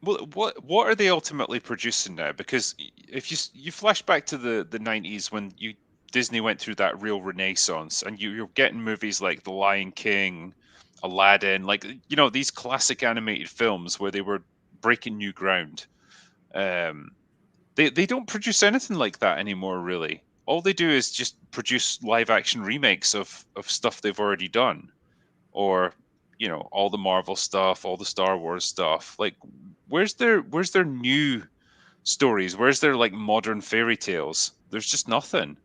Well, what are they ultimately producing now? Because if you flash back to the 90s when Disney went through that real renaissance, and you're getting movies like The Lion King, Aladdin, like these classic animated films where they were breaking new ground. They don't produce anything like that anymore, really. All they do is just produce live action remakes of stuff they've already done, or all the Marvel stuff, all the Star Wars stuff. Like, where's their new stories? Where's their like modern fairy tales? There's just nothing.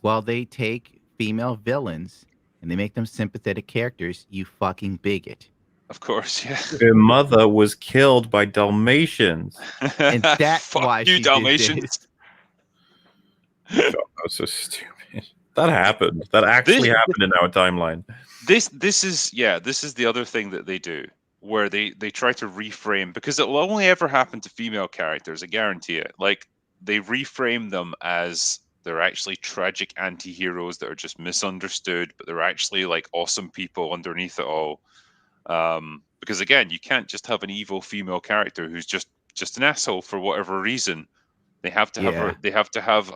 Well, they take female villains and they make them sympathetic characters. You fucking bigot. Of course, yeah. Her mother was killed by Dalmatians. And that's Fuck why you, she did Dalmatians. God, that's so stupid. That happened. That actually happened in our timeline. This is the other thing that they do, where they try to reframe, because it will only ever happen to female characters, I guarantee it. Like, they reframe them as they're actually tragic anti-heroes that are just misunderstood, but they're actually like awesome people underneath it all. Because again, you can't just have an evil female character who's just an asshole for whatever reason. They have to have Yeah. they have to have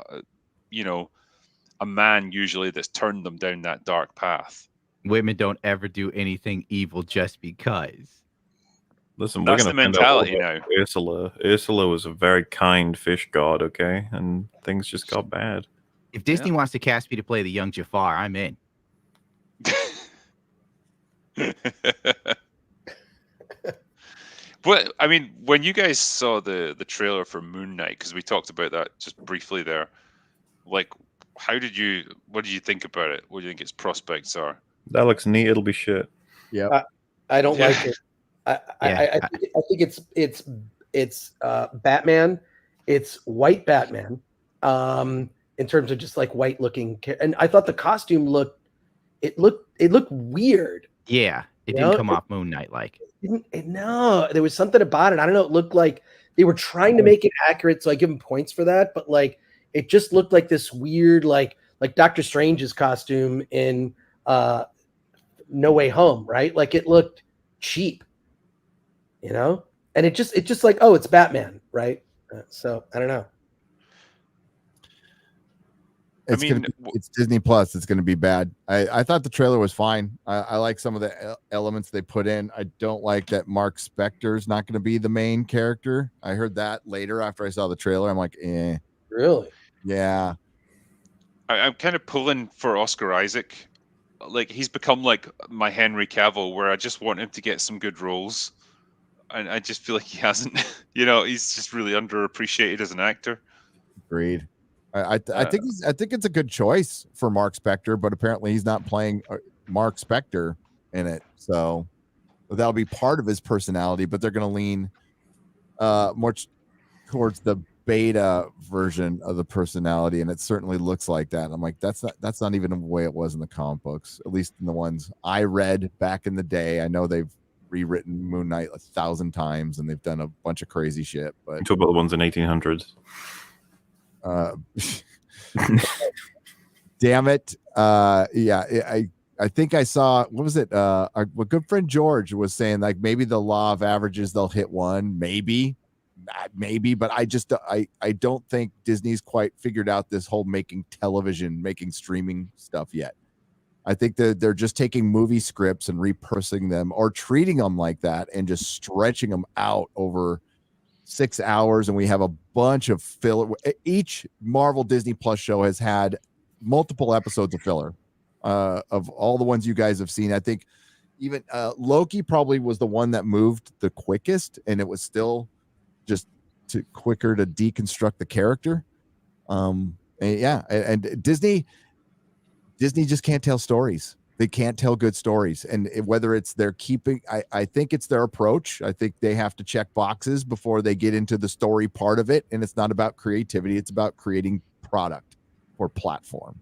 you know, a man usually that's turned them down that dark path. Women don't ever do anything evil just because. Listen, That's we're the going to find out all mentality about now. Ursula. Ursula was a very kind fish god, okay? And things just got bad. If Disney wants to cast me to play the young Jafar, I'm in. But I mean, when you guys saw the trailer for Moon Knight, because we talked about that just briefly there, like, what did you think about it? What do you think its prospects are? That looks neat. It'll be shit. Yeah. I don't Yeah. like it. I think it's Batman. It's white Batman. In terms of just like white looking, and I thought the costume looked weird. Yeah, it You didn't know, come off Moon Knight like. No, there was something about it. I don't know. It looked like they were trying to make it accurate, so I give them points for that. But like, it just looked like this weird, like Doctor Strange's costume in No Way Home, right? Like, it looked cheap, you know. And it just like, oh, it's Batman, right? So I don't know. It's Disney Plus. It's going to be bad. I thought the trailer was fine. I like some of the elements they put in. I don't like that Mark Spector's not going to be the main character. I heard that later after I saw the trailer. I'm like, eh. Really? Yeah. I'm kind of pulling for Oscar Isaac. Like, he's become like my Henry Cavill, where I just want him to get some good roles, and I just feel like he hasn't. You know, he's just really underappreciated as an actor. Agreed. I think it's a good choice for Mark Spector, but apparently he's not playing Mark Spector in it, so that'll be part of his personality. But they're going to lean more towards the beta version of the personality, and it certainly looks like that. I'm like, that's not even the way it was in the comic books, at least in the ones I read back in the day. I know they've rewritten Moon Knight 1,000 times, and they've done a bunch of crazy shit. But Talk about the ones in 1800s. Damn it. I think I saw, what was it? Our good friend George was saying, like, maybe the law of averages, they'll hit one, maybe, but I don't think Disney's quite figured out this whole making streaming stuff yet. I think they're just taking movie scripts and repurposing them, or treating them like that and just stretching them out over 6 hours, and we have a bunch of filler. Each Marvel Disney Plus show has had multiple episodes of filler, of all the ones you guys have seen. I think even Loki probably was the one that moved the quickest, and it was still just quicker to deconstruct the character. And Disney just can't tell stories. They can't tell good stories. And whether it's they're keeping, I think it's their approach. I think they have to check boxes before they get into the story part of it. And it's not about creativity. It's about creating product or platform.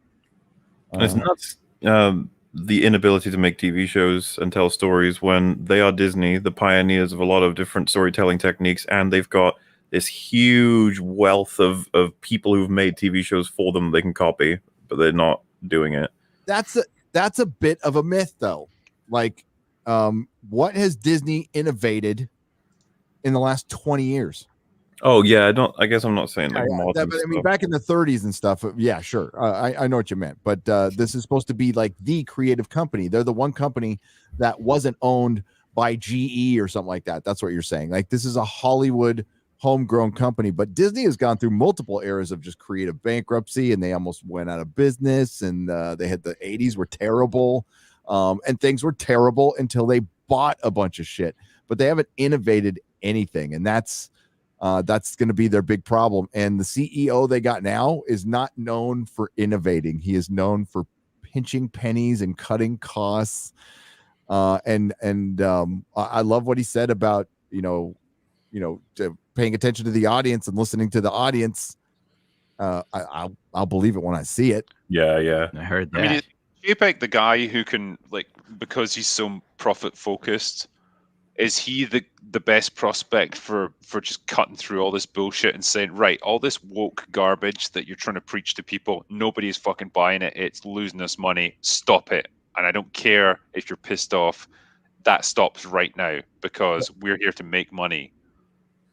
It's nuts. The inability to make TV shows and tell stories when they are Disney, the pioneers of a lot of different storytelling techniques. And they've got this huge wealth of people who've made TV shows for them they can copy, but they're not doing it. That's a bit of a myth, though. Like, what has Disney innovated in the last 20 years? Oh yeah, I guess I'm not saying like modern but I mean, stuff. back in the 30s and stuff. Yeah, sure. I know what you meant, but this is supposed to be like the creative company. They're the one company that wasn't owned by GE or something like that. That's what you're saying. Like, this is a Hollywood homegrown company, but Disney has gone through multiple eras of just creative bankruptcy, and they almost went out of business, and they had the 80s were terrible, and things were terrible until they bought a bunch of shit, but they haven't innovated anything, and that's going to be their big problem. And the CEO they got now is not known for innovating. He is known for pinching pennies and cutting costs. I love what he said about paying attention to the audience and listening to the audience. I'll believe it when I see it. Yeah. I heard that. I mean, if you pick the guy who can, like, because he's so profit focused, is he the best prospect for just cutting through all this bullshit and saying, right, all this woke garbage that you're trying to preach to people, nobody's fucking buying it. It's losing us money. Stop it. And I don't care if you're pissed off. That stops right now because we're here to make money.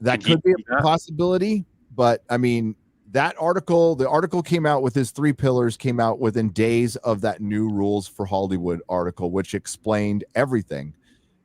That could be a possibility, but I mean, the article came out with his 3 pillars, came out within days of that new rules for Hollywood article, which explained everything.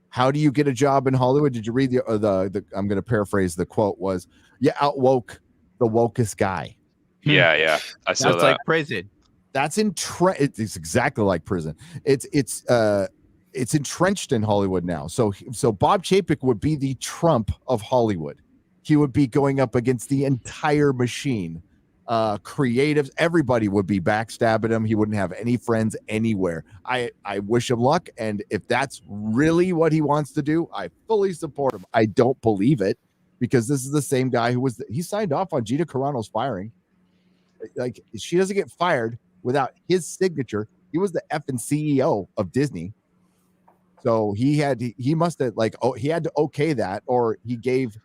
How do you get a job in Hollywood? Did you read the I'm going to paraphrase the quote was, you outwoke the wokest guy. Yeah. I saw That's that. like prison. That's it's exactly like prison. It's entrenched in Hollywood now. So Bob Chapek would be the Trump of Hollywood. He would be going up against the entire machine. Creatives, everybody would be backstabbing him. He wouldn't have any friends anywhere. I wish him luck. And if that's really what he wants to do, I fully support him. I don't believe it because this is the same guy he signed off on Gina Carano's firing. Like, she doesn't get fired without his signature. He was the effing CEO of Disney. So he must have he had to okay that, or he gave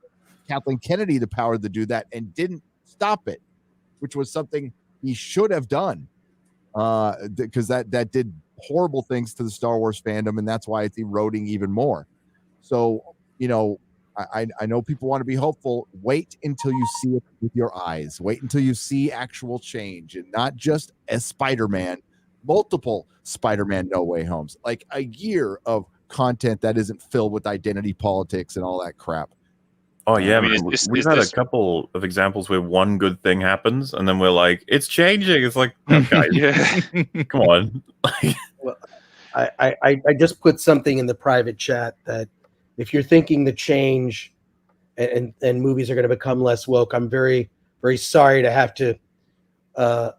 Kathleen Kennedy the power to do that and didn't stop it, which was something he should have done, because that did horrible things to the Star Wars fandom, and that's why it's eroding even more. So, I know people want to be hopeful. Wait until you see it with your eyes. Wait until you see actual change, and not just a Spider-Man, multiple Spider-Man No Way Homes, like a year of content that isn't filled with identity politics and all that crap. Oh yeah, I mean, man. We've had a couple of examples where one good thing happens, and then we're like, "It's changing." It's like, oh, guys, Yeah. come on. Well, I just put something in the private chat that if you're thinking the change and movies are going to become less woke, I'm very, very sorry to have to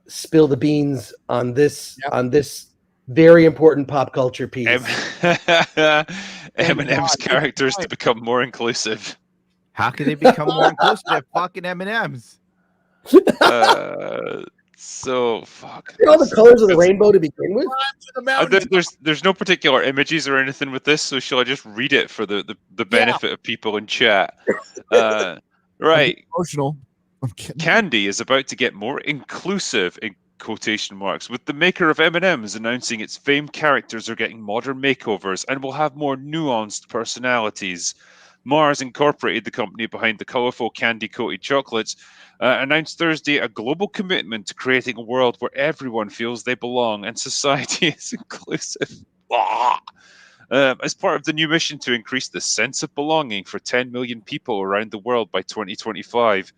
spill the beans on this very important pop culture piece. Eminem's characters to become more inclusive. How can they become more inclusive? They're fucking M&Ms. So fuck. All the colors of the rainbow to begin with. There's no particular images or anything with this, so shall I just read it for the benefit of people in chat? Right. Emotional. I'm kidding. Candy is about to get more inclusive in quotation marks, with the maker of M&M's announcing its famed characters are getting modern makeovers and will have more nuanced personalities. Mars Incorporated, the company behind the colorful candy-coated chocolates, announced Thursday a global commitment to creating a world where everyone feels they belong and society is inclusive. As part of the new mission to increase the sense of belonging for 10 million people around the world by 2025.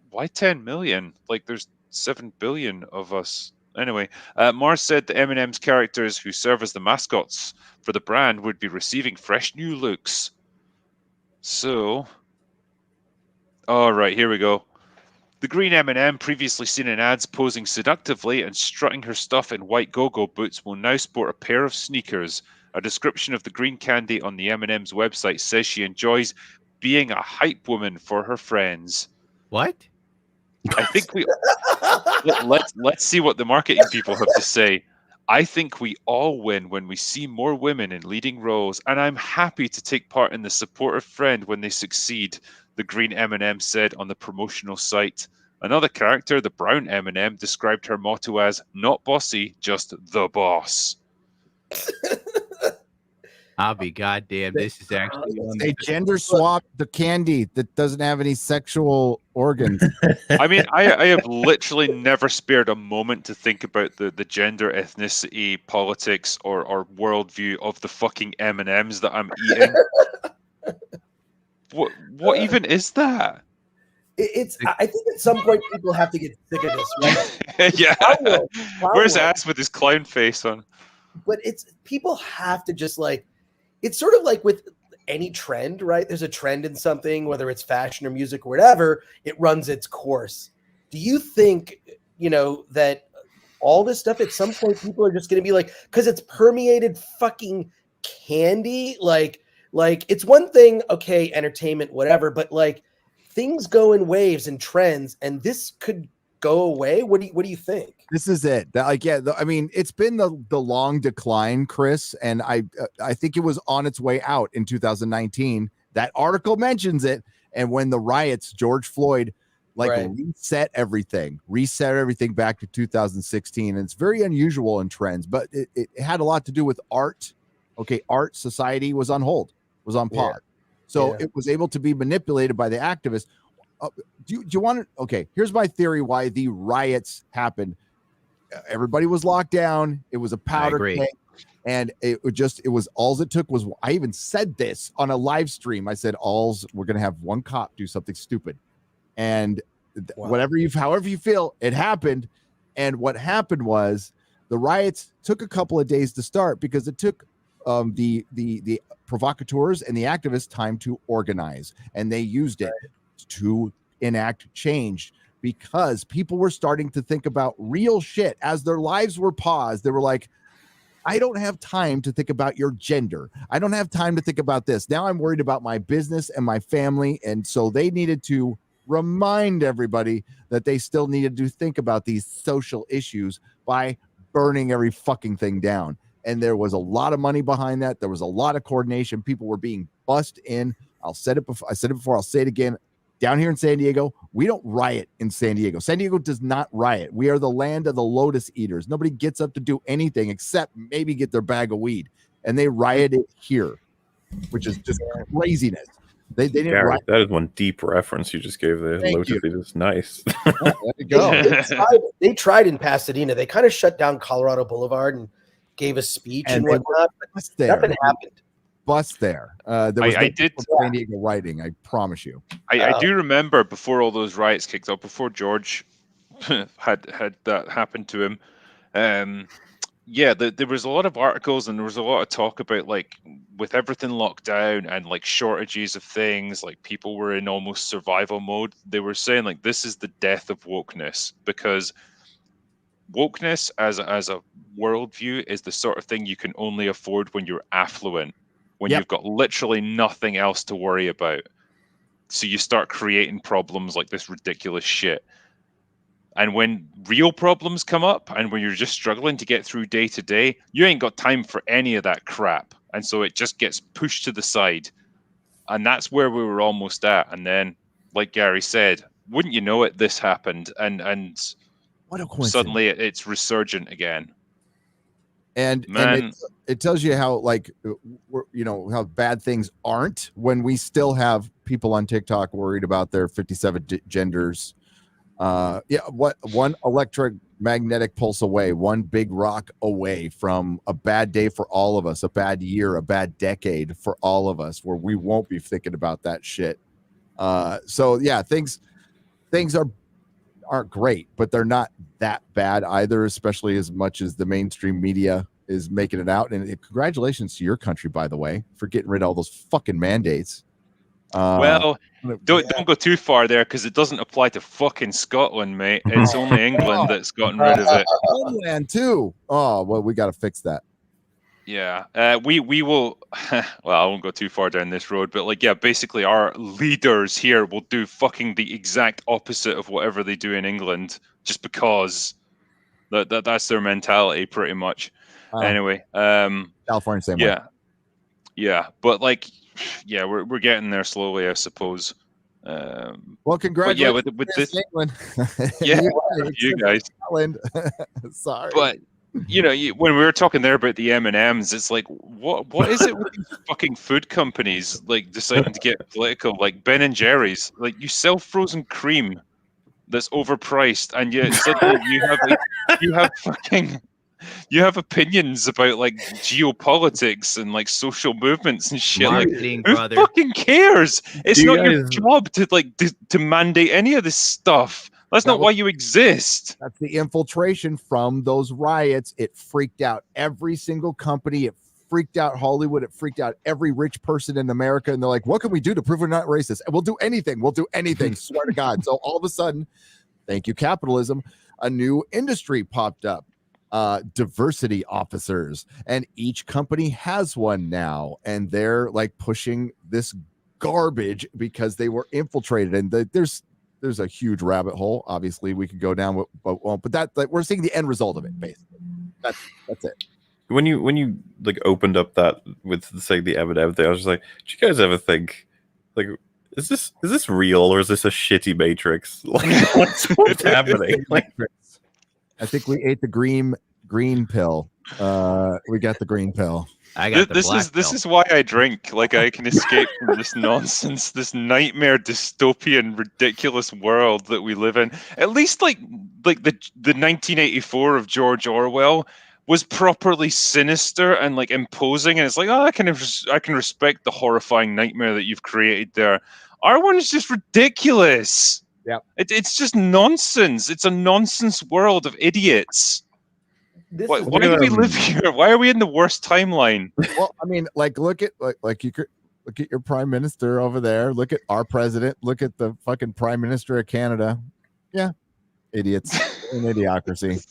Why 10 million? Like, there's 7 billion of us. Anyway, Mars said the M&M's characters who serve as the mascots for the brand would be receiving fresh new looks. So, all right, here we go. The green M&M, previously seen in ads posing seductively and strutting her stuff in white go-go boots, will now sport a pair of sneakers. A description of the green candy on the M&M's website says she enjoys being a hype woman for her friends. What? I think let's see what the marketing people have to say. I think we all win when we see more women in leading roles, and I'm happy to take part in the supportive friend when they succeed, the green M&M said on the promotional site. Another character, the brown M&M, described her motto as not bossy, just the boss. I'll be goddamn. This is actually they gender swap the candy that doesn't have any sexual organs. I mean, I have literally never spared a moment to think about the gender, ethnicity, politics, or worldview of the fucking M&Ms that I'm eating. What even is that? I think at some point people have to get sick of this, right? Yeah. Power Where's will. ass with his clown face on? But people have to just it's sort of like with any trend, right? There's a trend in something, whether it's fashion or music or whatever, it runs its course. Do you think, that all this stuff at some point people are just going to be like, because it's permeated fucking candy. Like it's one thing, okay, entertainment, whatever, but like things go in waves and trends, and this could go away. What do you think? This is it. I mean, it's been the long decline, Chris, and I think it was on its way out in 2019. That article mentions it, and when the riots, George Floyd, reset everything back to 2016, and it's very unusual in trends, but it had a lot to do with art. Okay, art society was on hold, was on pause, so it was able to be manipulated by the activists. Do you want to? Okay, here's my theory why the riots happened. Everybody was locked down. It was a powder keg, and it was all it took was. I even said this on a live stream. I said, we're gonna have one cop do something stupid, and however you feel, it happened. And what happened was the riots took a couple of days to start because it took the provocateurs and the activists time to organize, and they used it to enact change because people were starting to think about real shit as their lives were paused. They were like, I don't have time to think about your gender. I don't have time to think about this. Now I'm worried about my business and my family. And so they needed to remind everybody that they still needed to think about these social issues by burning every fucking thing down. And there was a lot of money behind that. There was a lot of coordination. People were being bussed in. I said it before. I'll say it again. Down here in San Diego, we don't riot in San Diego. San Diego does not riot. We are the land of the lotus eaters. Nobody gets up to do anything except maybe get their bag of weed. And they rioted here, which is just craziness. They didn't riot. That is one deep reference you just gave there. Lotus eaters. Nice. There you go. They tried in Pasadena. They kind of shut down Colorado Boulevard and gave a speech and whatnot. But nothing happened. Bus there. There was I did San Diego writing. I promise you. I do remember before all those riots kicked off, before George had that happen to him. There was a lot of articles and there was a lot of talk about like with everything locked down and like shortages of things, like people were in almost survival mode. They were saying like this is the death of wokeness, because wokeness as a worldview is the sort of thing you can only afford when you're affluent. When you've got literally nothing else to worry about. So you start creating problems like this ridiculous shit. And when real problems come up and when you're just struggling to get through day to day, you ain't got time for any of that crap. And so it just gets pushed to the side. And that's where we were almost at. And then, like Gary said, wouldn't you know it, this happened. And what a coincidence. Suddenly it's resurgent again. And it tells you how how bad things aren't when we still have people on TikTok worried about their 57 genders. What one electromagnetic pulse away, one big rock away from a bad day for all of us, a bad year, a bad decade for all of us, where we won't be thinking about that shit. Things aren't great, but they're not that bad either, especially as much as the mainstream media is making it out. And congratulations to your country, by the way, for getting rid of all those fucking mandates. Don't go too far there, because it doesn't apply to fucking Scotland, mate. It's only England that's gotten rid of it. Homeland too. Oh well, we got to fix that. Yeah, we will. Well, I won't go too far down this road, but basically, our leaders here will do fucking the exact opposite of whatever they do in England, just because that's their mentality, pretty much. Anyway, California same way. Yeah, but we're getting there slowly, I suppose. Well, congratulations. With this, England. you guys. Sorry, but. When we were talking there about the M&Ms, it's like, what is it with these fucking food companies deciding to get political? Like Ben and Jerry's, you sell frozen cream that's overpriced, and yet suddenly you have opinions about geopolitics and social movements and shit. Marketing, who brother. Fucking cares? It's not your job to mandate any of this stuff. That's not why you exist. That's the infiltration from those riots. It freaked out every single company. It freaked out Hollywood. It freaked out every rich person in America. And they're like, what can we do to prove we're not racist? And we'll do anything. Swear to God. So all of a sudden, thank you, capitalism, a new industry popped up. diversity officers, and each company has one now, and they're like pushing this garbage because they were infiltrated. And there's a huge rabbit hole. Obviously, we could go down, but that we're seeing the end result of it. Basically, that's it. When you like opened up that with say the evidence thing, I was just like, did you guys ever think like is this real or is this a shitty Matrix? Like what's happening? Like, I think we ate the green pill. We got the green pill. I got the black pill. This is why I drink. Like I can escape from this nonsense, this nightmare, dystopian, ridiculous world that we live in. At least like the 1984 of George Orwell was properly sinister and like imposing, and it's like, oh, I can respect the horrifying nightmare that you've created there. Our one is just ridiculous. Yeah, it's just nonsense. It's a nonsense world of idiots. Why do we live here? Why are we in the worst timeline? Well, I mean, like look at your prime minister over there. Look at our president. Look at the fucking prime minister of Canada. Yeah, idiots. An idiocracy.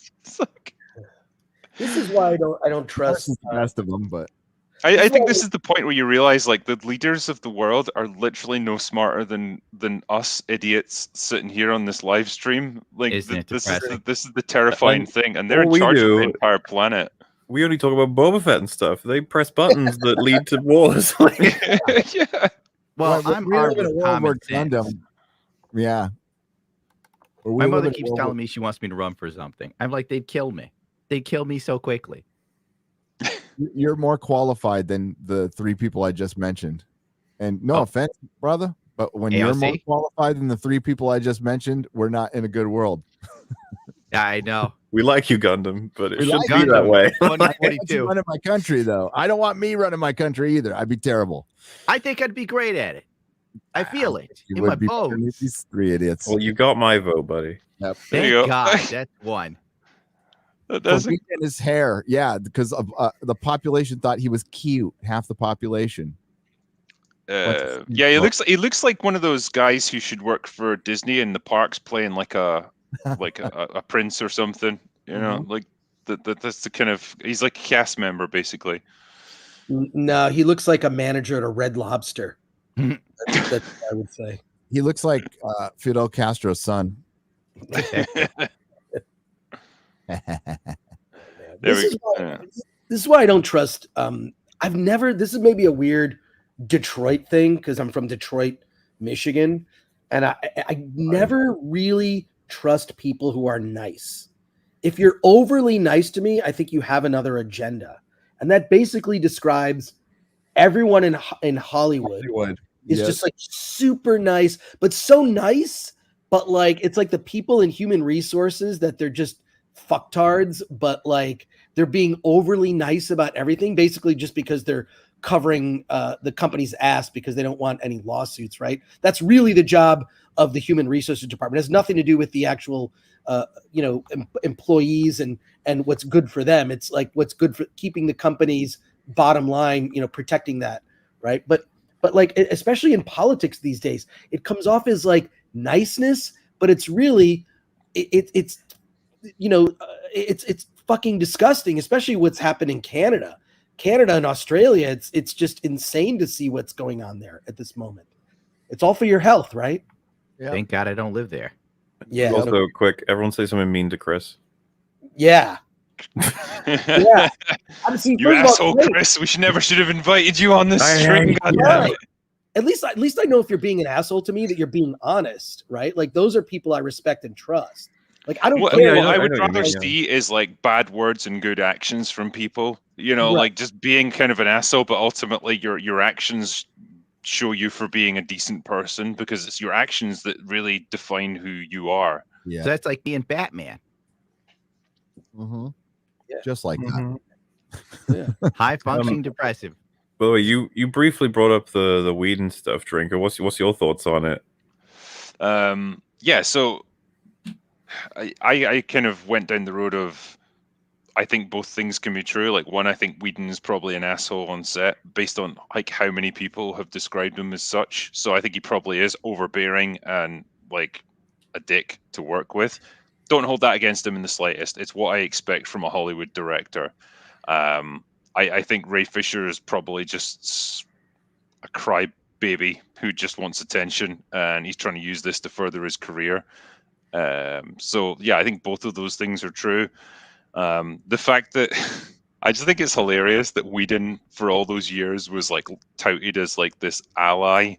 This is why I don't trust the rest of them, but I think this is the point where you realize like the leaders of the world are literally no smarter than us idiots sitting here on this live stream. Like this is the terrifying thing, and they're in charge of the entire planet. We only talk about Boba Fett and stuff. They press buttons that lead to wars. Yeah. Well, I'm armed with common sense. Yeah. My mother keeps telling me she wants me to run for something. I'm like, they'd kill me. They'd kill me so quickly. You're more qualified than the three people I just mentioned. And no offense, brother, but when you're more qualified than the three people I just mentioned, we're not in a good world. Yeah, I know. We like you, Gundam, but it shouldn't like be that way. I want you running my country, though. I don't want me running my country either. I'd be terrible. I think I'd be great at it. I feel it in my bones. These three idiots. Well, you got my vote, buddy. Yep. Thank God, that's one. In his hair, yeah, because of the population thought he was cute. Half the population. Yeah, he looks like one of those guys who should work for Disney in the parks, playing like a prince or something. You know, like that's the kind of, he's like a cast member basically. No, he looks like a manager at a Red Lobster. That's what I would say. He looks like Fidel Castro's son. This is why I don't trust. This is maybe a weird Detroit thing because I'm from Detroit, Michigan, and I never really trust people who are nice. If you're overly nice to me, I think you have another agenda, and that basically describes everyone in Hollywood. Is just like super nice, but so nice, but like it's like the people in human resources that they're just fucktards, but like they're being overly nice about everything, basically just because they're covering the company's ass because they don't want any lawsuits, right? That's really the job of the human resources department. It has nothing to do with the actual employees and what's good for them. It's like what's good for keeping the company's bottom line, protecting that, right? But like especially in politics these days, it comes off as like niceness, but it's really it's fucking disgusting, especially what's happened in Canada and Australia. It's just insane to see what's going on there at this moment. It's all for your health, right? Yeah. Thank God I don't live there. Yeah. Also, quick, everyone say something mean to Chris. Yeah. Yeah. You asshole, Chris. We should have invited you on this stream. Right. At least I know if you're being an asshole to me that you're being honest, right? Like those are people I respect and trust. Like I don't care. What I would rather see is like bad words and good actions from people. Like just being kind of an asshole, but ultimately your actions show you for being a decent person because it's your actions that really define who you are. Yeah. So that's like being Batman. Mm-hmm. Yeah. Just like that. Yeah. High functioning depressive. By the way, you briefly brought up the Whedon stuff, Drinker. What's your thoughts on it? So I kind of went down the road of I think both things can be true. Like one, I think Whedon is probably an asshole on set based on like how many people have described him as such. So I think he probably is overbearing and like a dick to work with. don't hold that against him in the slightest. It's what I expect from a Hollywood director. I think Ray Fisher is probably just a crybaby who just wants attention, and he's trying to use this to further his career. So yeah, I think both of those things are true. The fact that I just think it's hilarious that Whedon for all those years was like touted as like this ally,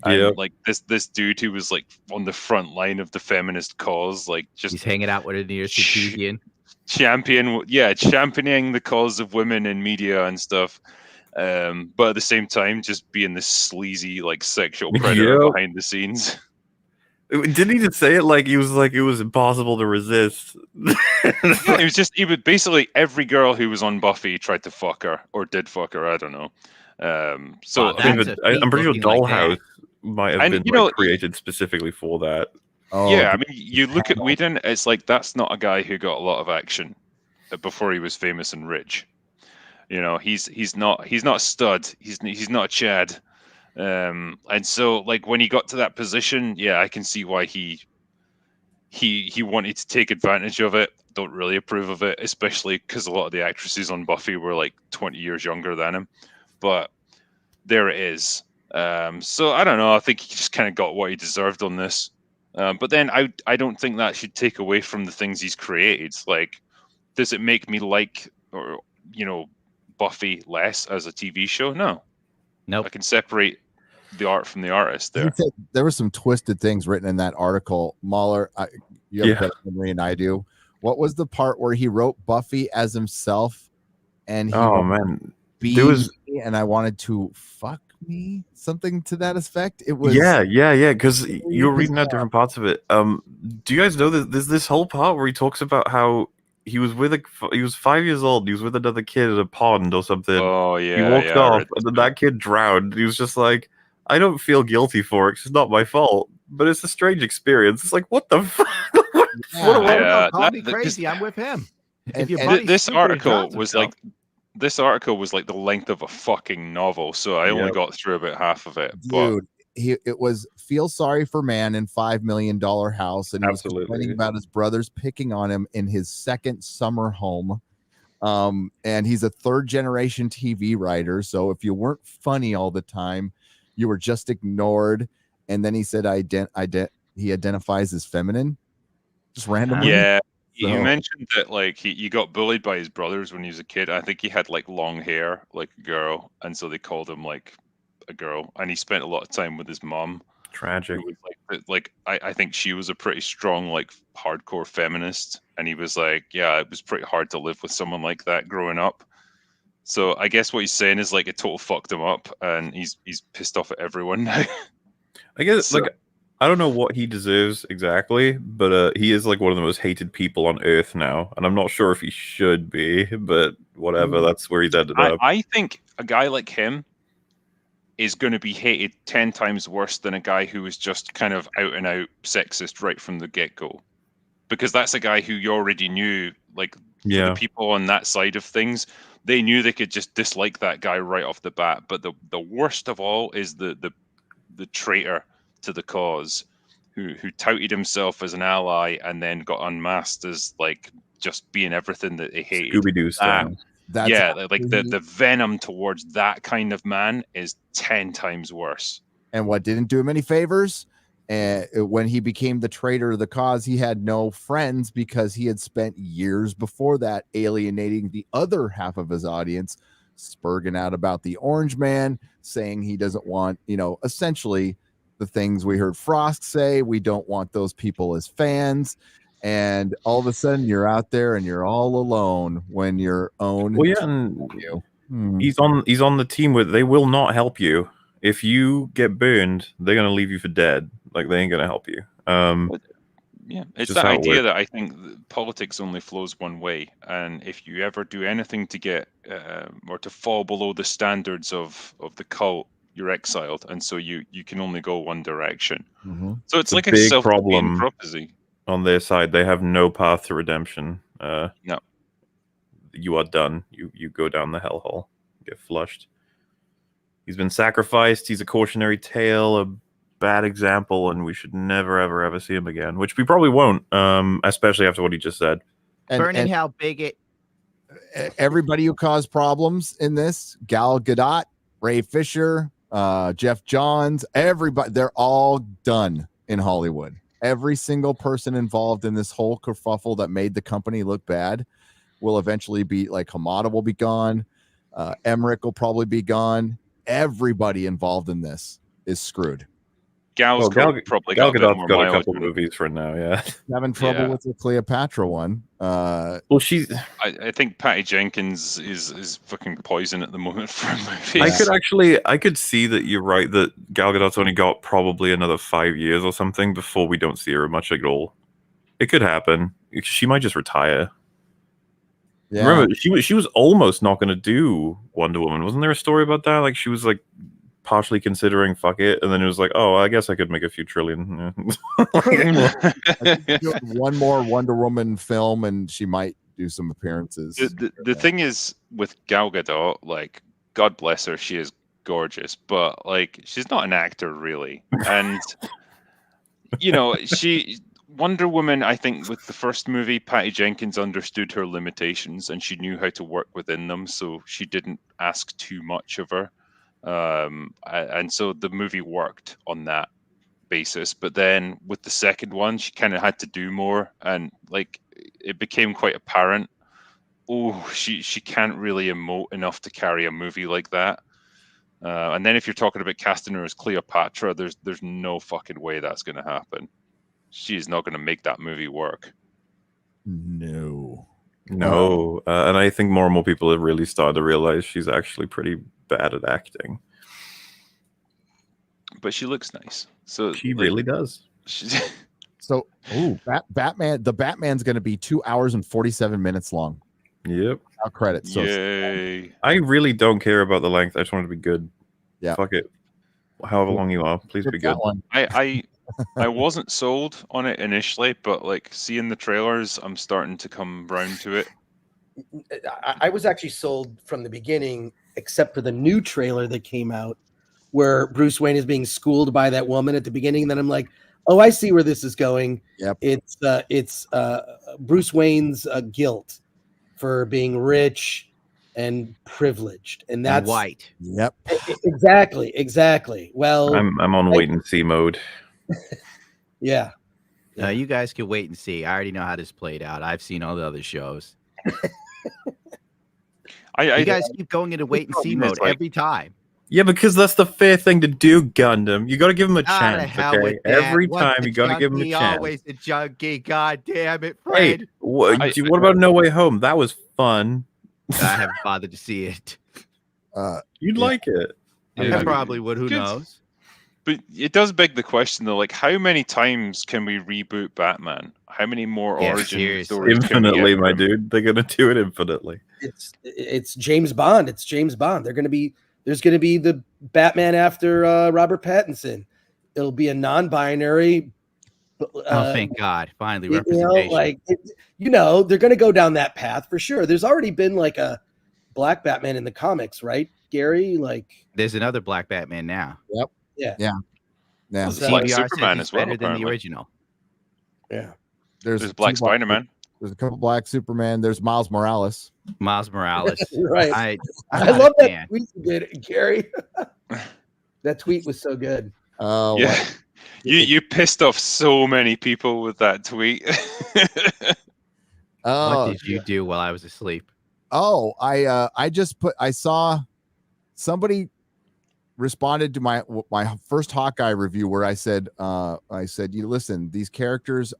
and like this dude who was like on the front line of the feminist cause, like just He's hanging out with a near championing the cause of women in media and stuff. But at the same time, just being this sleazy like sexual predator behind the scenes. Didn't he just say it like it was impossible to resist? Yeah, he would basically every girl who was on Buffy tried to fuck her or did fuck her. I don't know. So I'm pretty sure Dollhouse might have been created specifically for that. Yeah, I mean, you look at Whedon, it's like that's not a guy who got a lot of action before he was famous and rich. You know, he's not a stud. He's not a Chad. And so like when he got to that position, yeah, I can see why he wanted to take advantage of it. Don't really approve of it, especially because a lot of the actresses on Buffy were like 20 years younger than him. But there it is. So I don't know. I think he just kind of got what he deserved on this. But then I don't think that should take away from the things he's created. Like, does it make me like or Buffy less as a TV show? No. Nope. I can separate the art from the artist there. There were some twisted things written in that article. Mahler, you have better memory than I do. What was the part where he wrote Buffy as himself? And he and I wanted to fuck me, something to that effect. It was because you were reading out different parts of it. Do you guys know that there's this whole part where he talks about how he was 5 years old, he was with another kid at a pond or something. Oh yeah, he walked off and then that kid drowned. He was just like, I don't feel guilty for it, it's not my fault, but it's a strange experience. It's like, what the fuck? Call me crazy, I'm with him. This article was like the length of a fucking novel, so I only got through about half of it. Dude, it was Feel Sorry for Man in $5 million House, and he was complaining about his brothers picking on him in his second summer home. And he's a third generation TV writer, so if you weren't funny all the time, you were just ignored. And then he said he identifies as feminine, just randomly. Yeah. So. You mentioned that like he got bullied by his brothers when he was a kid. I think he had like long hair like a girl, and so they called him like a girl. And he spent a lot of time with his mom. Tragic. Who was I think she was a pretty strong like hardcore feminist, and he was like, yeah, it was pretty hard to live with someone like that growing up. So I guess what he's saying is like it total fucked him up, and he's pissed off at everyone now. I guess like I don't know what he deserves exactly, but he is like one of the most hated people on Earth now, and I'm not sure if he should be, but whatever. That's where he's ended up. I think a guy like him is going to be hated 10 times worse than a guy who is just kind of out and out sexist right from the get-go, because that's a guy who you already knew. Like the people on that side of things, they knew they could just dislike that guy right off the bat. But the worst of all is the traitor to the cause, who touted himself as an ally and then got unmasked as like just being everything that they hated. Scooby-Doo style. The venom towards that kind of man is 10 times worse. And what didn't do him any favors, when he became the traitor of the cause, he had no friends because he had spent years before that alienating the other half of his audience, spurging out about the Orange Man, saying he doesn't want, essentially the things we heard Frost say. We don't want those people as fans. And all of a sudden you're out there and you're all alone when your own. Well, yeah, and he's on the team where they will not help you. If you get burned, they're gonna leave you for dead. Like they ain't gonna help you. It's that idea that I think politics only flows one way, and if you ever do anything to get or to fall below the standards of the cult, you're exiled, and so you can only go one direction. So it's like a big self-fulfilling prophecy. On their side, they have no path to redemption. No, you are done. You go down the hellhole, get flushed. He's been sacrificed. He's a cautionary tale, a bad example, and we should never, ever see him again. Which we probably won't, especially after what he just said. Burning how big it. Everybody who caused problems in this, Gal Gadot, Ray Fisher, Jeff Johns, everybody, they're all done in Hollywood. Every single person involved in this whole kerfuffle that made the company look bad will eventually be like Hamada will be gone. Emmerich will probably be gone. Everybody involved in this is screwed. Gal Gadot's got a couple movies for now, yeah. Having trouble with the Cleopatra one. Well, she's. I think Patty Jenkins is fucking poison at the moment for movies. I could see that you're right that Gal Gadot's only got probably another 5 years or something before we don't see her much at all. It could happen. She might just retire. Yeah. Remember, she was almost not going to do Wonder Woman. Wasn't there a story about that? Like she was like partially considering fuck it, and then it was like, oh, I guess I could make a few trillion. One more Wonder Woman film, and she might do some appearances. The thing is with Gal Gadot, like, God bless her, she is gorgeous, but like she's not an actor really, and Wonder Woman, I think with the first movie, Patty Jenkins understood her limitations and she knew how to work within them, so she didn't ask too much of her. And so the movie worked on that basis, but then with the second one she kind of had to do more, and like it became quite apparent, she can't really emote enough to carry a movie like that. And then if you're talking about casting her as Cleopatra, there's no fucking way that's going to happen. She's not going to make that movie work. No. And I think more and more people have really started to realize she's actually pretty bad at acting. But she looks nice. So she really does. So, Batman. The Batman's going to be 2 hours and 47 minutes long. Yep. Without credits. So yay! I really don't care about the length. I just want it to be good. Yeah. Fuck it. However long you are, please be good. I wasn't sold on it initially, but like seeing the trailers, I'm starting to come round to it. I was actually sold from the beginning, except for the new trailer that came out where Bruce Wayne is being schooled by that woman at the beginning. Then I'm like, oh, I see where this is going. Yep. It's Bruce Wayne's guilt for being rich and privileged, and that's white. Yep. Exactly. Well, I'm on wait and see mode. Yeah. You guys can wait and see. I already know how this played out. I've seen all the other shows. You guys keep going into wait and see mode every time. Yeah, because that's the fair thing to do, Gundam. You got to give him a chance. Okay? Every time you got to give him a chance. Always the junkie. God damn it, Fred. Hey, what about No Way Home? That was fun. I haven't bothered to see it. You'd like it. I probably would. Who knows? But it does beg the question, though. Like, how many times can we reboot Batman? How many more origin stories? Infinitely, my dude. They're gonna do it infinitely. It's James Bond. It's James Bond. There's gonna be the Batman after Robert Pattinson. It'll be a non-binary. Thank God! Finally, representation. They're gonna go down that path for sure. There's already been like a black Batman in the comics, right, Gary? Like, there's another black Batman now. Yep. Yeah. Well, Black Superman as well, better than the original. Yeah. There's Black Spider-Man. There's a couple Black Superman. There's Miles Morales. Right. I love that tweet you did, Gary. That tweet was so good. Oh, yeah. You pissed off so many people with that tweet. What did you do while I was asleep? Oh, I saw somebody responded to my first Hawkeye review where I said, you listen, these characters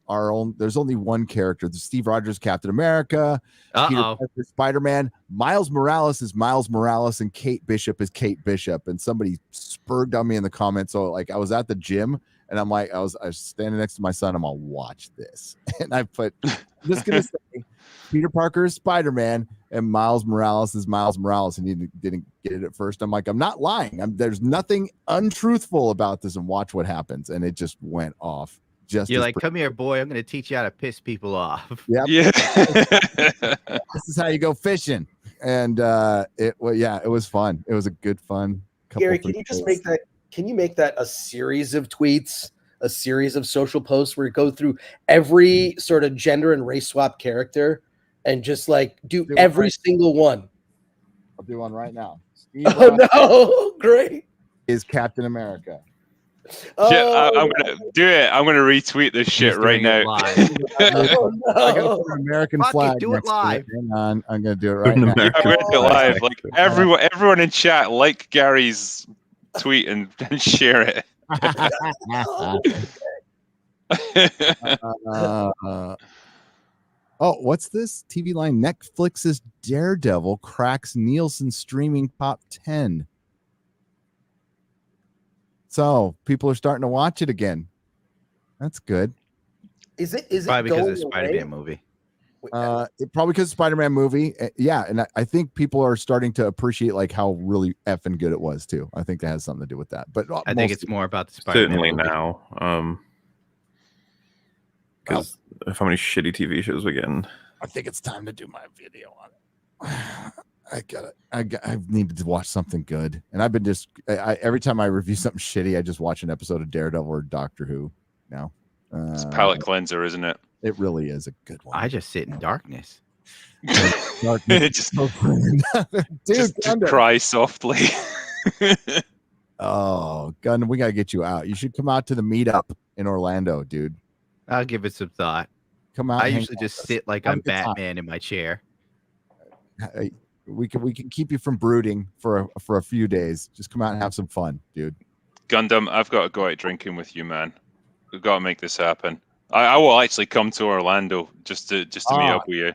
there's only one character. The Steve Rogers Captain America, Peter Parker, Spider-Man, Miles Morales is Miles Morales, and Kate Bishop is Kate Bishop. And somebody spurred on me in the comments. So like I was at the gym and I'm like, I was standing next to my son. I'm gonna watch this. And I put, I'm just gonna say Peter Parker is Spider-Man and Miles Morales is Miles Morales, and he didn't get it at first. I'm like, I'm not lying. There's nothing untruthful about this, and watch what happens. And it just went off. You're like, come here, boy. I'm going to teach you how to piss people off. Yep. Yeah. This is how you go fishing. And it was fun. It was a good fun. Gary, can you just make can you make that a series of tweets, a series of social posts where you go through every sort of gender and race swap character and just like do every single one? I'll do one right now. Steve Oh no, great. is Captain America. Yeah, I'm gonna do it. I'm gonna retweet this shit right now. Oh, no. I gotta put an American Fuck it, flag. do it next to live. Hang on, I'm gonna do it Put right an now. American I'm gonna do it flag live. Like next everyone in chat, like Gary's tweet and share it. Oh, what's this? TV line Netflix's Daredevil cracks Nielsen streaming top 10. So people are starting to watch it again. That's good. Is it Probably because going of the away? Spider-Man movie. Probably because of Spider-Man movie. Yeah, and I think people are starting to appreciate like how really effing good it was too. I think that has something to do with that. But I think it's more about the Spider-Man Certainly movie. now. Because of how many shitty TV shows we're getting. I think it's time to do my video on it. I needed to watch something good, and I've been every time I review something shitty, I just watch an episode of Daredevil or Doctor Who. Now, It's a palate cleanser, isn't it? it really is a good one. I just sit in darkness. Just Dude, just Gundam. cry softly. Oh, Gundam, we gotta get you out. You should come out to the meetup in Orlando, dude. I'll give it some thought. Come out. I hang usually out just with us. sit like Have a I'm good time. Batman in my chair. Hey, we can keep you from brooding for a few days. Just come out and have some fun, dude. Gundam, I've got to go out drinking with you, man. We've got to make this happen. I will actually come to Orlando just to meet up with you.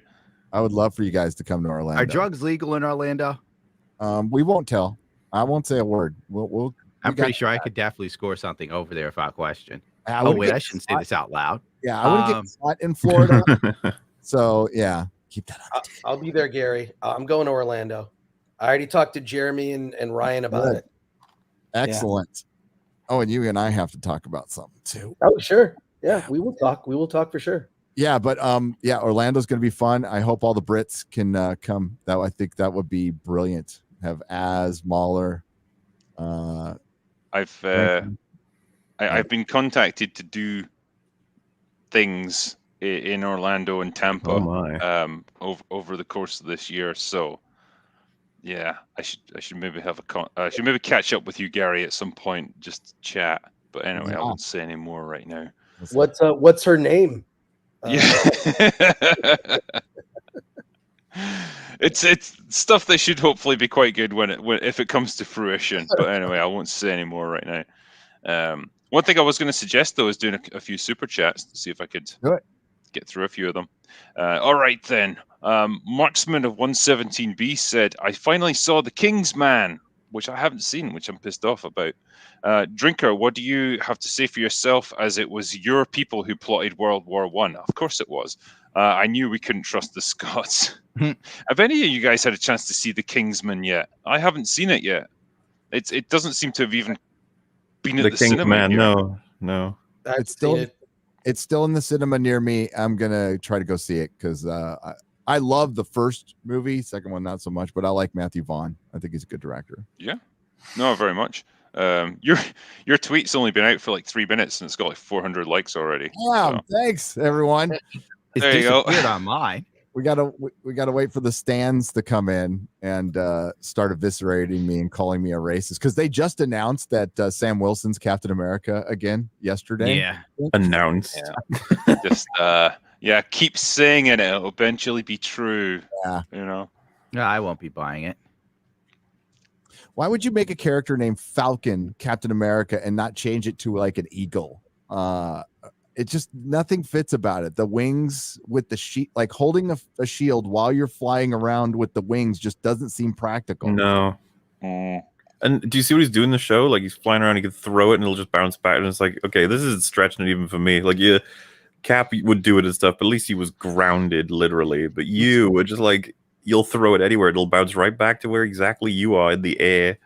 I would love for you guys to come to Orlando. Are drugs legal in Orlando? We won't tell. I won't say a word. We'll I'm pretty sure I could definitely score something over there without question. I Oh wouldn't wait, get I shouldn't say this out loud. Yeah, I wouldn't get caught in Florida. So yeah, keep that on. I'll be there, Gary. I'm going to Orlando. I already talked to Jeremy and Ryan about it. Excellent. Oh, and you and I have to talk about something too. Oh, sure. Yeah, we will talk. We will talk for sure. Yeah, but Orlando's going to be fun. I hope all the Brits can come. I think that would be brilliant. Have Az, Mahler. I've been contacted to do things in Orlando and Tampa over the course of this year. So yeah, I should maybe have I should maybe catch up with you, Gary, at some point, just chat. But anyway, I won't say any more right now. What's her name? It's stuff that should hopefully be quite good if it comes to fruition. But anyway, I won't say any more right now. One thing I was going to suggest though is doing a few super chats to see if I could get through a few of them. All right then. Marksman of 117B said, "I finally saw The King's Man, which I haven't seen, which I'm pissed off about. Drinker, what do you have to say for yourself, as it was your people who plotted World War I? Of course it was. I knew we couldn't trust the Scots. Have any of you guys had a chance to see The Kingsman yet? I haven't seen it yet. It doesn't seem to have even been at the cinema. Man, here. No. It's still in the cinema near me. I'm gonna try to go see it because I love the first movie. Second one, not so much, but I like Matthew Vaughn. I think he's a good director. Yeah, no, very much. Your tweet's only been out for like 3 minutes and it's got like 400 likes already. Yeah, so. Thanks everyone. It's there you go. disappeared on mine. We gotta wait for the stands to come in and start eviscerating me and calling me a racist because they just announced that Sam Wilson's Captain America again yesterday. Yeah, announced. Yeah. Just keep saying it. It'll eventually be true. Yeah, No, I won't be buying it. Why would you make a character named Falcon Captain America and not change it to like an eagle? It just nothing fits about it. The wings with the sheet, like holding a shield while you're flying around with the wings, just doesn't seem practical. No. And do you see what he's doing in the show? Like he's flying around, he can throw it and it'll just bounce back. And it's like, okay, this is stretching it even for me. Like Cap would do it and stuff, but at least he was grounded literally. But you were just like, you'll throw it anywhere, it'll bounce right back to where exactly you are in the air.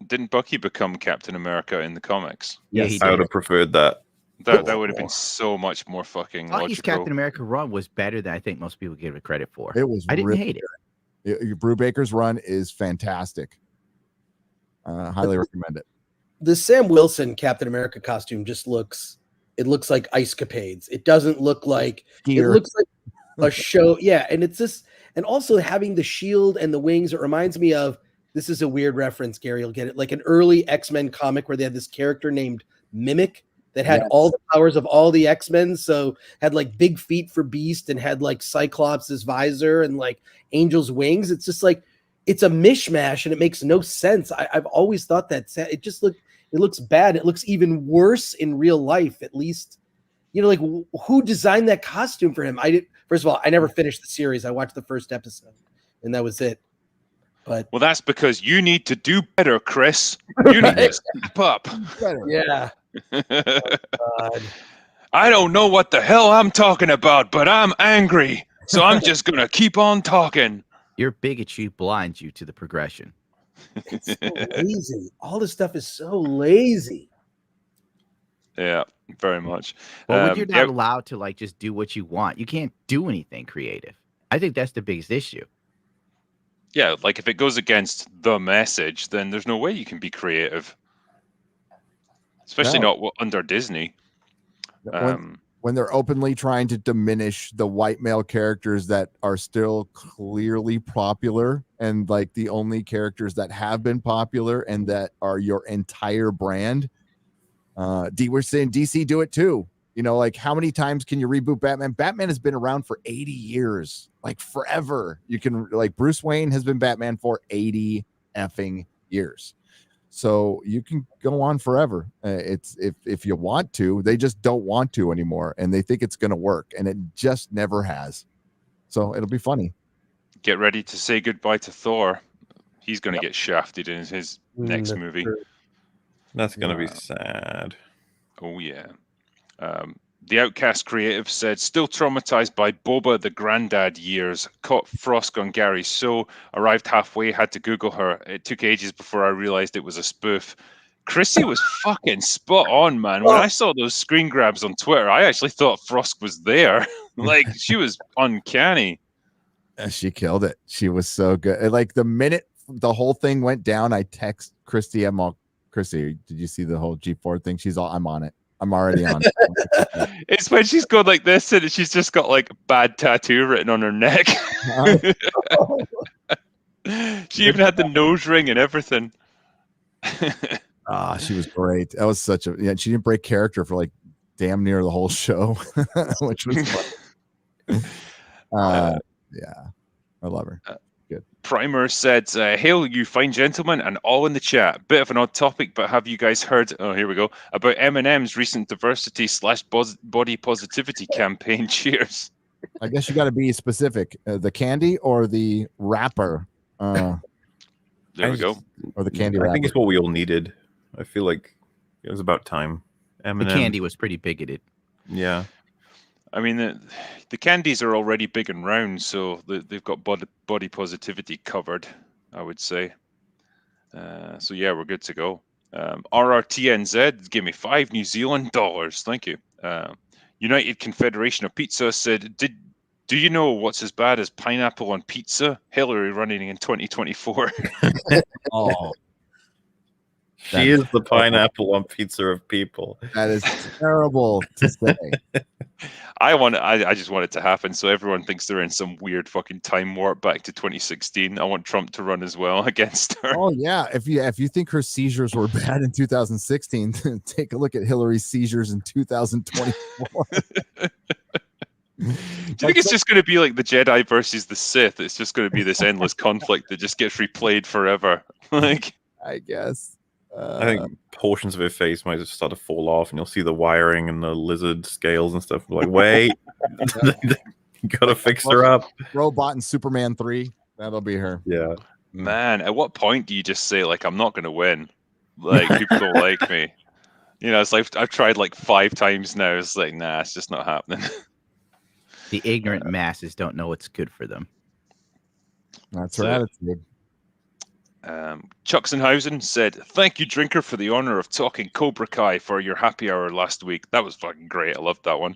Didn't Bucky become Captain America in the comics? Yeah, Yes, I would have preferred that. That would have been so much more fucking Bucky's logical. Captain America run was better than I think most people give it credit for. It was. I didn't really hate it. Brubaker's run is fantastic. Highly recommend it. The Sam Wilson Captain America costume just looks like Ice Capades. It doesn't look like Gear. It looks like a show. Yeah, and it's just, and also having the shield and the wings, it reminds me of, this is a weird reference, Gary, you'll get it, like an early X-Men comic where they had this character named Mimic that had all the powers of all the X-Men. So had like big feet for Beast and had like Cyclops' visor and like Angel's wings. It's just like, it's a mishmash and it makes no sense. I've always thought that it looks bad. It looks even worse in real life, at least. You know, like who designed that costume for him? First of all, I never finished the series. I watched the first episode and that was it. But well, that's because you need to do better, Chris. You need to step up. Yeah. Oh, I don't know what the hell I'm talking about, but I'm angry. So I'm just going to keep on talking. Your bigotry blinds you to the progression. it's so lazy. All this stuff is so lazy. Yeah, very much. Well, when you're not allowed to like just do what you want, you can't do anything creative. I think that's the biggest issue. Yeah, like if it goes against the message, then there's no way you can be creative. Especially not under Disney. When they're openly trying to diminish the white male characters that are still clearly popular and like the only characters that have been popular and that are your entire brand. We're saying DC do it too. You know, like how many times can you reboot Batman? Batman has been around for 80 years, like forever. You can like Bruce Wayne has been Batman for 80 effing years. So you can go on forever. It's if you want to, they just don't want to anymore, and they think it's going to work, and it just never has. So it'll be funny. Get ready to say goodbye to Thor. He's going to get shafted in his next movie. That's going to be sad. Oh yeah. The Outcast Creative said, still traumatized by Boba the Grandad years. Caught Frosk on Gary So, arrived halfway, had to Google her. It took ages before I realized it was a spoof. Chrissy was fucking spot on, man. When I saw those screen grabs on Twitter, I actually thought Frosk was there. Like, she was uncanny. She killed it. She was so good. Like the minute the whole thing went down, I text Christy. I'm all, Chrissy, did you see the whole G4 thing? She's all, I'm on it. I'm already on. It's when she's going like this and she's just got like bad tattoo written on her neck. She even had the nose ring and everything. She was great. That was such a she didn't break character for like damn near the whole show, which was fun. Yeah, I love her. Good. Primer said, hail you fine gentlemen and all in the chat. Bit of an odd topic, but have you guys heard, here we go, about Eminem's recent diversity/body positivity campaign? Cheers. I guess you got to be specific. The candy or the rapper? There we go. Or the candy I rapper. think it's what we all needed. I feel like it was about time. Eminem. The candy was pretty bigoted. Yeah. I mean, the candies are already big and round, so they've got body positivity covered, I would say. So yeah, we're good to go. RRTNZ, give me $5 New Zealand dollars. Thank you. United Confederation of Pizza said, do you know what's as bad as pineapple on pizza? Hillary running in 2024. Oh. She is the pineapple on pizza of people. That is terrible to say. I just want it to happen so everyone thinks they're in some weird fucking time warp back to 2016. I want Trump to run as well against her. Oh yeah, if you think her seizures were bad in 2016, take a look at Hillary's seizures in 2024. Do you think it's just going to be like the Jedi versus the Sith? It's just going to be this endless conflict that just gets replayed forever. Like, I guess. I think portions of her face might just start to fall off, and you'll see the wiring and the lizard scales and stuff. Like, wait, gotta fix her up. Robot and Superman 3. That'll be her. Yeah, man. At what point do you just say like, I'm not going to win? Like, people don't like me. You know, it's like I've tried like 5 times now. It's like, nah, it's just not happening. The ignorant masses don't know what's good for them. That's her attitude. Chucksenhausen said, thank you, Drinker, for the honor of talking Cobra Kai for your happy hour last week. That was fucking great. I loved that one.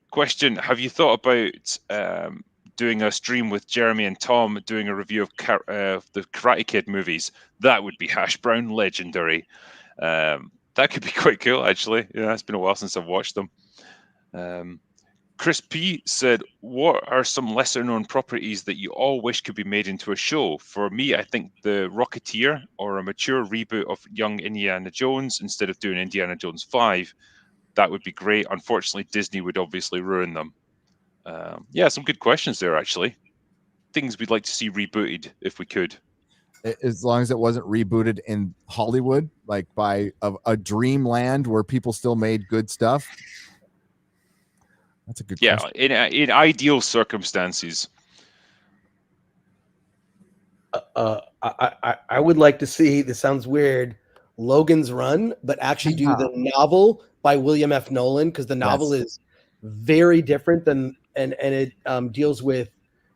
Question, have you thought about doing a stream with Jeremy and Tom doing a review of the Karate Kid movies. That would be hash brown legendary. That could be quite cool, actually. Yeah, it's been a while since I've watched them. Chris P said, what are some lesser known properties that you all wish could be made into a show? For me, I think The Rocketeer, or a mature reboot of Young Indiana Jones instead of doing Indiana Jones 5. That would be great. Unfortunately, Disney would obviously ruin them. Yeah, some good questions there, actually. Things we'd like to see rebooted if we could. As long as it wasn't rebooted in Hollywood, like by a dreamland where people still made good stuff. That's a good question. Yeah, in ideal circumstances. I would like to see, this sounds weird, Logan's Run, but actually do the novel by William F. Nolan, because the novel is very different than and it deals with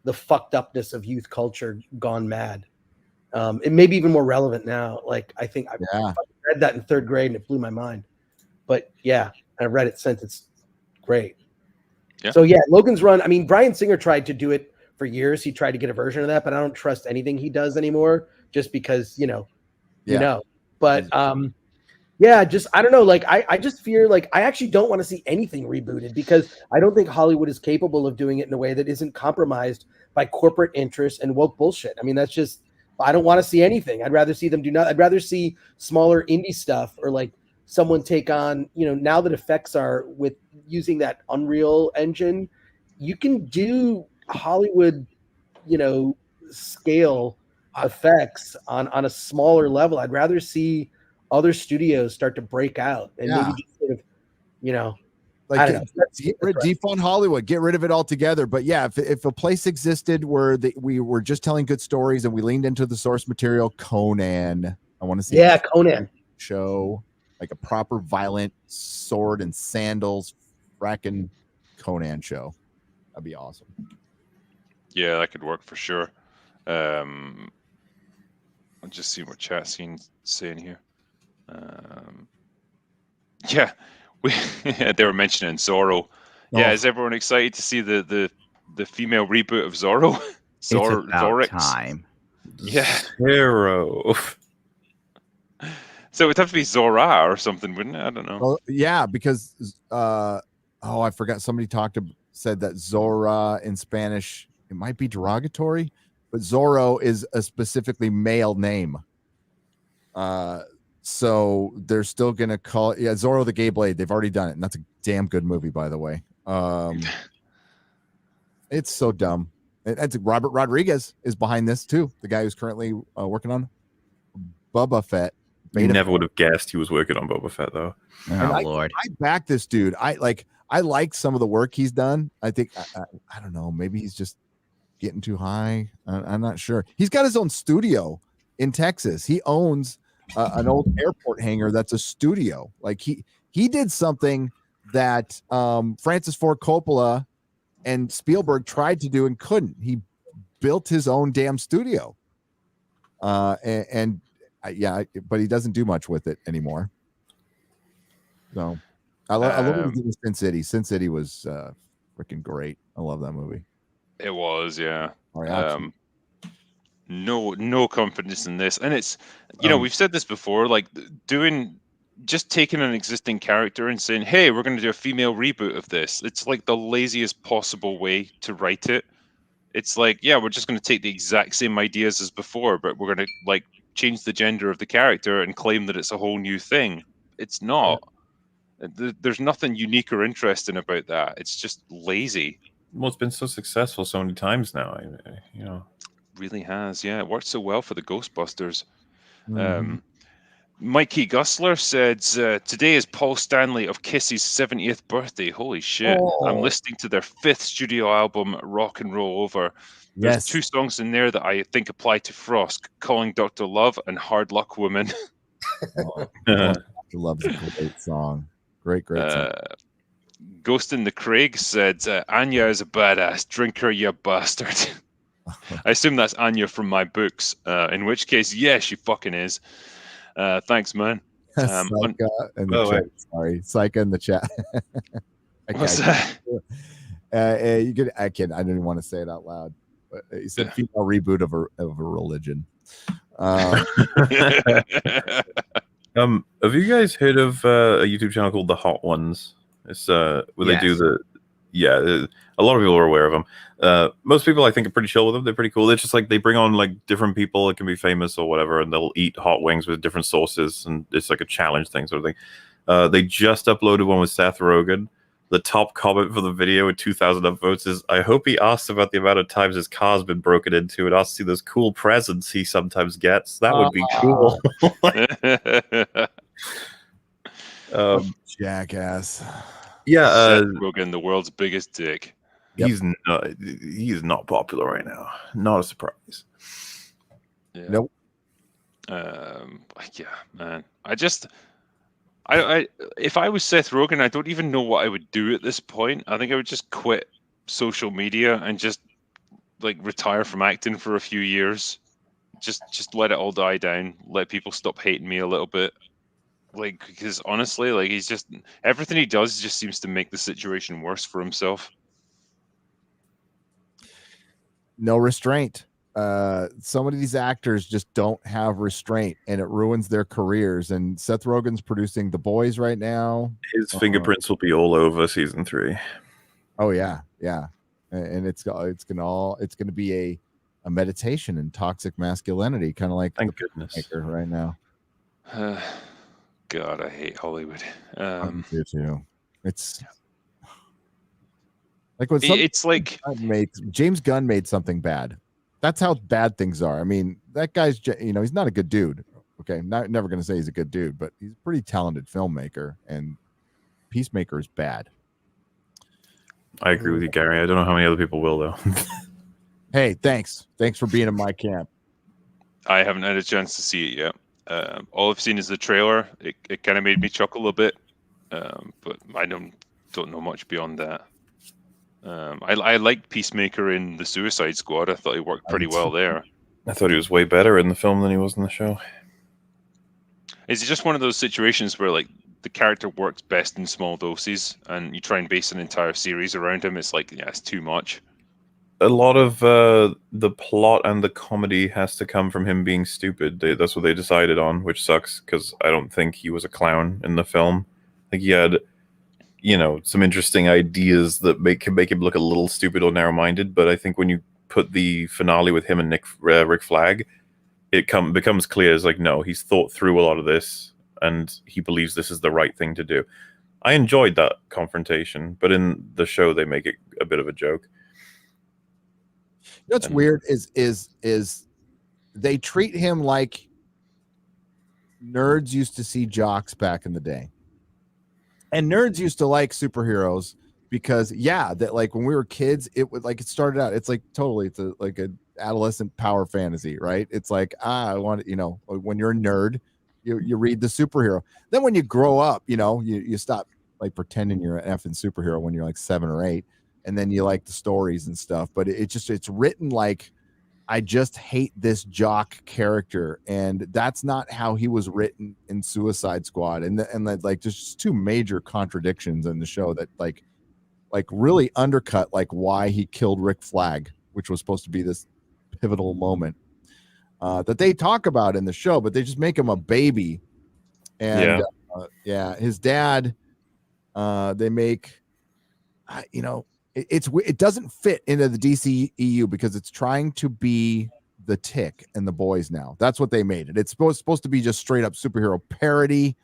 the fucked upness of youth culture gone mad. It may be even more relevant now. Like, I think I read that in 3rd grade and it blew my mind. But yeah, I've read it since. It's great. Yeah. So yeah, Logan's Run. I mean, Bryan Singer tried to do it for years. He tried to get a version of that, but I don't trust anything he does anymore, just because you know. But yeah, just I don't know. Like I just fear like I actually don't want to see anything rebooted, because I don't think Hollywood is capable of doing it in a way that isn't compromised by corporate interests and woke bullshit. I mean, that's just, I don't want to see anything. I'd rather see them do not. I'd rather see smaller indie stuff, or like someone take on, you know, now that effects are with using that Unreal Engine, you can do Hollywood, you know, scale effects on a smaller level. I'd rather see other studios start to break out and maybe just sort of, you know, like defund Hollywood, get rid of it altogether. But yeah, if a place existed where we were just telling good stories and we leaned into the source material, Conan, I want to see Conan show, like a proper violent sword and sandals fracking Conan show. That'd be awesome. Yeah, that could work for sure. I'll just see what chat scene's saying here. Yeah, they were mentioning Zorro. Yeah, is everyone excited to see the female reboot of Zorro? It's about time. Yeah, Hero. So it would have to be Zora or something, wouldn't it? I don't know. Well, yeah, because I forgot, somebody said that Zora in Spanish, it might be derogatory, but Zorro is a specifically male name. So they're still gonna call it Zorro the Gay Blade. They've already done it, and that's a damn good movie, by the way. It's so dumb. It's Robert Rodriguez is behind this too, the guy who's currently working on Boba Fett. You never would have guessed he was working on Boba Fett, though. Oh, Lord. I back this dude. I like some of the work he's done. I think I don't know, maybe he's just getting too high. I'm not sure. He's got his own studio in Texas. He owns an old airport hangar that's a studio. Like he did something that Francis Ford Coppola and Spielberg tried to do and couldn't. He built his own damn studio. But he doesn't do much with it anymore. So I love what he did with Sin City. Sin City was freaking great. I love that movie. It was, yeah. No no confidence in this, and it's, you know, we've said this before, like just taking an existing character and saying, hey, we're going to do a female reboot of this. It's like the laziest possible way to write it. It's like, yeah, we're just going to take the exact same ideas as before, but we're going to like change the gender of the character and claim that it's a whole new thing. It's not. There's nothing unique or interesting about that. It's just lazy. Well, it's been so successful so many times now. You know, really has. Yeah, it worked so well for the Ghostbusters. Mm-hmm. Mikey Gusler said, today is Paul Stanley of Kiss's 70th birthday. Holy shit. I'm listening to their 5th studio album, Rock and Roll Over. There's 2 songs in there that I think apply to Frost, Calling Dr. Love and Hard Luck Woman. Dr. Love's a great song. Great song. Ghost in the Craig said, Anya is a badass. Drink her, you bastard. I assume that's Anya from my books, in which case, yeah, she fucking is. Thanks, man. Psycha in the chat. Sorry, Psycha in the chat. What's that? You could. I didn't even want to say it out loud. But he said female reboot of a religion. Have you guys heard of a YouTube channel called The Hot Ones? It's where they do a lot of people are aware of them. Most people I think are pretty chill with them. They're pretty cool. It's just like they bring on like different people. It can be famous or whatever, and they'll eat hot wings with different sauces, and it's like a challenge thing sort of thing. They just uploaded one with Seth Rogen. The top comment for the video with 2,000 upvotes is, I hope he asks about the amount of times his car's been broken into and asks to see those cool presents he sometimes gets. That would be cool. Jackass. Yeah, Seth Rogen, the world's biggest dick. Yep. He's not popular right now. Not a surprise. Yeah. Nope. Yeah, man. I if I was Seth Rogen, I don't even know what I would do at this point. I think I would just quit social media and just like retire from acting for a few years. Just let it all die down. Let people stop hating me a little bit. Like, because honestly, like he's just everything he does just seems to make the situation worse for himself. No restraint. Some of these actors just don't have restraint, and it ruins their careers. And Seth Rogen's producing The Boys right now. His fingerprints will be all over season 3. Oh yeah, and it's gonna be a meditation in toxic masculinity, kind of like Thank goodness maker right now. God, I hate Hollywood. Me too. It's like when it's like James Gunn made something bad. That's how bad things are. I mean, that guy's, he's not a good dude. Okay, never going to say he's a good dude, but he's a pretty talented filmmaker, and Peacemaker is bad. I agree with you, Gary. I don't know how many other people will, though. Hey, thanks. Thanks for being in my camp. I haven't had a chance to see it yet. All I've seen is the trailer. It kind of made me chuckle a bit, but I don't know much beyond that. I liked Peacemaker in the Suicide Squad. I thought he worked pretty well there. I thought he was way better in the film than he was in the show. Is it just one of those situations where like the character works best in small doses, and you try and base an entire series around him? It's like, yeah, it's too much. A lot of the plot and the comedy has to come from him being stupid. That's what they decided on, which sucks because I don't think he was a clown in the film. I think he had, some interesting ideas that make him look a little stupid or narrow-minded. But I think when you put the finale with him and Rick Flag, it becomes clear as like, no, he's thought through a lot of this and he believes this is the right thing to do. I enjoyed that confrontation, but in the show they make it a bit of a joke. What's weird is they treat him like nerds used to see jocks back in the day. And nerds used to like superheroes because that like when we were kids, it started out, it's like totally, it's like an adolescent power fantasy, right? It's like, I want, when you're a nerd, you read the superhero. Then when you grow up, you stop like pretending you're an effing superhero when you're like 7 or 8. And then you like the stories and stuff, but it's written like, I just hate this jock character, and that's not how he was written in Suicide Squad. And like there's just 2 major contradictions in the show that like really undercut like why he killed Rick Flag, which was supposed to be this pivotal moment that they talk about in the show, but they just make him a baby. And his dad, they make, it doesn't fit into the DCEU because it's trying to be the Tick and the Boys now. That's what they made it. It's supposed to be just straight up superhero parody.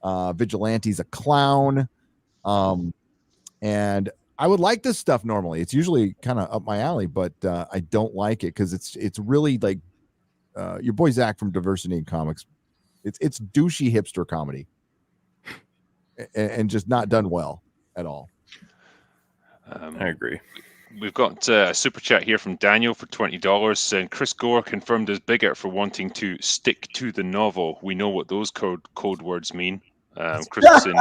Vigilante's a clown. And I would like this stuff normally. It's usually kind of up my alley, but I don't like it because it's really like your boy Zach from Diversity in Comics. It's douchey hipster comedy and just not done well at all. I agree. We've got a super chat here from Daniel for $20 saying Chris Gore confirmed as bigot for wanting to stick to the novel. We know what those code words mean. Chris is in.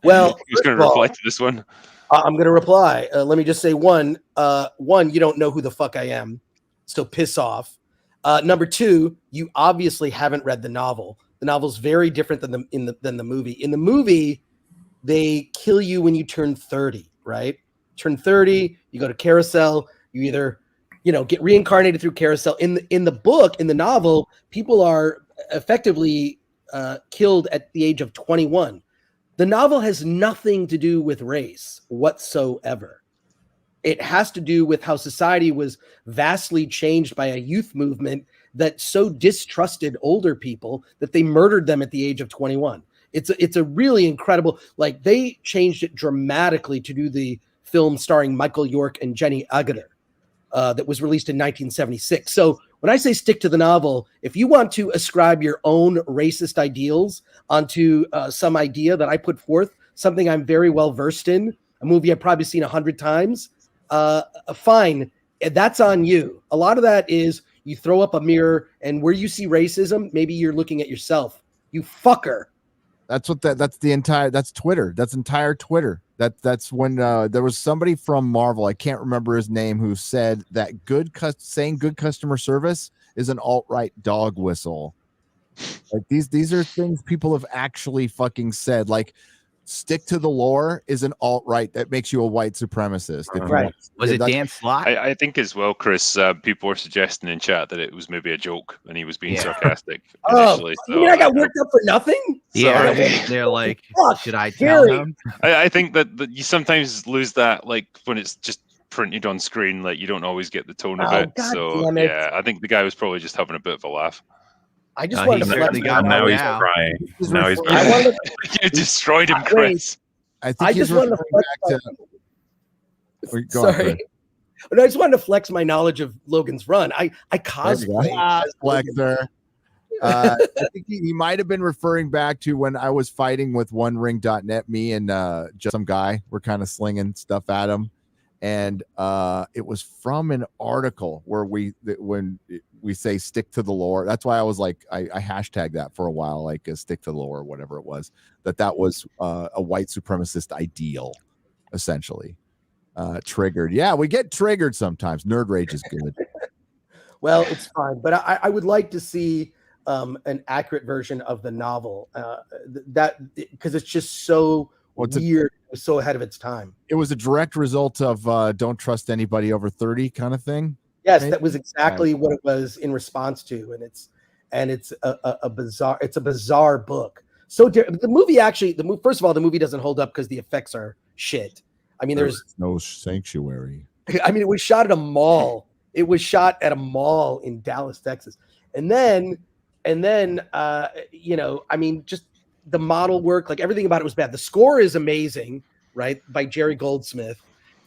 Well, who's going to reply to this one? I'm going to reply. Let me just say one, you don't know who the fuck I am, so piss off. Number 2, you obviously haven't read the novel. The novel's very different than the movie. In the movie, they kill you when you turn 30, right? turn 30, you go to carousel, you either, get reincarnated through carousel. In the book, in the novel, people are effectively killed at the age of 21. The novel has nothing to do with race whatsoever. It has to do with how society was vastly changed by a youth movement that so distrusted older people that they murdered them at the age of 21. It's a really incredible, like, they changed it dramatically to do the film starring Michael York and Jenny Agutter that was released in 1976. So when I say stick to the novel, if you want to ascribe your own racist ideals onto some idea that I put forth, something I'm very well versed in, a movie I've probably seen 100 times, fine, that's on you. A lot of that is you throw up a mirror, and where you see racism, maybe you're looking at yourself. You fucker. That's Twitter. That's entire Twitter. That's when there was somebody from Marvel, I can't remember his name, who said that saying good customer service is an alt-right dog whistle. Like these are things people have actually fucking said. Like, stick to the lore is an alt-right that makes you a white supremacist. Right. Was it Dan Slott? I think as well, Chris, people were suggesting in chat that it was maybe a joke and he was being sarcastic initially. You mean I got worked up for nothing? Yeah, Sorry. they're like, should I Gary. tell him? I think that you sometimes lose that, like, when it's just printed on screen, like, you don't always get the tone of it. God So damn it. yeah, I think the guy was probably just having a bit of a laugh. I just He wanted to flex certainly got And now one he's now. crying. Now he's I wanted to, You destroyed him, Chris. I think I he's just wanted to referring flex back to. Go on, sorry. Chris. But I just wanted to flex my knowledge of Logan's Run. I cosplay. as Logan. Flexer. I think he might have been referring back to when I was fighting with OneRing.net. Me and just some guy were kind of slinging stuff at him, and it was from an article where when we say stick to the lore. That's why I was like, I hashtagged that for a while, like stick to the lore or whatever it was. That was a white supremacist ideal, essentially. Triggered. Yeah, we get triggered sometimes. Nerd rage is good. Well, it's fine, but I would like to see an accurate version of the novel. That because it's just so weird, so ahead of its time. It was a direct result of don't trust anybody over 30 kind of thing. Yes, that was exactly what it was in response to, and it's a bizarre book. So the movie actually, first of all, the movie doesn't hold up because the effects are shit. I mean, there's no sanctuary. I mean, it was shot at a mall. It was shot at a mall in Dallas, Texas, and then I mean, just the model work, like everything about it was bad. The score is amazing, right, by Jerry Goldsmith,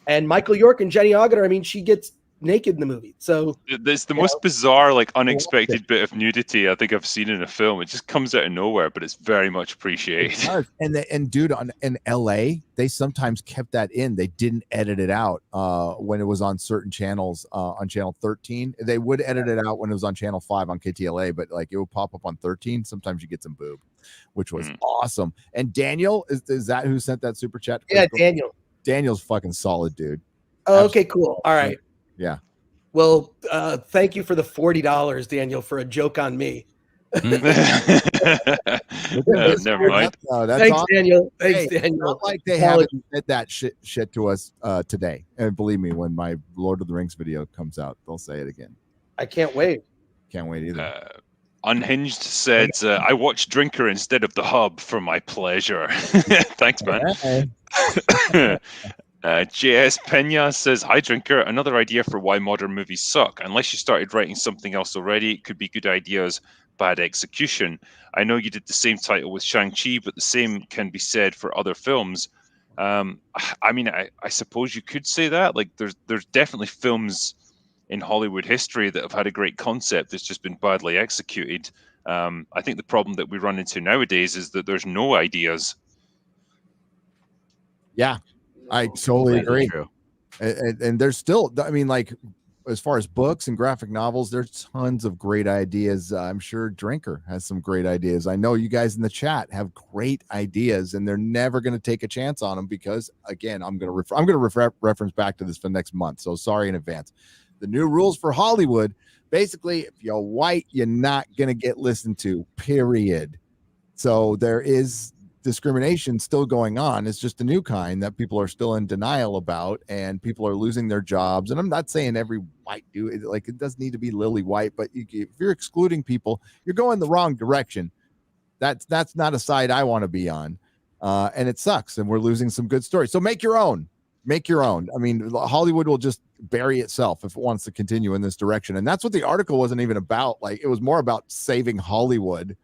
and Michael York and Jenny Agutter. I mean, she gets naked in the movie. So there's the most bizarre, like, unexpected bit of nudity I think I've seen in a film. It just comes out of nowhere, but it's very much appreciated. And dude, in LA, they sometimes kept that in. They didn't edit it out when it was on certain channels. On channel 13, they would edit it out when it was on channel 5 on KTLA, but like it would pop up on 13. Sometimes you get some boob, which was awesome. And Daniel, is that who sent that super chat? Yeah, Daniel's fucking solid, dude. Oh, okay, cool. All right. Yeah. Well, thank you for the $40, Daniel, for a joke on me. Never mind. Thanks, awesome. Daniel. Thanks, Daniel. Not like they haven't said that shit to us today. And believe me, when my Lord of the Rings video comes out, they'll say it again. I can't wait. Can't wait either. Unhinged said, I watched Drinker instead of The Hub for my pleasure. Thanks, man. JS Pena says, hi Drinker, another idea for why modern movies suck. Unless you started writing something else already, it could be good ideas, bad execution. I know you did the same title with Shang-Chi, but the same can be said for other films. I mean, I suppose you could say that. Like, there's definitely films in Hollywood history that have had a great concept that's just been badly executed. I think the problem that we run into nowadays is that there's no ideas. Yeah. I totally agree. And there's still, I mean, like, as far as books and graphic novels, there's tons of great ideas. I'm sure Drinker has some great ideas. I know you guys in the chat have great ideas, and they're never going to take a chance on them because, again, I'm going to reference back to this for next month. So sorry in advance. The new rules for Hollywood, basically, if you're white, you're not going to get listened to, period. So there is discrimination still going on. It's just a new kind that people are still in denial about, and people are losing their jobs. And I'm not saying every white dude, like it doesn't need to be lily white, but if you're excluding people, you're going the wrong direction. That's not a side I want to be on. And it sucks, and we're losing some good stories. So make your own. I mean, Hollywood will just bury itself if it wants to continue in this direction. And that's what the article wasn't even about. Like, it was more about saving Hollywood.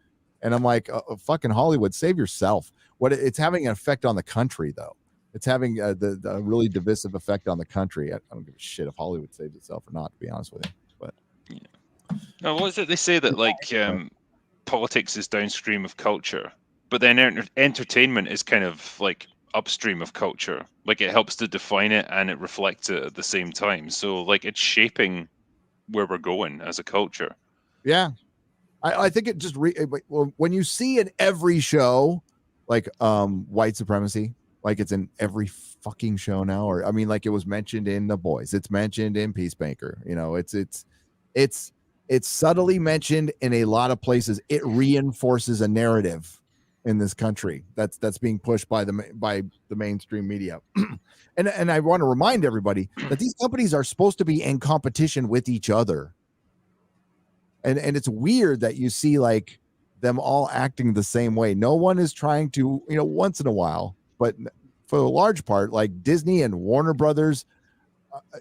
And I'm like, fucking Hollywood, save yourself. It's having an effect on the country, though. It's having the really divisive effect on the country. I don't give a shit if Hollywood saves itself or not, to be honest with you. But no, what is it? They say that like politics is downstream of culture, but then entertainment is kind of like upstream of culture. Like, it helps to define it and it reflects it at the same time. So like, it's shaping where we're going as a culture. Yeah. I think it just when you see in every show like white supremacy, like it's in every fucking show now, or I mean, like it was mentioned in The Boys, it's mentioned in Peacemaker, you know, it's subtly mentioned in a lot of places. It reinforces a narrative in this country that's being pushed by the mainstream media. and I want to remind everybody that these companies are supposed to be in competition with each other. And it's weird that you see like them all acting the same way. No one is trying to, you know, once in a while, but for the large part, like Disney and Warner Brothers,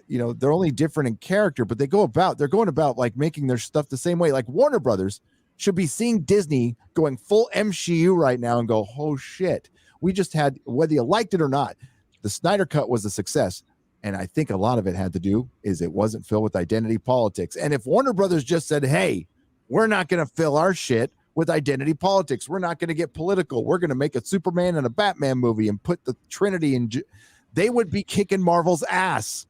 you know, they're only different in character, but they're going about like making their stuff the same way. Like Warner Brothers should be seeing Disney going full MCU right now and go, oh shit, we just had, whether you liked it or not, the Snyder Cut was a success. And I think a lot of it had to do is it wasn't filled with identity politics. And if Warner Brothers just said, hey, we're not going to fill our shit with identity politics, we're not going to get political, we're going to make a Superman and a Batman movie and put the Trinity in, they would be kicking Marvel's ass.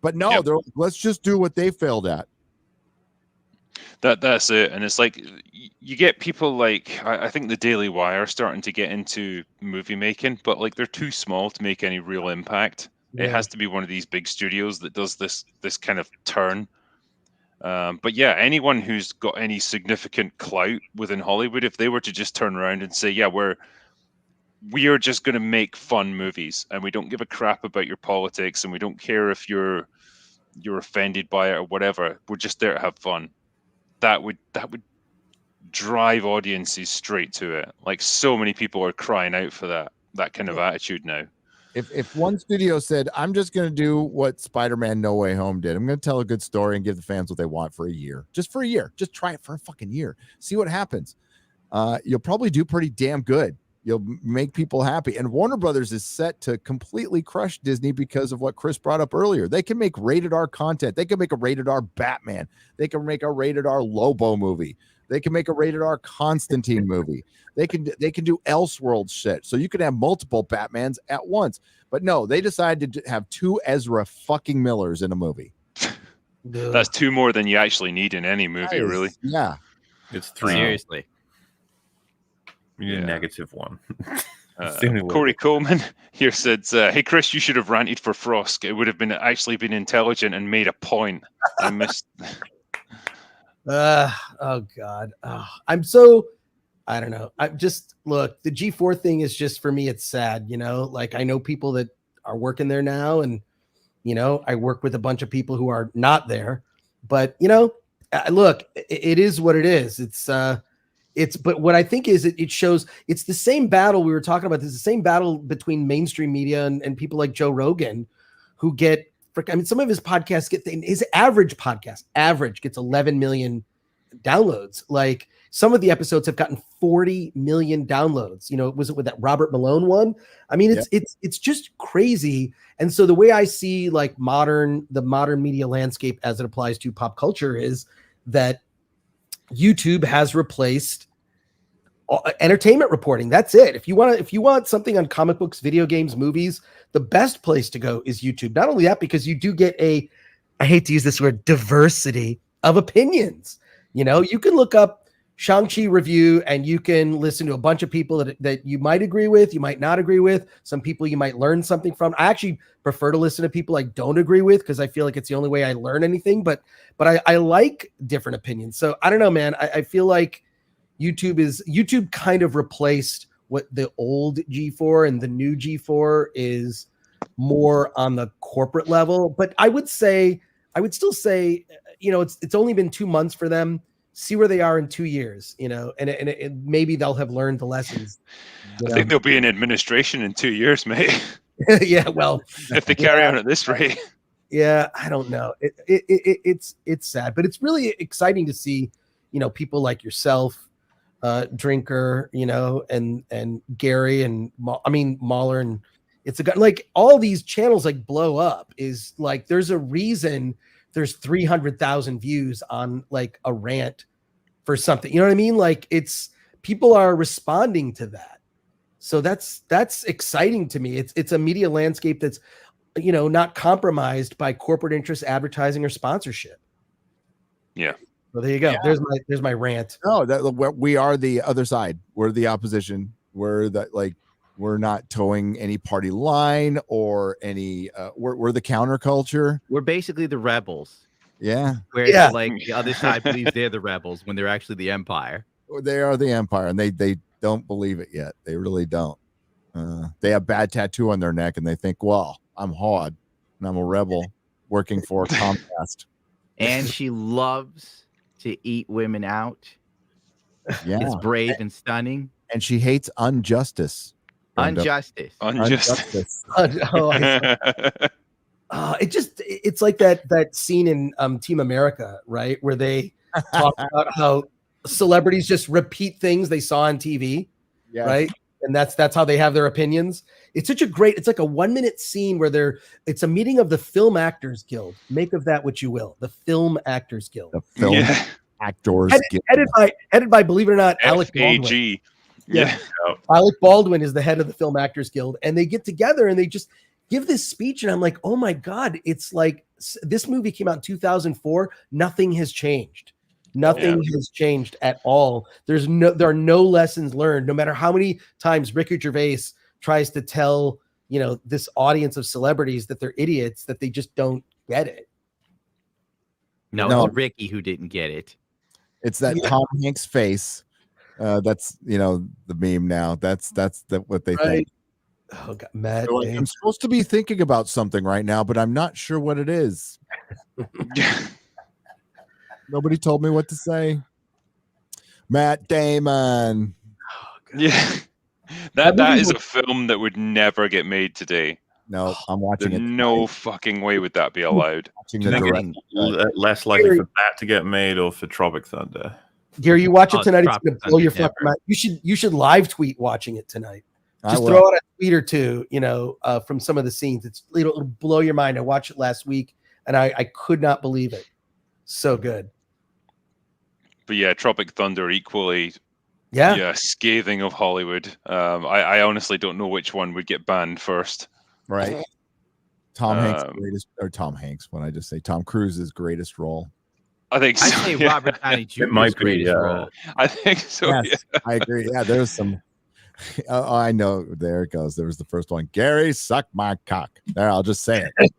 But no, they're like, let's just do what they failed at. That's it. And it's like, you get people like, I think the Daily Wire starting to get into movie making, but like they're too small to make any real impact. Yeah. It has to be one of these big studios that does this kind of turn. But yeah, anyone who's got any significant clout within Hollywood, if they were to just turn around and say, yeah, we are just going to make fun movies, and we don't give a crap about your politics, and we don't care if you're offended by it or whatever, we're just there to have fun. That would drive audiences straight to it. Like, so many people are crying out for that kind of attitude now. If one studio said, I'm just going to do what Spider-Man No Way Home did, I'm going to tell a good story and give the fans what they want for a year, just try it for a fucking year, see what happens. You'll probably do pretty damn good. You'll make people happy. And Warner Brothers is set to completely crush Disney because of what Chris brought up earlier. They can make rated R content. They can make a rated R Batman. They can make a rated R Lobo movie. They can make a rated R Constantine movie. They can do Elseworld shit. So you could have multiple Batmans at once. But no, they decided to have 2 Ezra fucking Millers in a movie. That's 2 more than you actually need in any movie, really. Yeah. It's 3. Seriously. You need a negative one. Corey Coleman here said, hey, Chris, you should have ranted for Frost. It would have actually been intelligent and made a point. I missed... Oh God. I don't know. Look, the G4 thing is just, for me, it's sad, you know, like I know people that are working there now, and, you know, I work with a bunch of people who are not there, but, you know, look, it is what it is. But what I think is it shows it's the same battle we were talking about. There's the same battle between mainstream media and people like Joe Rogan, who get, I mean, some of his podcasts his average podcast gets 11 million downloads. Like, some of the episodes have gotten 40 million downloads. You know, was it with that Robert Malone one? I mean, it's just crazy. And so the way I see like the modern media landscape as it applies to pop culture is that YouTube has replaced entertainment reporting. That's it. If you want something on comic books, video games, movies, the best place to go is YouTube. Not only that, because you do get I hate to use this word, diversity of opinions. You know, you can look up Shang-Chi review and you can listen to a bunch of people that you might agree with, you might not agree with. Some people you might learn something from. I actually prefer to listen to people I don't agree with, because I feel like it's the only way I learn anything. But I like different opinions. So I don't know, man. I feel like YouTube kind of replaced what the old G4 and the new G4 is more on the corporate level. But I would still say, it's only been 2 months for them. See where they are in 2 years, and maybe they'll have learned the lessons. I think they'll be in administration in 2 years, mate. Yeah, well, if they carry on at this rate. Yeah, I don't know. It's sad, but it's really exciting to see, people like yourself, Drinker, and Gary and Mahler, and it's like all these channels like blow up is like there's a reason there's 300,000 views on like a rant for something. You know what I mean? Like people are responding to that. So that's exciting to me. It's a media landscape that's, not compromised by corporate interest, advertising, or sponsorship. Yeah. Well, there you go. Yeah. There's my rant. No, we are the other side. We're the opposition. We're not towing any party line or any. We're the counterculture. We're basically the rebels. Yeah. Where like the other side believes they're the rebels when they're actually the empire. They are the empire, and they don't believe it yet. They really don't. They have bad tattoo on their neck, and they think, well, I'm hard, and I'm a rebel working for Comcast. And she loves to eat women out. Yeah. It's brave and stunning. And she hates injustice. Injustice. It's like that scene in Team America, right, where they talk about how celebrities just repeat things they saw on TV, right? And that's how they have their opinions. It's like a 1 minute scene where it's a meeting of the Film Actors Guild. Make of that what you will. The Film Actors Guild. The Film Actors Guild. Headed by, believe it or not, Alec Baldwin. Yeah. Alec Baldwin is the head of the Film Actors Guild. And they get together and they just give this speech. And I'm like, oh my God, it's like this movie came out in 2004. Nothing has changed. Nothing has changed at all. There are no lessons learned, no matter how many times Ricky Gervais tries to tell, this audience of celebrities that they're idiots, that they just don't get it. No, it's Ricky who didn't get it. It's that Tom Hanks face. That's, the meme now. That's what they think. Oh God, Matt. Like, I'm supposed to be thinking about something right now, but I'm not sure what it is. Nobody told me what to say. Matt Damon. Yeah. That is a film that would never get made today. No, I'm watching it. No fucking way would that be allowed. Do you think it's less likely for that to get made or for Tropic Thunder? Gary, you watch it tonight, it's going to blow your fucking mind. You should live tweet watching it tonight. Just throw out a tweet or two, from some of the scenes. It'll blow your mind. I watched it last week, and I could not believe it. So good. But yeah, Tropic Thunder equally, scathing of Hollywood. I honestly don't know which one would get banned first. Right. Tom Hanks. When I just say Tom Cruise's greatest role. I think so. I say Robert Downey Jr.'s greatest role. I think so. Yes, yeah. I agree. Yeah, there's some. Oh, I know. There it goes. There was the first one. Gary, suck my cock. There, I'll just say it.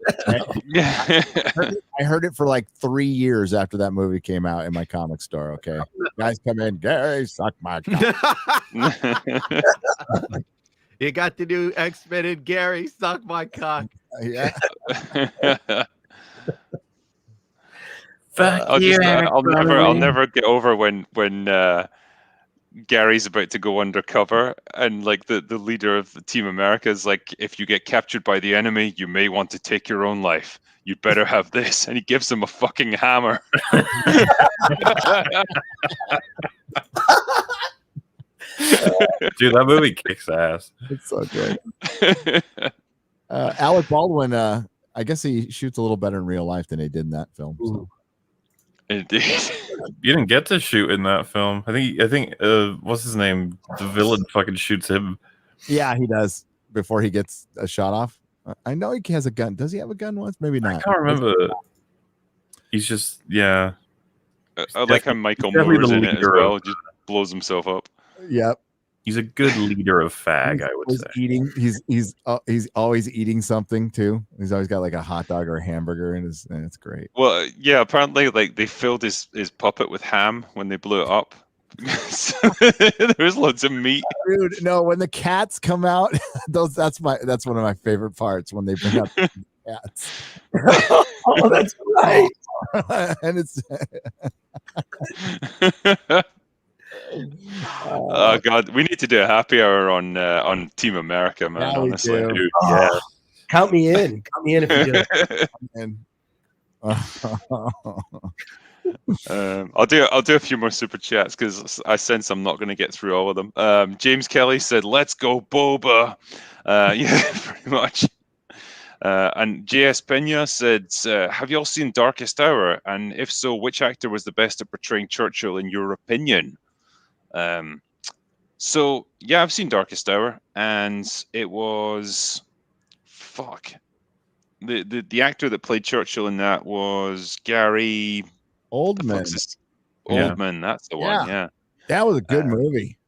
I heard it for like 3 years after that movie came out in my comic store. Okay, guys, come in. Gary, suck my cock. You got the new X-Men and Gary, suck my cock. Yeah. I'll never get over when Gary's about to go undercover and like the leader of the Team America is like, if you get captured by the enemy, you may want to take your own life. You'd better have this. And he gives him a fucking hammer. Dude, that movie kicks ass. It's so good. Alec Baldwin, I guess he shoots a little better in real life than he did in that film. So. Indeed. You didn't get to shoot in that film. I think what's his name? The villain fucking shoots him. Yeah, he does before he gets a shot off. I know he has a gun. Does he have a gun once? Maybe not. I can't remember. He's just I like how Michael Moore's in it as well. Just blows himself up. Yep. He's a good leader of fag, I would say. He's always eating something too. He's always got like a hot dog or a hamburger and it's great. Well, yeah, apparently like they filled his puppet with ham when they blew it up. There's loads of meat. Dude, no, when the cats come out, that's one of my favorite parts when they bring out the cats. Oh, that's right. And it's Oh God, we need to do a happy hour on Team America, man. Yeah, we honestly, do. Dude, Oh, yeah. Count me in. Count me in if you do it. and I'll do a few more super chats because I sense I'm not going to get through all of them. James Kelly said, "Let's go, Boba." Yeah, pretty much. And JS Pena said, "Have you all seen Darkest Hour? And if so, which actor was the best at portraying Churchill in your opinion?" So yeah, I've seen Darkest Hour, and it was the actor that played Churchill in that was Gary Oldman. Oldman. That's the one. Yeah, That was a good movie.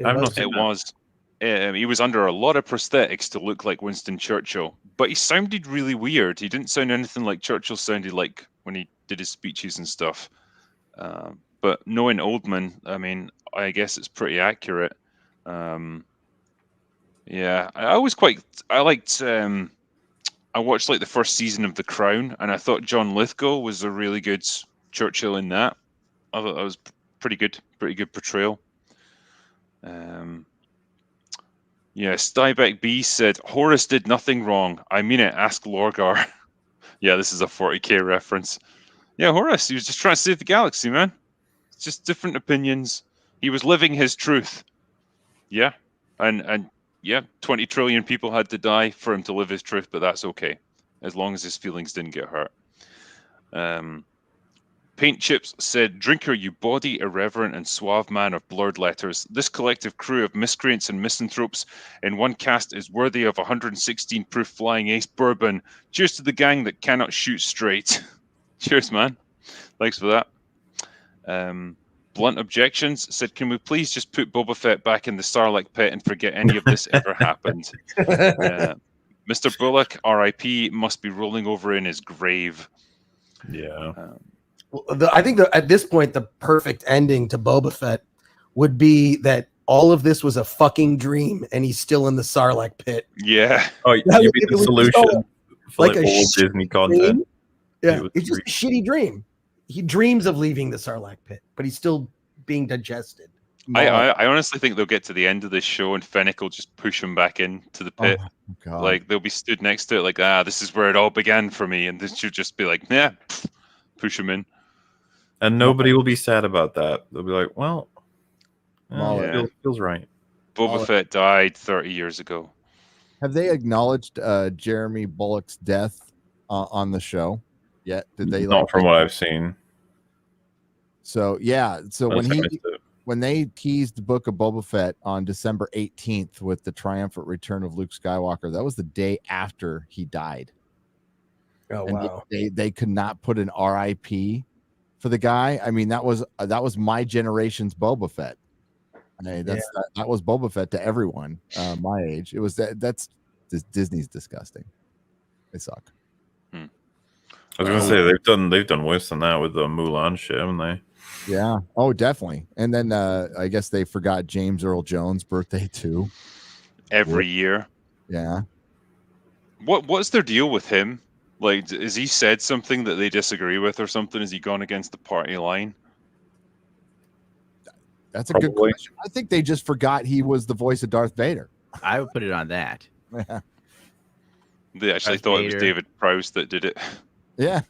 I've not seen it that. was. He was under a lot of prosthetics to look like Winston Churchill, but he sounded really weird. He didn't sound anything like Churchill sounded like when he did his speeches and stuff. But knowing Oldman, I mean, I guess it's pretty accurate. Yeah, I liked. I watched like the first season of The Crown, and I thought John Lithgow was a really good Churchill in that. I thought that was pretty good portrayal. Yeah, Stiebeck B said Horus did nothing wrong. I mean it. Ask Lorgar. Yeah, this is a 40K reference. Yeah, Horus. He was just trying to save the galaxy, man. It's just different opinions. He was living his truth. Yeah, and yeah, 20 trillion people had to die for him to live his truth, but that's okay, as long as his feelings didn't get hurt. Paint Chips said, "Drinker, you bawdy, irreverent, and suave man of blurred letters. This collective crew of miscreants and misanthropes in one cast is worthy of 116 proof flying ace bourbon. Cheers to the gang that cannot shoot straight." Cheers, man. Thanks for that. Blunt Objections said, "Can we please just put Boba Fett back in the Sarlacc pit and forget any of this ever happened?" Mr. Bullock, RIP, must be rolling over in his grave. Yeah. I think that at this point, the perfect ending to Boba Fett would be that all of this was a fucking dream, and he's still in the Sarlacc pit. Yeah. Oh, you That be would- the it would be solution for like like a all Disney content. Dream? Yeah, It it's just a shitty dream. He dreams of leaving the Sarlacc pit, but he's still being digested. I honestly think they'll get to the end of this show and Fennec will just push him back into the pit. Oh, God. Like they'll be stood next to it, like, this is where it all began for me, and this should just be like, yeah, push him in. And nobody will be sad about that. They'll be like, well, Yeah. feels right. Boba Fett died 30 years ago. Have they acknowledged Jeremy Bullock's death on the show yet? Did they? Not from what I've seen. So yeah. So Unless I missed it. when they teased the book of Boba Fett on December 18th with the triumphant return of Luke Skywalker, that was the day after he died. Oh And wow! they could not put an RIP for the guy. I mean, that was my generation's Boba Fett. I mean, that was Boba Fett to everyone my age. It was that's Disney's disgusting. They suck. I was gonna say they've done worse than that with the Mulan shit, haven't they? Yeah. Oh, definitely. And then I guess they forgot James Earl Jones' birthday too. Every year. Yeah. What's their deal with him? Like, has he said something that they disagree with or something? Has he gone against the party line? That's a good question. I think they just forgot he was the voice of Darth Vader. I would put it on that. They actually Darth thought it was Vader. David Prowse that did it. Yeah.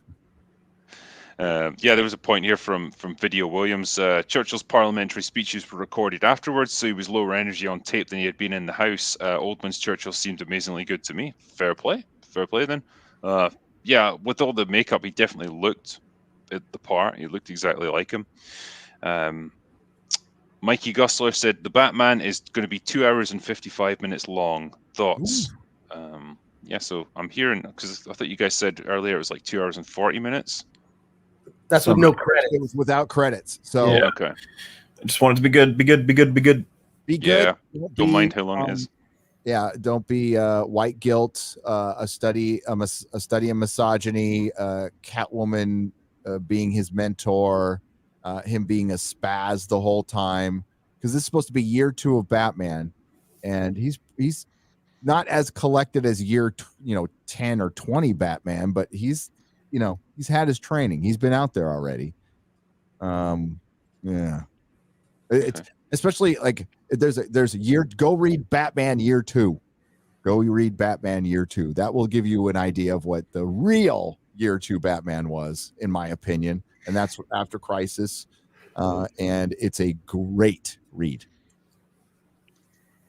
Yeah, there was a point here from Video Williams. Churchill's parliamentary speeches were recorded afterwards, so he was lower energy on tape than he had been in the House. Oldman's Churchill seemed amazingly good to me. Fair play then. Yeah, with all the makeup, he definitely looked at the part. He looked exactly like him. Mikey Gusler said the Batman is going to be 2 hours and 55 minutes long. Thoughts? Yeah, so I'm hearing, because I thought you guys said earlier it was like 2 hours and 40 minutes. That's with no credit. It was without credits. So Yeah. Okay. I just want it to be good. Be good. be good. Yeah. Don't Don't be, mind how long it is. Yeah, don't be white guilt, a study in misogyny, Catwoman being his mentor, him being a spaz the whole time, because this is supposed to be year 2 of Batman, and he's not as collected as year 10 or 20 Batman, but he's had his training. He's been out there already. Yeah, it's especially like there's a year. Go read Batman Year 2. Go read Batman Year 2. That will give you an idea of what the real Year 2 Batman was, in my opinion, and that's After Crisis. And it's a great read.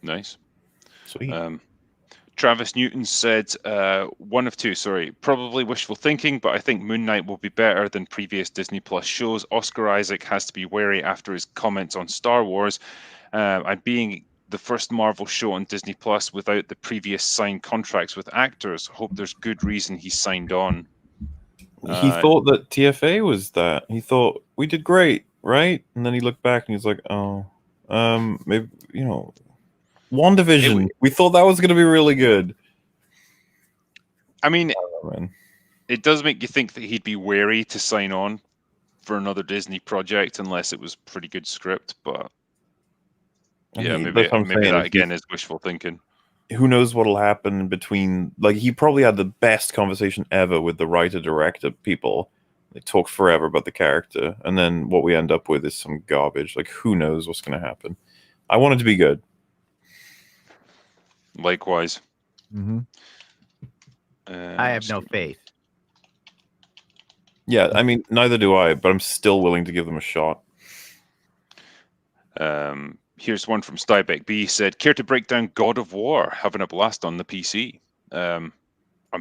Nice. Sweet. Travis Newton said, one of two, sorry, probably wishful thinking, but I think Moon Knight will be better than previous Disney Plus shows. Oscar Isaac has to be wary after his comments on Star Wars. And being the first Marvel show on Disney Plus without the previous signed contracts with actors, hope there's good reason he signed on. He thought that TFA was that. He thought we did great, right? And then he looked back and he's like, oh, maybe, WandaVision. We thought that was going to be really good. I mean, it does make you think that he'd be wary to sign on for another Disney project unless it was pretty good script. But yeah, maybe that again is wishful thinking. Who knows what'll happen in between? Like, he probably had the best conversation ever with the writer-director people. They talk forever about the character, and then what we end up with is some garbage. Like, who knows what's going to happen? I want it to be good. Likewise. Mm-hmm. I have no faith. Yeah, I mean, neither do I, but I'm still willing to give them a shot. Here's one from Stybeck B. Said, care to break down God of War? Having a blast on the PC. I'm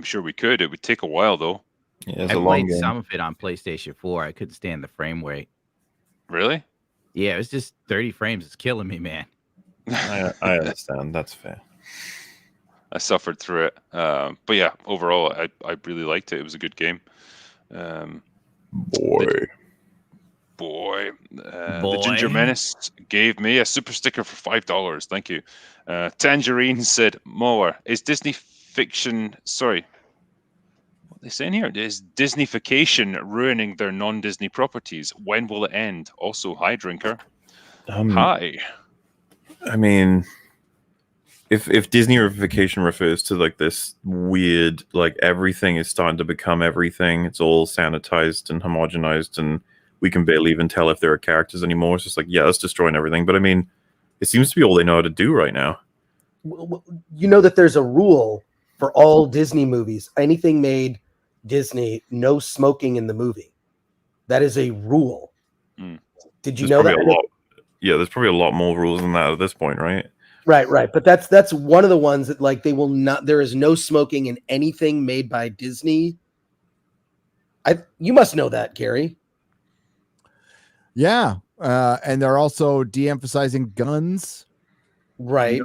sure we could. It would take a while, though. Yeah, I played some of it on PlayStation 4. I couldn't stand the frame rate. Really? Yeah, it was just 30 frames. It's killing me, man. I understand. That's fair. I suffered through it. But yeah, overall, I really liked it. It was a good game. Boy. The Ginger Menace gave me a super sticker for $5. Thank you. Tangerine said, Mower, is Disney fiction... Sorry. What are they saying here? Is Disneyfication ruining their non-Disney properties? When will it end? Also, hi, Drinker. Hi. I mean... If Disneyfication refers to like this weird, like everything is starting to become everything, it's all sanitized and homogenized, and we can barely even tell if there are characters anymore. It's just like, yeah, that's destroying everything. But I mean, it seems to be all they know how to do right now. You know that there's a rule for all Disney movies. Anything made Disney, no smoking in the movie. That is a rule. Did you know that? There's probably a lot more rules than that at this point, right? Right. But that's one of the ones that, like, they will not. There is no smoking in anything made by Disney. You must know that, Gary. Yeah, and they're also de-emphasizing guns. Right.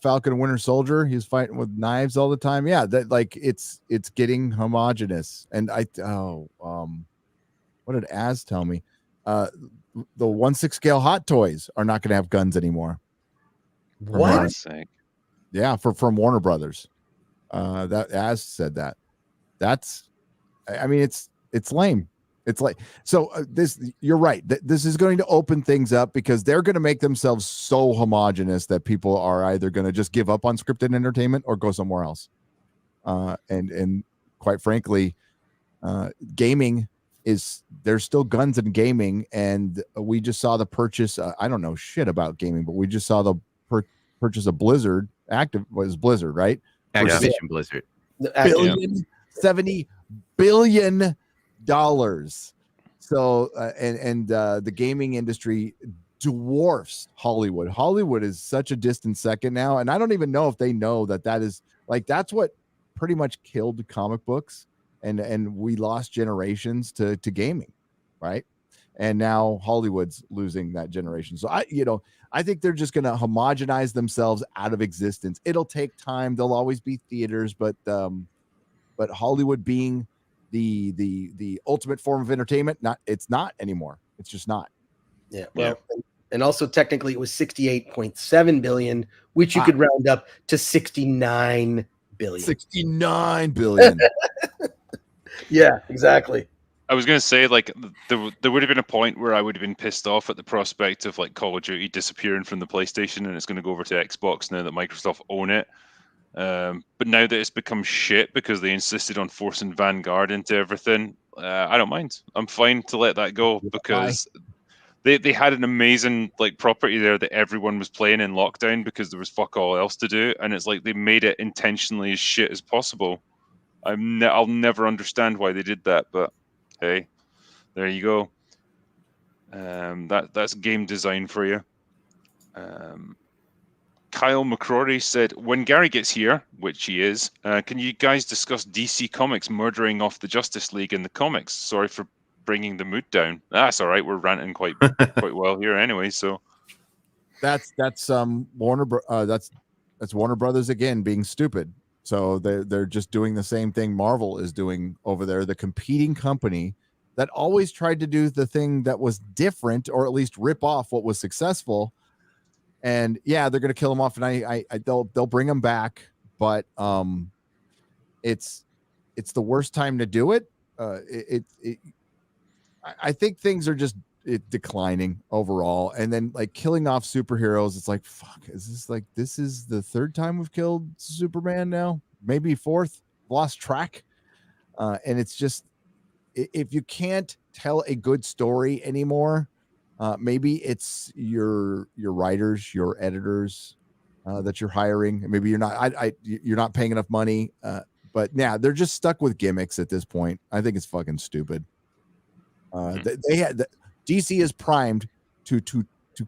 Falcon and Winter Soldier, he's fighting with knives all the time. Yeah, that like it's getting homogenous. And what did Az tell me? The 1/6 scale Hot Toys are not going to have guns anymore. What? Yeah, from Warner Brothers. That Az said that. That's, I mean, it's lame. It's like, so this, you're right. This is going to open things up because they're going to make themselves so homogenous that people are either going to just give up on scripted entertainment or go somewhere else. And quite frankly, gaming there's still guns in gaming. And we just saw the purchase. I don't know shit about gaming, but we just saw the purchase of Blizzard. Blizzard, right? Activision Blizzard. $70 billion. So the gaming industry dwarfs Hollywood. Hollywood is such a distant second now, and I don't even know if they know that is like, that's what pretty much killed comic books, and we lost generations to gaming, right? And now Hollywood's losing that generation. So I think they're just going to homogenize themselves out of existence. It'll take time. There'll always be theaters, but Hollywood being the ultimate form of entertainment, it's not anymore. It's just not. Yeah. Well, and also technically it was 68.7 billion, which you could round up to 69 billion. 69 billion. Yeah, exactly. I was going to say, like, there would have been a point where I would have been pissed off at the prospect of like Call of Duty disappearing from the PlayStation and it's going to go over to Xbox now that Microsoft own it. But now that it's become shit because they insisted on forcing Vanguard into everything, I don't mind. I'm fine to let that go because they had an amazing like property there that everyone was playing in lockdown because there was fuck all else to do, and it's like they made it intentionally as shit as possible. I'll never understand why they did that, but hey, there you go. That's game design for you. Kyle McCrory said, when Gary gets here, which he is, can you guys discuss DC Comics murdering off the Justice League in the comics? Sorry for bringing the mood down. That's all right. We're ranting quite well here anyway. So that's Warner. That's Warner Brothers again being stupid. So they're just doing the same thing Marvel is doing over there. The competing company that always tried to do the thing that was different, or at least rip off what was successful. And yeah, they're gonna kill them off, and they'll bring them back, but it's the worst time to do it. I think things are just declining overall, and then like killing off superheroes. It's like, fuck, this is the third time we've killed Superman now, maybe fourth, lost track. And it's just, if you can't tell a good story anymore, maybe it's your writers, your editors that you're hiring. Maybe you're not paying enough money. But yeah, they're just stuck with gimmicks at this point. I think it's fucking stupid. DC is primed to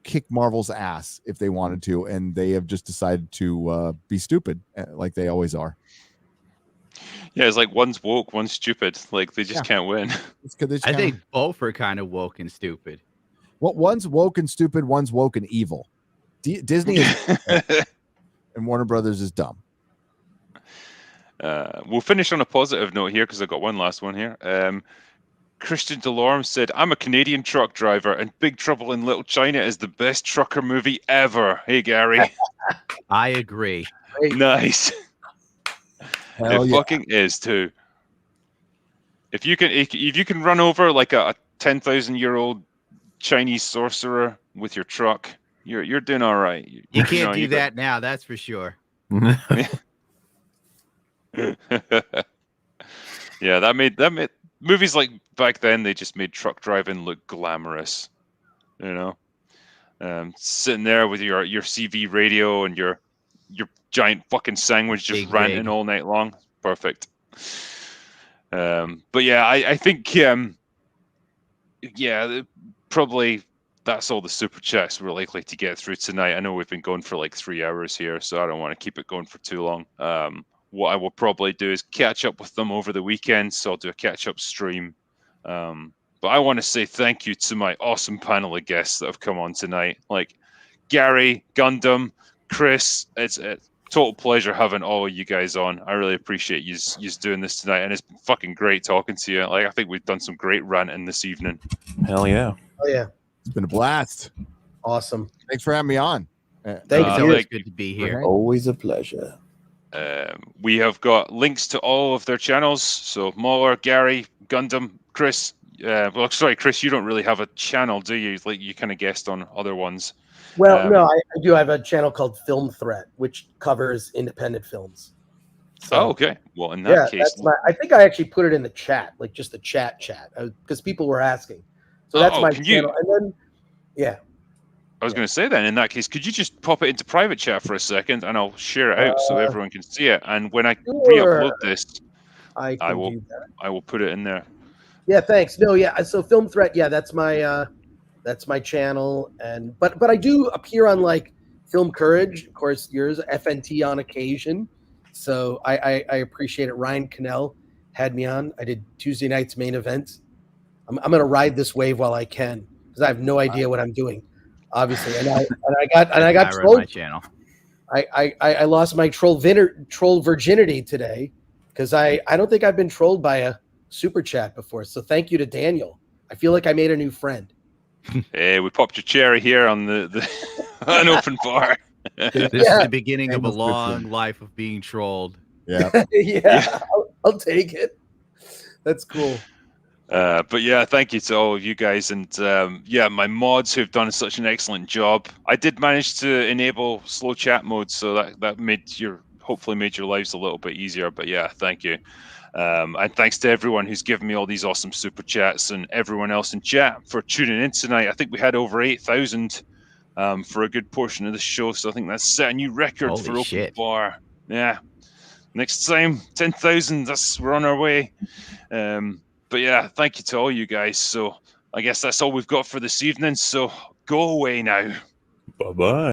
kick Marvel's ass if they wanted to, and they have just decided to be stupid like they always are. Yeah, it's like one's woke, one's stupid. Like they just can't win. I think both are kind of woke and stupid. Well, one's woke and stupid, one's woke and evil. Disney is and Warner Brothers is dumb. We'll finish on a positive note here because I've got one last one here. Christian Delorme said, I'm a Canadian truck driver and Big Trouble in Little China is the best trucker movie ever. Hey, Gary. I agree. Nice. It fucking is too. If you can run over like a 10,000-year-old Chinese sorcerer with your truck, you're doing all right. You can't do that now, that's for sure. Yeah, that made movies like back then. They just made truck driving look glamorous, you know. Sitting there with your CV radio and your giant fucking sandwich, just ranting all night long. Perfect. But yeah, I think probably that's all the super chats we're likely to get through tonight. I know we've been going for like 3 hours here, so I don't want to keep it going for too long. What I will probably do is catch up with them over the weekend, so I'll do a catch-up stream. But I want to say thank you to my awesome panel of guests that have come on tonight. Like Gary, Gundam, Chris. It's a total pleasure having all of you guys on. I really appreciate you doing this tonight, and it's been fucking great talking to you. Like I think we've done some great ranting this evening. Hell yeah. Oh yeah. It's been a blast. Awesome. Thanks for having me on. Thank It's you. always good to be here. Always a pleasure. We have got links to all of their channels. So Mauler, Gary, Gundam, Chris. Well, sorry, Chris, you don't really have a channel, do you? Like you kind of guest on other ones. Well, no, I do have a channel called Film Threat, which covers independent films. So, okay. Well, in that case, I think I actually put it in the chat, like just the chat, because people were asking. So that's my channel. And then, yeah. I was going to say then, in that case, could you just pop it into private chat for a second, and I'll share it out so everyone can see it. And when I re-upload this, I will put it in there. Yeah, thanks. No, yeah. So Film Threat, yeah, that's my channel, but I do appear on like Film Courage, of course, yours, FNT on occasion. So I appreciate it. Ryan Cannell had me on. I did Tuesday night's main event. I'm going to ride this wave while I can because I have no idea what I'm doing, obviously. And I got trolled. My channel. I lost my troll virginity today because I don't think I've been trolled by a super chat before. So thank you to Daniel. I feel like I made a new friend. Hey, we popped your cherry here on the an open bar. This is the beginning of a long life of being trolled. Yeah. Yeah. I'll take it. That's cool. But yeah, thank you to all of you guys, and yeah, my mods who've done such an excellent job. I did manage to enable slow chat mode, so that hopefully made your lives a little bit easier. But yeah, thank you, and thanks to everyone who's given me all these awesome super chats, and everyone else in chat for tuning in tonight. I think we had over 8,000 for a good portion of the show, so I think that's set a new record Holy for Open shit. Bar. Yeah, next time 10,000. We're on our way. But yeah, thank you to all you guys. So I guess that's all we've got for this evening. So go away now. Bye bye.